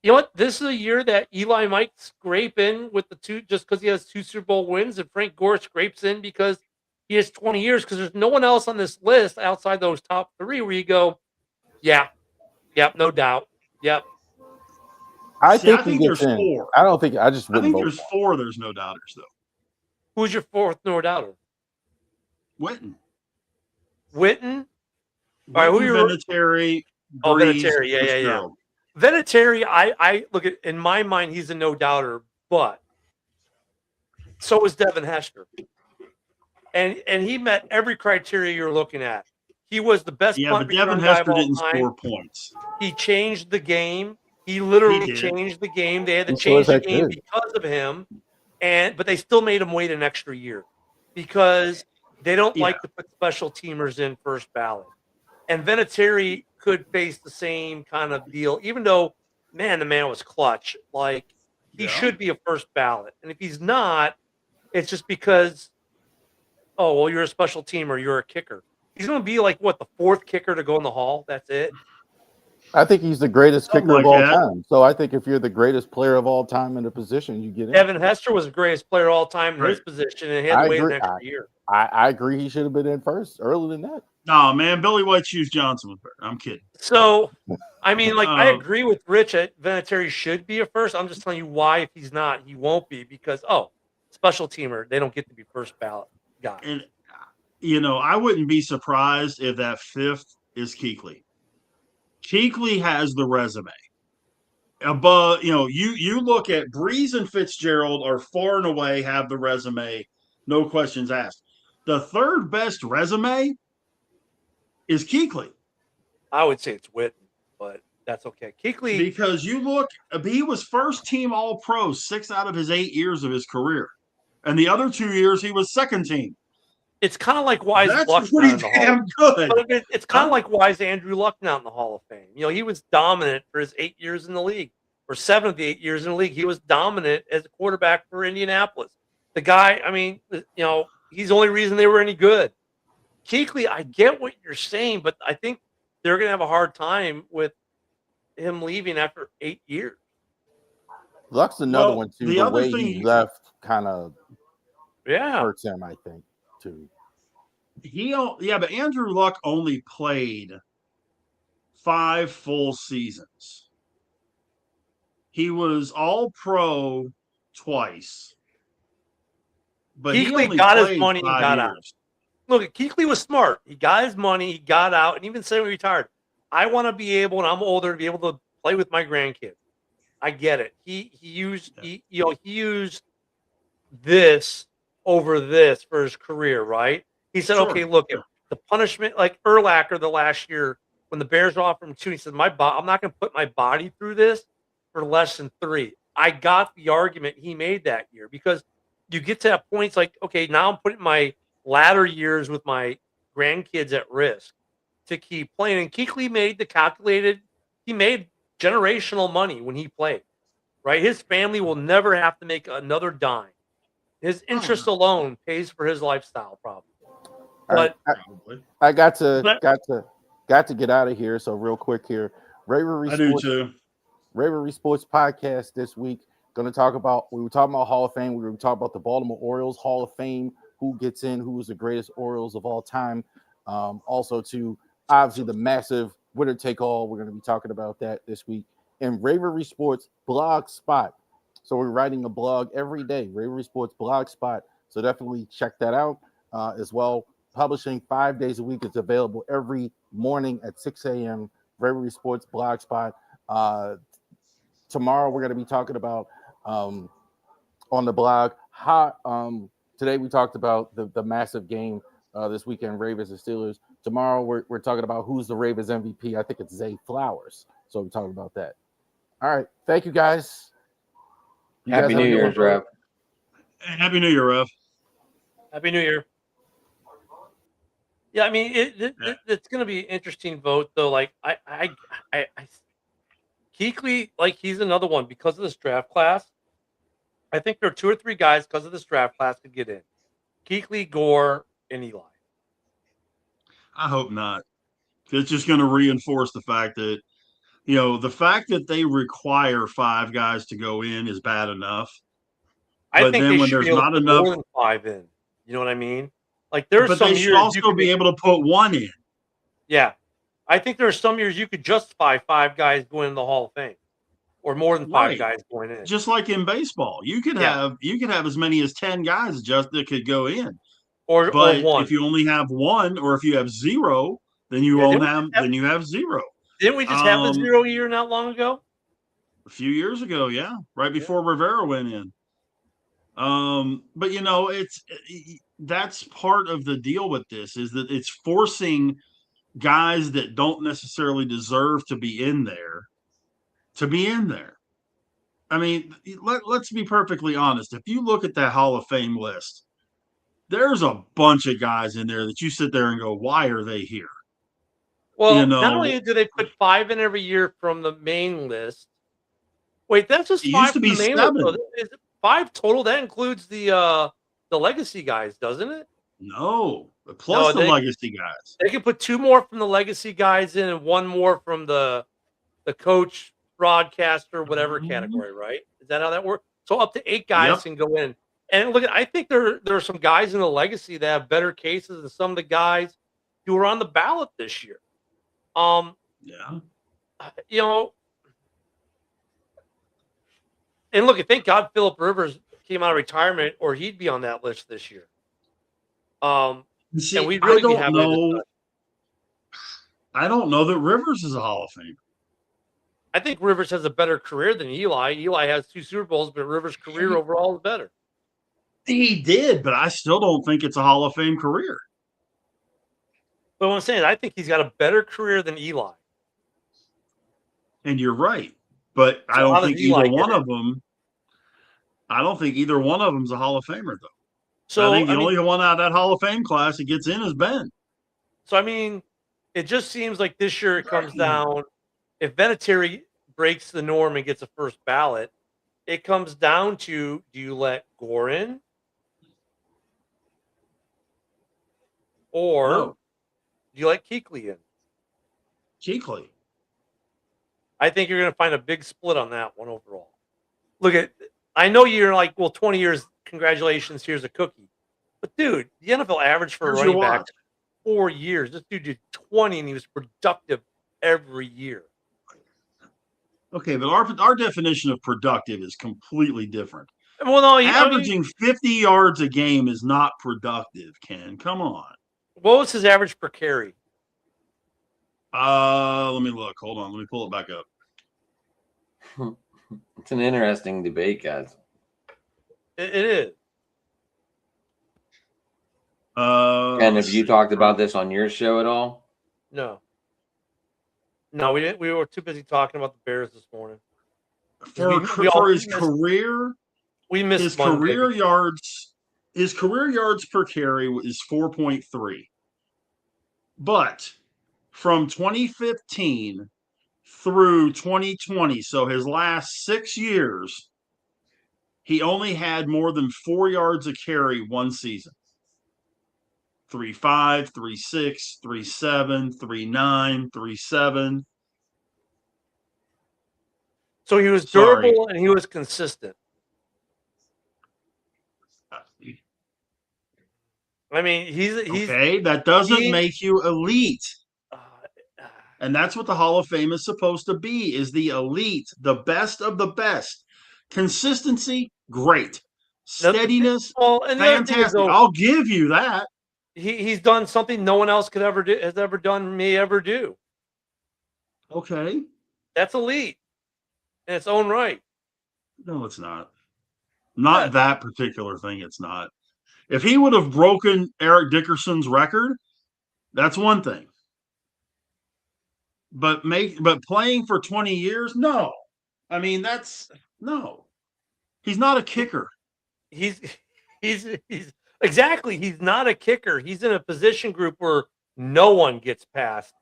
You know what? This is a year that Eli might scrape in with the 2 just because he has 2 Super Bowl wins, and Frank Gore scrapes in because he has 20 years. Because there's no one else on this list outside those top 3 where you go, yeah, yep, no doubt, yep. I think there's 4. I don't think I just. I think there's 4. There's no doubters though. Who's your 4th no doubter? Witten. Witten. All right, who you? Vinatieri. Oh, Vinatieri. Yeah. Vinatieri, I look at in my mind, he's a no doubter, but so is Devin Hester, and he met every criteria you're looking at. He was the best. Yeah, but Devin Hester didn't score points. He changed the game. He literally changed the game. They had to change the game because of him, but they still made him wait an extra year because they don't like to put special teamers in first ballot. And Vinatieri could face the same kind of deal, even though, man, the man was clutch. Like, he should be a first ballot. And if he's not, it's just because, oh, well, you're a special teamer, you're a kicker. He's going to be like, what, the 4th kicker to go in the Hall? That's it? I think he's the greatest kicker of all time. So I think if you're the greatest player of all time in a position, you get in. Devin Hester was the greatest player of all time in his position, and he had to wait an extra year. I agree he should have been in first, earlier than that. No, man, Billy White Shoes Johnson was better. I'm kidding. So, I mean, like, I agree with Rich that Vinatieri should be a first. I'm just telling you why, if he's not, he won't be because, special teamer, they don't get to be first ballot guy. And, you know, I wouldn't be surprised if that 5th is Kuechly. Kuechly has the resume. Above, you know, you look at Breeze and Fitzgerald are far and away have the resume, no questions asked. The 3rd best resume is Kuechly. I would say it's Witten, but that's okay. Kuechly, because you look, he was first team All-Pro 6 out of his 8 years of his career, and the other 2 years he was second team. It's kind of like why is That's Luck not pretty in the Hall damn of good. But it's kind of like why is Andrew Luck not in the Hall of Fame? He was dominant for his 8 years in the league, or 7 of the 8 years in the league. He was dominant as a quarterback for Indianapolis. The guy, I mean, he's the only reason they were any good. Kuechly, I get what you're saying, but I think they're going to have a hard time with him leaving after 8 years. Luck's another Well, one too. the The other way thing- he left kind of Yeah. hurts him, I think, too. But Andrew Luck only played 5 full seasons. He was all pro twice. But he Kuechly only got his played money and 5 got years. out. Look, Kuechly was smart. He got his money, he got out, and even said when he retired, I want to be able, and I'm older, to be able to play with my grandkids. I get it. He used this over this for his career, right? He said, Sure, okay, look, sure. the punishment, like Urlacher the last year when the Bears offered him 2, he said, I'm not going to put my body through this for less than 3. I got the argument he made that year because you get to that point, it's like, okay, now I'm putting my latter years with my grandkids at risk to keep playing. And Kuechly made generational money when he played, right? His family will never have to make another dime. His interest alone pays for his lifestyle, probably. All right, But I got to But- get out of here. So real quick here, I do too. Ravery Sports Podcast this week. We were talking about Hall of Fame. We were talking about the Baltimore Orioles Hall of Fame. Who gets in? Who is the greatest Orioles of all time? Also, to obviously the massive winner take all. We're going to be talking about that this week. And Ravery Sports blog spot. So we're writing a blog every day. Ravery Sports blog spot. So definitely check that out as well. Publishing 5 days a week. It's available every morning at 6 a.m. Ravery Sports blog spot. Tomorrow we're going to be talking about on the blog today we talked about the massive game this weekend, Ravens and Steelers. Tomorrow we're talking about who's the Ravens MVP. I think it's Zay Flowers. So we're talking about that. All right. Thank you guys. Happy New Year's, Rev. Happy New Year, Rev. Happy New Year. Yeah, I mean, it's going to be an interesting vote, though. Like, I Kuechly, like, he's another one because of this draft class. I think there are 2 or 3 guys because of this draft class could get in. Kuechly, Gore, and Eli. I hope not. It's just going to reinforce the fact that, the fact that they require 5 guys to go in is bad enough. I But think then they when should there's be able not to put enough, more than 5 in. You know what I mean? Like, there's but some they should years also be able to put 1 in. Yeah. I think there are some years you could justify 5 guys going in the Hall of Fame. Or more than 5 Right. guys going in. Just like in baseball, you could have as many as 10 guys that could go in. Or 1. If you only have 1, or if you have 0, then you have 0. Didn't we just have a 0 year not long ago? A few years ago, yeah, right before Rivera went in. But that's part of the deal with this, is that it's forcing guys that don't necessarily deserve to be in there to be in there. I mean, let's be perfectly honest. If you look at that Hall of Fame list, there's a bunch of guys in there that you sit there and go, why are they here? Well, not only do they put 5 in every year from the main list. Wait, that's just 5 used to from be the main 7. list. Is it 5 total? That includes the legacy guys, doesn't it? No, plus the legacy guys. They can put 2 more from the legacy guys in and 1 more from the coach, broadcaster, whatever category, right? Is that how that works? So up to 8 guys can go in. And look, I think there are some guys in the legacy that have better cases than some of the guys who are on the ballot this year. And look, thank God Phillip Rivers came out of retirement, or he'd be on that list this year. See, and we'd really be having a discussion. I don't know that Rivers is a Hall of Famer. I think Rivers has a better career than Eli. Eli has 2 Super Bowls, but Rivers' career overall is better. He did, but I still don't think it's a Hall of Fame career. But what I'm saying, I think he's got a better career than Eli. And you're right. But I don't think either one of them. I don't think either one of them's a Hall of Famer, though. So I think the mean, only one out of that Hall of Fame class that gets in is Ben. So I mean, it just seems like this year it comes down. If Vinatieri breaks the norm and gets a first ballot, it comes down to: do you let Gore in, or No, do you let Kuechly in? Kuechly. I think you're going to find a big split on that one overall. Look at, I know you're like, well, 20 years, congratulations, here's a cookie. But dude, the NFL average for a Here's your running back watch. 4 years. This dude did 20 and he was productive every year. Okay, but our definition of productive is completely different. Well, no, Averaging 50 yards a game is not productive, Ken. Come on. What was his average per carry? Let me look. Hold on. Let me pull it back up. It's an interesting debate, guys. It is. And have you talked about this on your show at all? No. No, we didn't. We were too busy talking about the Bears this morning. For his career, we missed his Monday. career yards. His career yards per carry is 4.3. But from 2015 through 2020, so his last 6 years, he only had more than 4 yards a carry one season. 3.5, 3.6, 3.7, 3.9, 3.7. So he was durable and he was consistent. I mean, he's okay. That doesn't make you elite, and that's what the Hall of Fame is supposed to be: is the elite, the best of the best. Consistency, great. Steadiness, fantastic. I'll give you that. He's done something no one else could ever do, has ever done, may ever do. Okay, that's elite in its own right. No, it's not. Not that particular thing. It's not. If he would have broken Eric Dickerson's record, that's one thing. But playing for 20 years, no. I mean, no. He's not a kicker. He's exactly. He's not a kicker. He's in a position group where no one gets past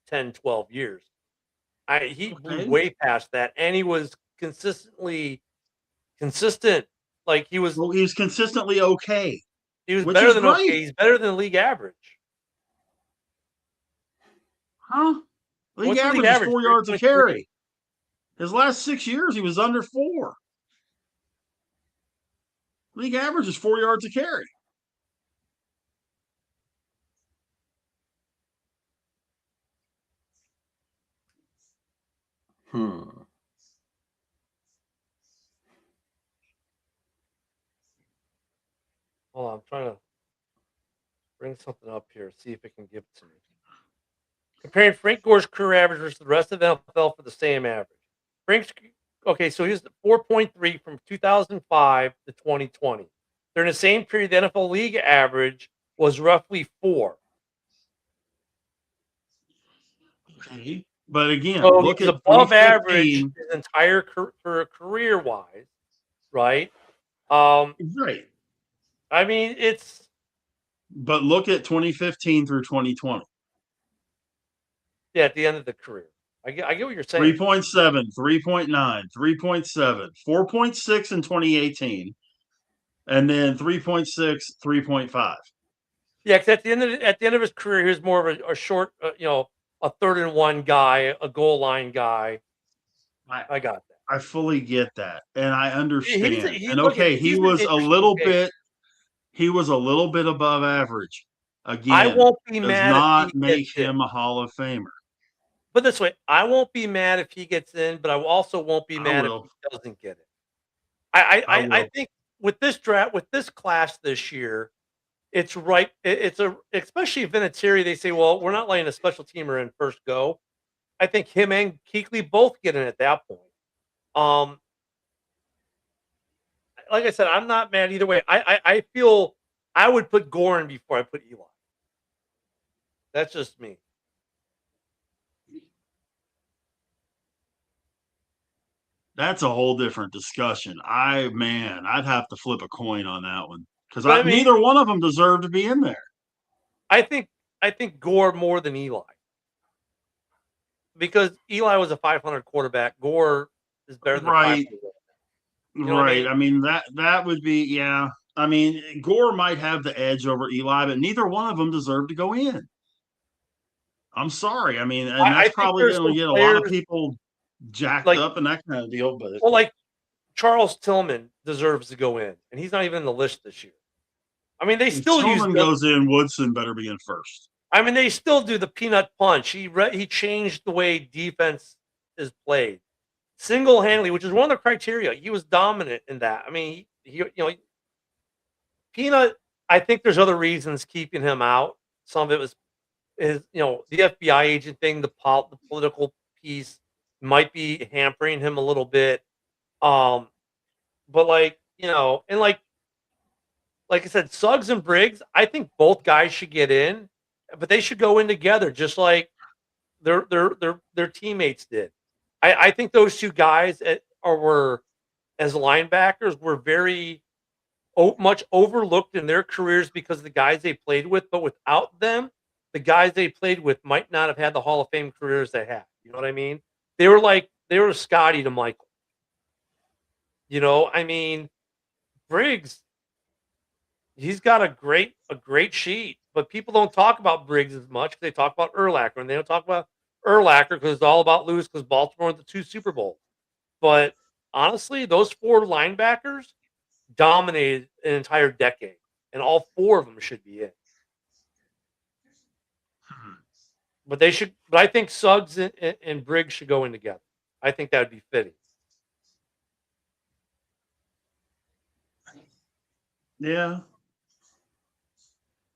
10, 12 years. He blew way past that, and he was consistent. Like he was. Well, he was consistently okay. He was better than okay. He's better than league average. Huh? League average is 4 yards a carry. His last 6 years, he was under 4. League average is 4 yards a carry. Hold on, I'm trying to bring something up here, see if it can give it to me. Comparing Frank Gore's career average versus the rest of the NFL for the same average. So he was 4.3 from 2005 to 2020. During the same period, the NFL league average was roughly 4. Okay. But again, so look he's at above average his entire career-wise, right? Right. I mean, it's. But look at 2015 through 2020. Yeah, at the end of the career. I get what you're saying. 3.7, 3.9, 3.7, 4.6 in 2018, and then 3.6, 3.5. Yeah, because at the end of his career, he was more of a short, a 3rd-and-1 guy, a goal line guy. I got that. I fully get that, and I understand. He was a little bit above average. Again, I won't be mad not make him a Hall of Famer. But this way, I won't be mad if he gets in, but I also won't be mad if he doesn't get it. I think with this draft, with this class this year, it's right. Especially Vinatieri. They say, well, we're not letting a special teamer in first go. I think him and Kuechly both get in at that point. Like I said, I'm not mad either way. I feel I would put Gore in before I put Eli. That's just me. That's a whole different discussion. I'd have to flip a coin on that one. because But I mean- neither one of them deserve to be in there. I think Gore more than Eli. Because Eli was a 500 quarterback. Gore is better than Right. 500. know what I Right. mean? I mean, that would be, yeah. I mean, Gore might have the edge over Eli, but neither one of them deserve to go in. I'm sorry. I mean, and I that's think probably there's going to some get a lot of players- people jacked like- up and that kind of deal. But Well, like Charles Tillman deserves to go in, and he's not even in the list this year. I mean, they still use Tillman goes in, Woodson better be in first. I mean, they still do the peanut punch. He changed the way defense is played single-handedly, which is one of the criteria. He was dominant in that. I mean, he Peanut. I think there's other reasons keeping him out. Some of it was the FBI agent thing, the political piece might be hampering him a little bit. But and like I said, Suggs and Briggs, I think both guys should get in, but they should go in together, just like their teammates did. I think those two guys were as linebackers were very much overlooked in their careers because of the guys they played with, but without them, the guys they played with might not have had the Hall of Fame careers they had. You know what I mean? They were Scotty to Michael. I mean, Briggs, he's got a great sheet, but people don't talk about Briggs as much because they talk about Urlacher, and they don't talk about Urlacher because it's all about lose because Baltimore won the 2 Super Bowls. But honestly, those 4 linebackers dominated an entire decade, and all 4 of them should be in. But they should. But I think Suggs and Briggs should go in together. I think that would be fitting. Yeah.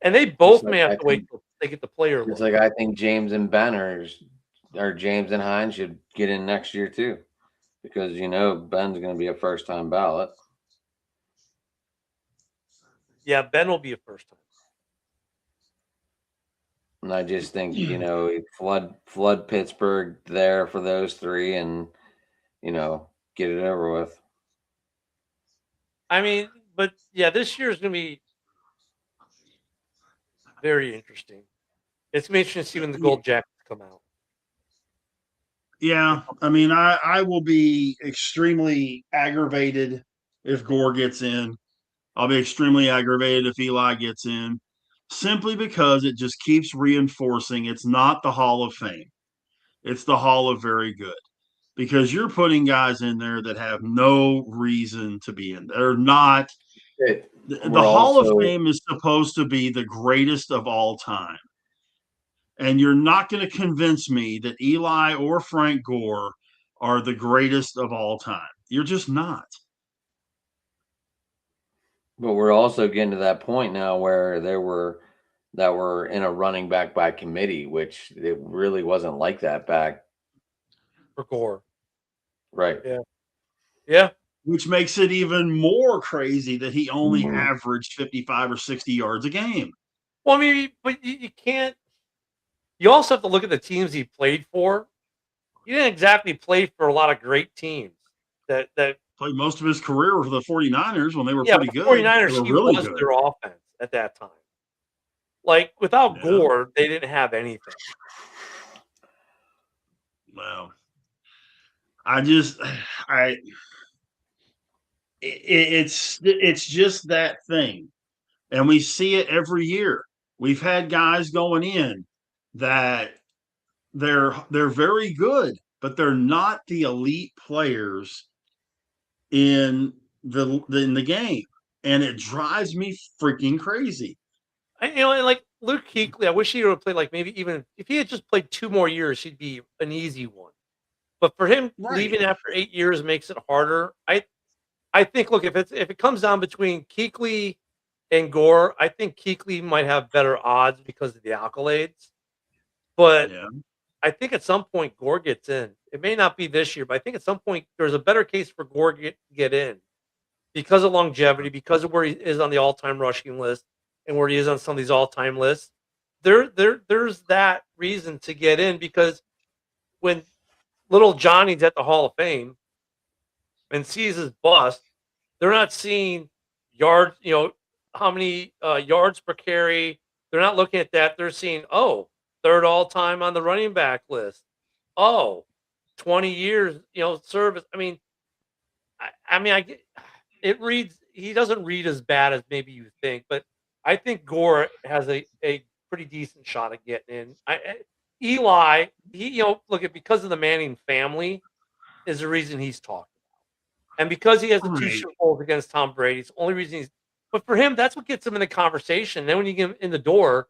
And they both Just like may have I to wait think- till they get the player It's look. like I think James and Ben or James and Hines should get in next year too, because Ben's going to be a first-time ballot. Yeah, Ben will be a first time. And I just think flood Pittsburgh there for those 3, and get it over with. I mean, but yeah, this year is going to be very interesting. It's going to be interesting to see when the Gold Jackets come out. Yeah. I mean, I will be extremely aggravated if Gore gets in. I'll be extremely aggravated if Eli gets in, simply because it just keeps reinforcing it's not the Hall of Fame. It's the Hall of Very Good, because you're putting guys in there that have no reason to be in there. They're not. The Hall of Fame is supposed to be the greatest of all time. And you're not going to convince me that Eli or Frank Gore are the greatest of all time. You're just not. But we're also getting to that point now where that were in a running back by committee, which it really wasn't like that back. For Gore. Right. Yeah. Which makes it even more crazy that he only Mhm. averaged 55 or 60 yards a game. Well, I mean, but you can't. You also have to look at the teams he played for. He didn't exactly play for a lot of great teams. That Played most of his career for the 49ers when they were yeah, pretty but the good. 49ers, They were he really was good. their offense at that time. Like, without Yeah. Gore, they didn't have anything. Well, it's just that thing. And we see it every year. We've had guys going in that they're very good, but they're not the elite players in the game. And it drives me freaking crazy. Like Luke Kuechly, I wish he would have played maybe even if he had just played 2 more years, he'd be an easy one. But for him leaving after 8 years makes it harder. I think look, if it comes down between Kuechly and Gore, I think Kuechly might have better odds because of the accolades. But I think at some point Gore gets in. It may not be this year, but I think at some point there's a better case for Gore get in because of longevity, because of where he is on the all-time rushing list and where he is on some of these all-time lists. There's that reason to get in, because when little Johnny's at the Hall of Fame and sees his bust, they're not seeing yards, how many yards per carry. They're not looking at that. They're seeing, oh, third all time on the running back list. Oh, 20 years, service. I mean, I get it reads. He doesn't read as bad as maybe you think, but I think Gore has a pretty decent shot at getting in. Eli, look at because of the Manning family is the reason he's talking about, and because he has the two Right. Super Bowls against Tom Brady, it's the only reason he's. But for him, that's what gets him in the conversation. Then when you get him in the door,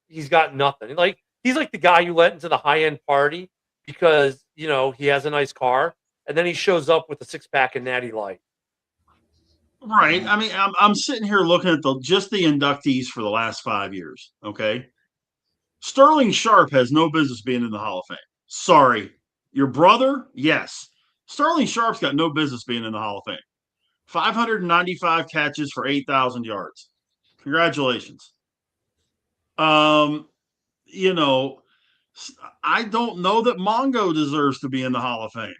he's got nothing. Like he's like the guy you let into the high end party because he has a nice car, and then he shows up with a 6-pack of Natty Light. Right. I mean, I'm sitting here looking at just the inductees for the last 5 years. Okay. Sterling Sharp has no business being in the Hall of Fame. Sorry. Your brother? Yes. Sterling Sharp's got no business being in the Hall of Fame. 595 catches for 8,000 yards. Congratulations. I don't know that Mongo deserves to be in the Hall of Fame.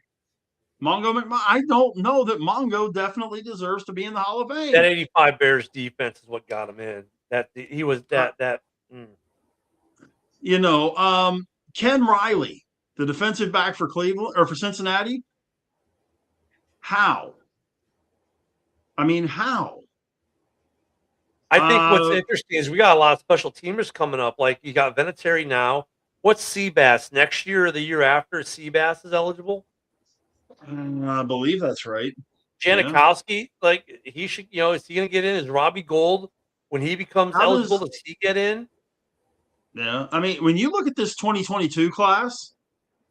I don't know that Mongo definitely deserves to be in the Hall of Fame. That 85 Bears defense is what got him in. That he was that. Ken Riley, the defensive back for Cleveland or for Cincinnati. How? I mean, how? I think what's interesting is we got a lot of special teamers coming up. Like you got Vinatieri now. What's Seabass next year or the year after? Seabass is eligible. I believe that's right. Janikowski, like he should. Is he going to get in? Is Robbie Gold when he becomes eligible? Does he get in? Yeah, I mean, when you look at this 2022 class,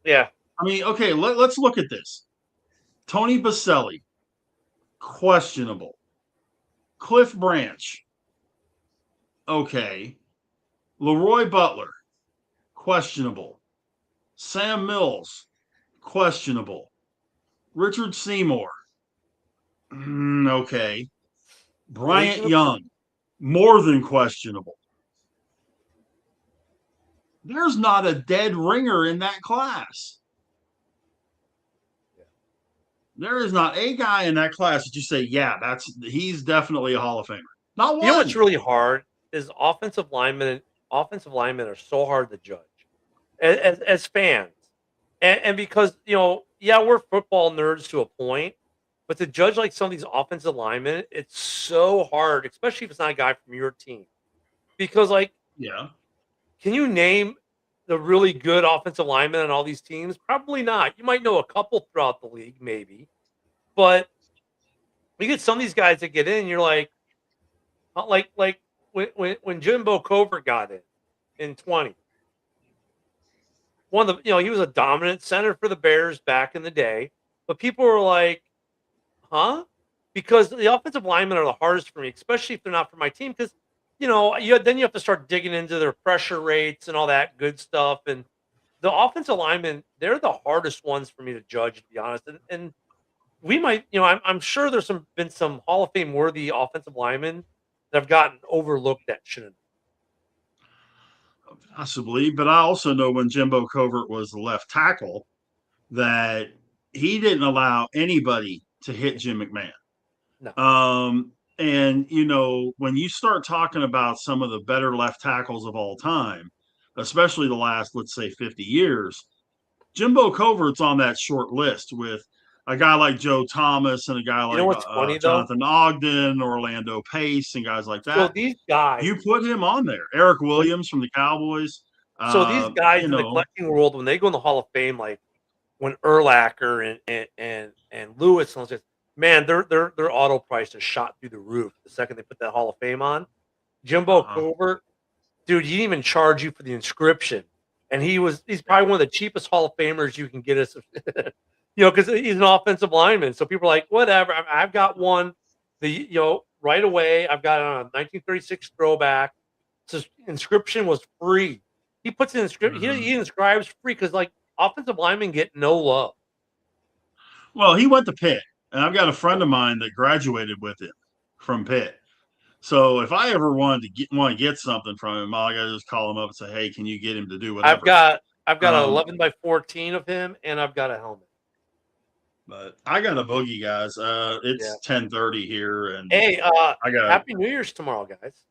yeah. I mean, okay, let's look at this. Tony Baselli, questionable. Cliff Branch, okay. Leroy Butler, questionable. Sam Mills, questionable. Richard Seymour, okay. Bryant Young, more than questionable. There's not a dead ringer in that class. There is not a guy in that class that you say, yeah, he's definitely a Hall of Famer. Not one. You know what's really hard is offensive linemen. Offensive linemen are so hard to judge as fans, and because we're football nerds to a point, but to judge like some of these offensive linemen, it's so hard, especially if it's not a guy from your team, because can you name the really good offensive linemen on all these teams? Probably not. You might know a couple throughout the league, maybe. But you get some of these guys that get in, you're like when Jimbo Covert got in 20. One of the, he was a dominant center for the Bears back in the day. But people were like, huh? Because the offensive linemen are the hardest for me, especially if they're not for my team. Because then you have to start digging into their pressure rates and all that good stuff. And the offensive linemen, they're the hardest ones for me to judge, to be honest. And we might, I'm sure there's been some Hall of Fame worthy offensive linemen that have gotten overlooked that shouldn't. Possibly, but I also know when Jimbo Covert was the left tackle that he didn't allow anybody to hit Jim McMahon. No. And, when you start talking about some of the better left tackles of all time, especially the last, let's say, 50 years, Jimbo Covert's on that short list with a guy like Joe Thomas and a guy like Jonathan Ogden, Orlando Pace, and guys like that. So these guys, you put him on there. Eric Williams from the Cowboys. So these guys in the collecting world, when they go in the Hall of Fame, like when Urlacher and Lewis and all this, man, their auto price is shot through the roof the second they put that Hall of Fame on. Jimbo Covert, dude, he didn't even charge you for the inscription, and he's probably one of the cheapest Hall of Famers you can get us. Because he's an offensive lineman. So people are like, whatever. I've got one. Right away, I've got it on a 1936 throwback. So inscription was free. He puts in inscription. He inscribes free because offensive linemen get no love. Well, he went to Pitt, and I've got a friend of mine that graduated with him from Pitt. So if I ever want to get something from him, I got to just call him up and say, hey, can you get him to do whatever? I've got an 11 by 14 of him, and I've got a helmet. But I got a boogie, guys. It's 10:30 here, and Hey, I got Happy New Year's tomorrow, guys.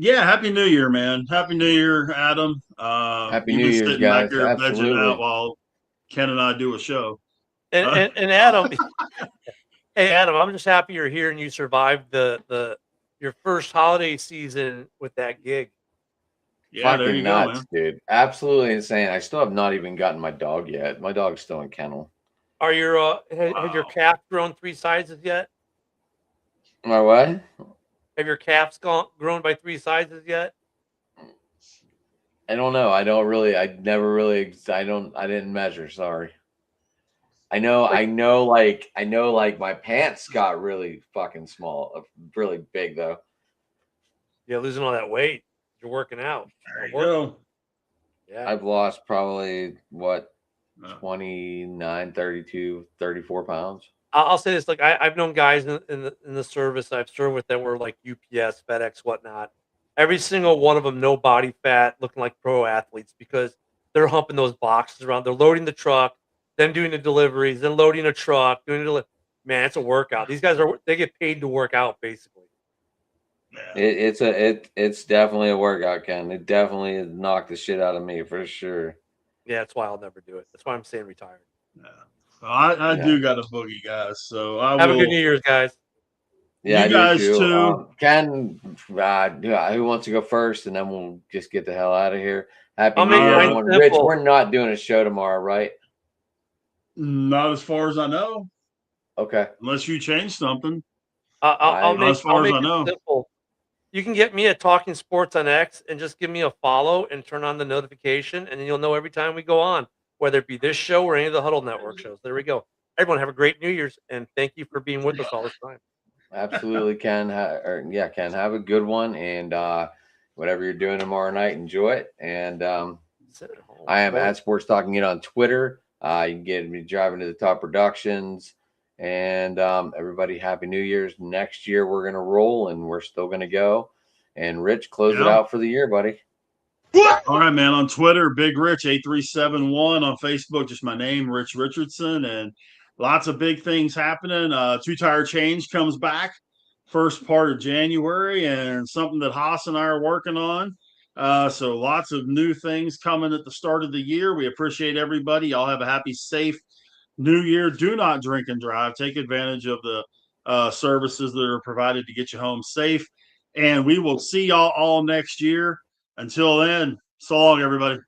Happy New Year, man. Happy New Year, Adam. Happy You've New been Year's, sitting back guys. there vegging Absolutely. out while Ken and I do a show. And Adam, hey Adam, I'm just happy you're here and you survived your first holiday season with that gig. Yeah, there Fucking you go, nuts, man. dude. Absolutely insane. I still have not even gotten my dog yet. My dog's still in kennel. Are your has your Wow. calf grown 3 sizes yet? My what? Have your calves grown by 3 sizes yet? I don't know. I didn't measure. Sorry. I know, like my pants got really fucking small, really big though. Yeah, losing all that weight. You're working out. There you go. Yeah. I've lost probably what Yeah. 29, 32, 34 pounds. I'll say this: like I've known guys in the service I've served with that were like UPS, FedEx, whatnot. Every single one of them, no body fat, looking like pro athletes because they're humping those boxes around. They're loading the truck, then doing the deliveries, then loading a truck, doing the man. It's a workout. These guys they get paid to work out basically. Yeah. It's definitely a workout, Ken. It definitely has knocked the shit out of me for sure. Yeah, that's why I'll never do it. That's why I'm staying retired. Yeah. Well, I do got a boogie, guys. So I Have will. a good New Year's, guys. Yeah, You guys too. Ken, who wants to go first, and then we'll just get the hell out of here. Happy I'll New make Year, mine everyone. simple. Rich, we're not doing a show tomorrow, right? Not as far as I know, Okay. unless you change something. I'll Not make as far as I it know. simple. You can get me at Talking Sports on X and just give me a follow and turn on the notification, and then you'll know every time we go on, whether it be this show or any of the Huddle Network shows. There we go. Everyone have a great New Year's, and thank you for being with us all this time. Absolutely, Ken. Ken, have a good one, and whatever you're doing tomorrow night, enjoy it. And Sit at home. I am at Sports Talking It on Twitter. You can get me driving to the top productions. And everybody, happy New Year's. Next year we're gonna roll, and we're still gonna go. And Rich, close it out for the year, buddy. All right, man. On Twitter, Big Rich 8371. On Facebook, just my name, Rich Richardson, and lots of big things happening. Two Tire Change comes back first part of January, and something that Haas and I are working on. So lots of new things coming at the start of the year. We appreciate everybody. Y'all have a happy, safe New Year. Do not drink and drive. Take advantage of the services that are provided to get you home safe. And we will see y'all all next year. Until then, so long, everybody.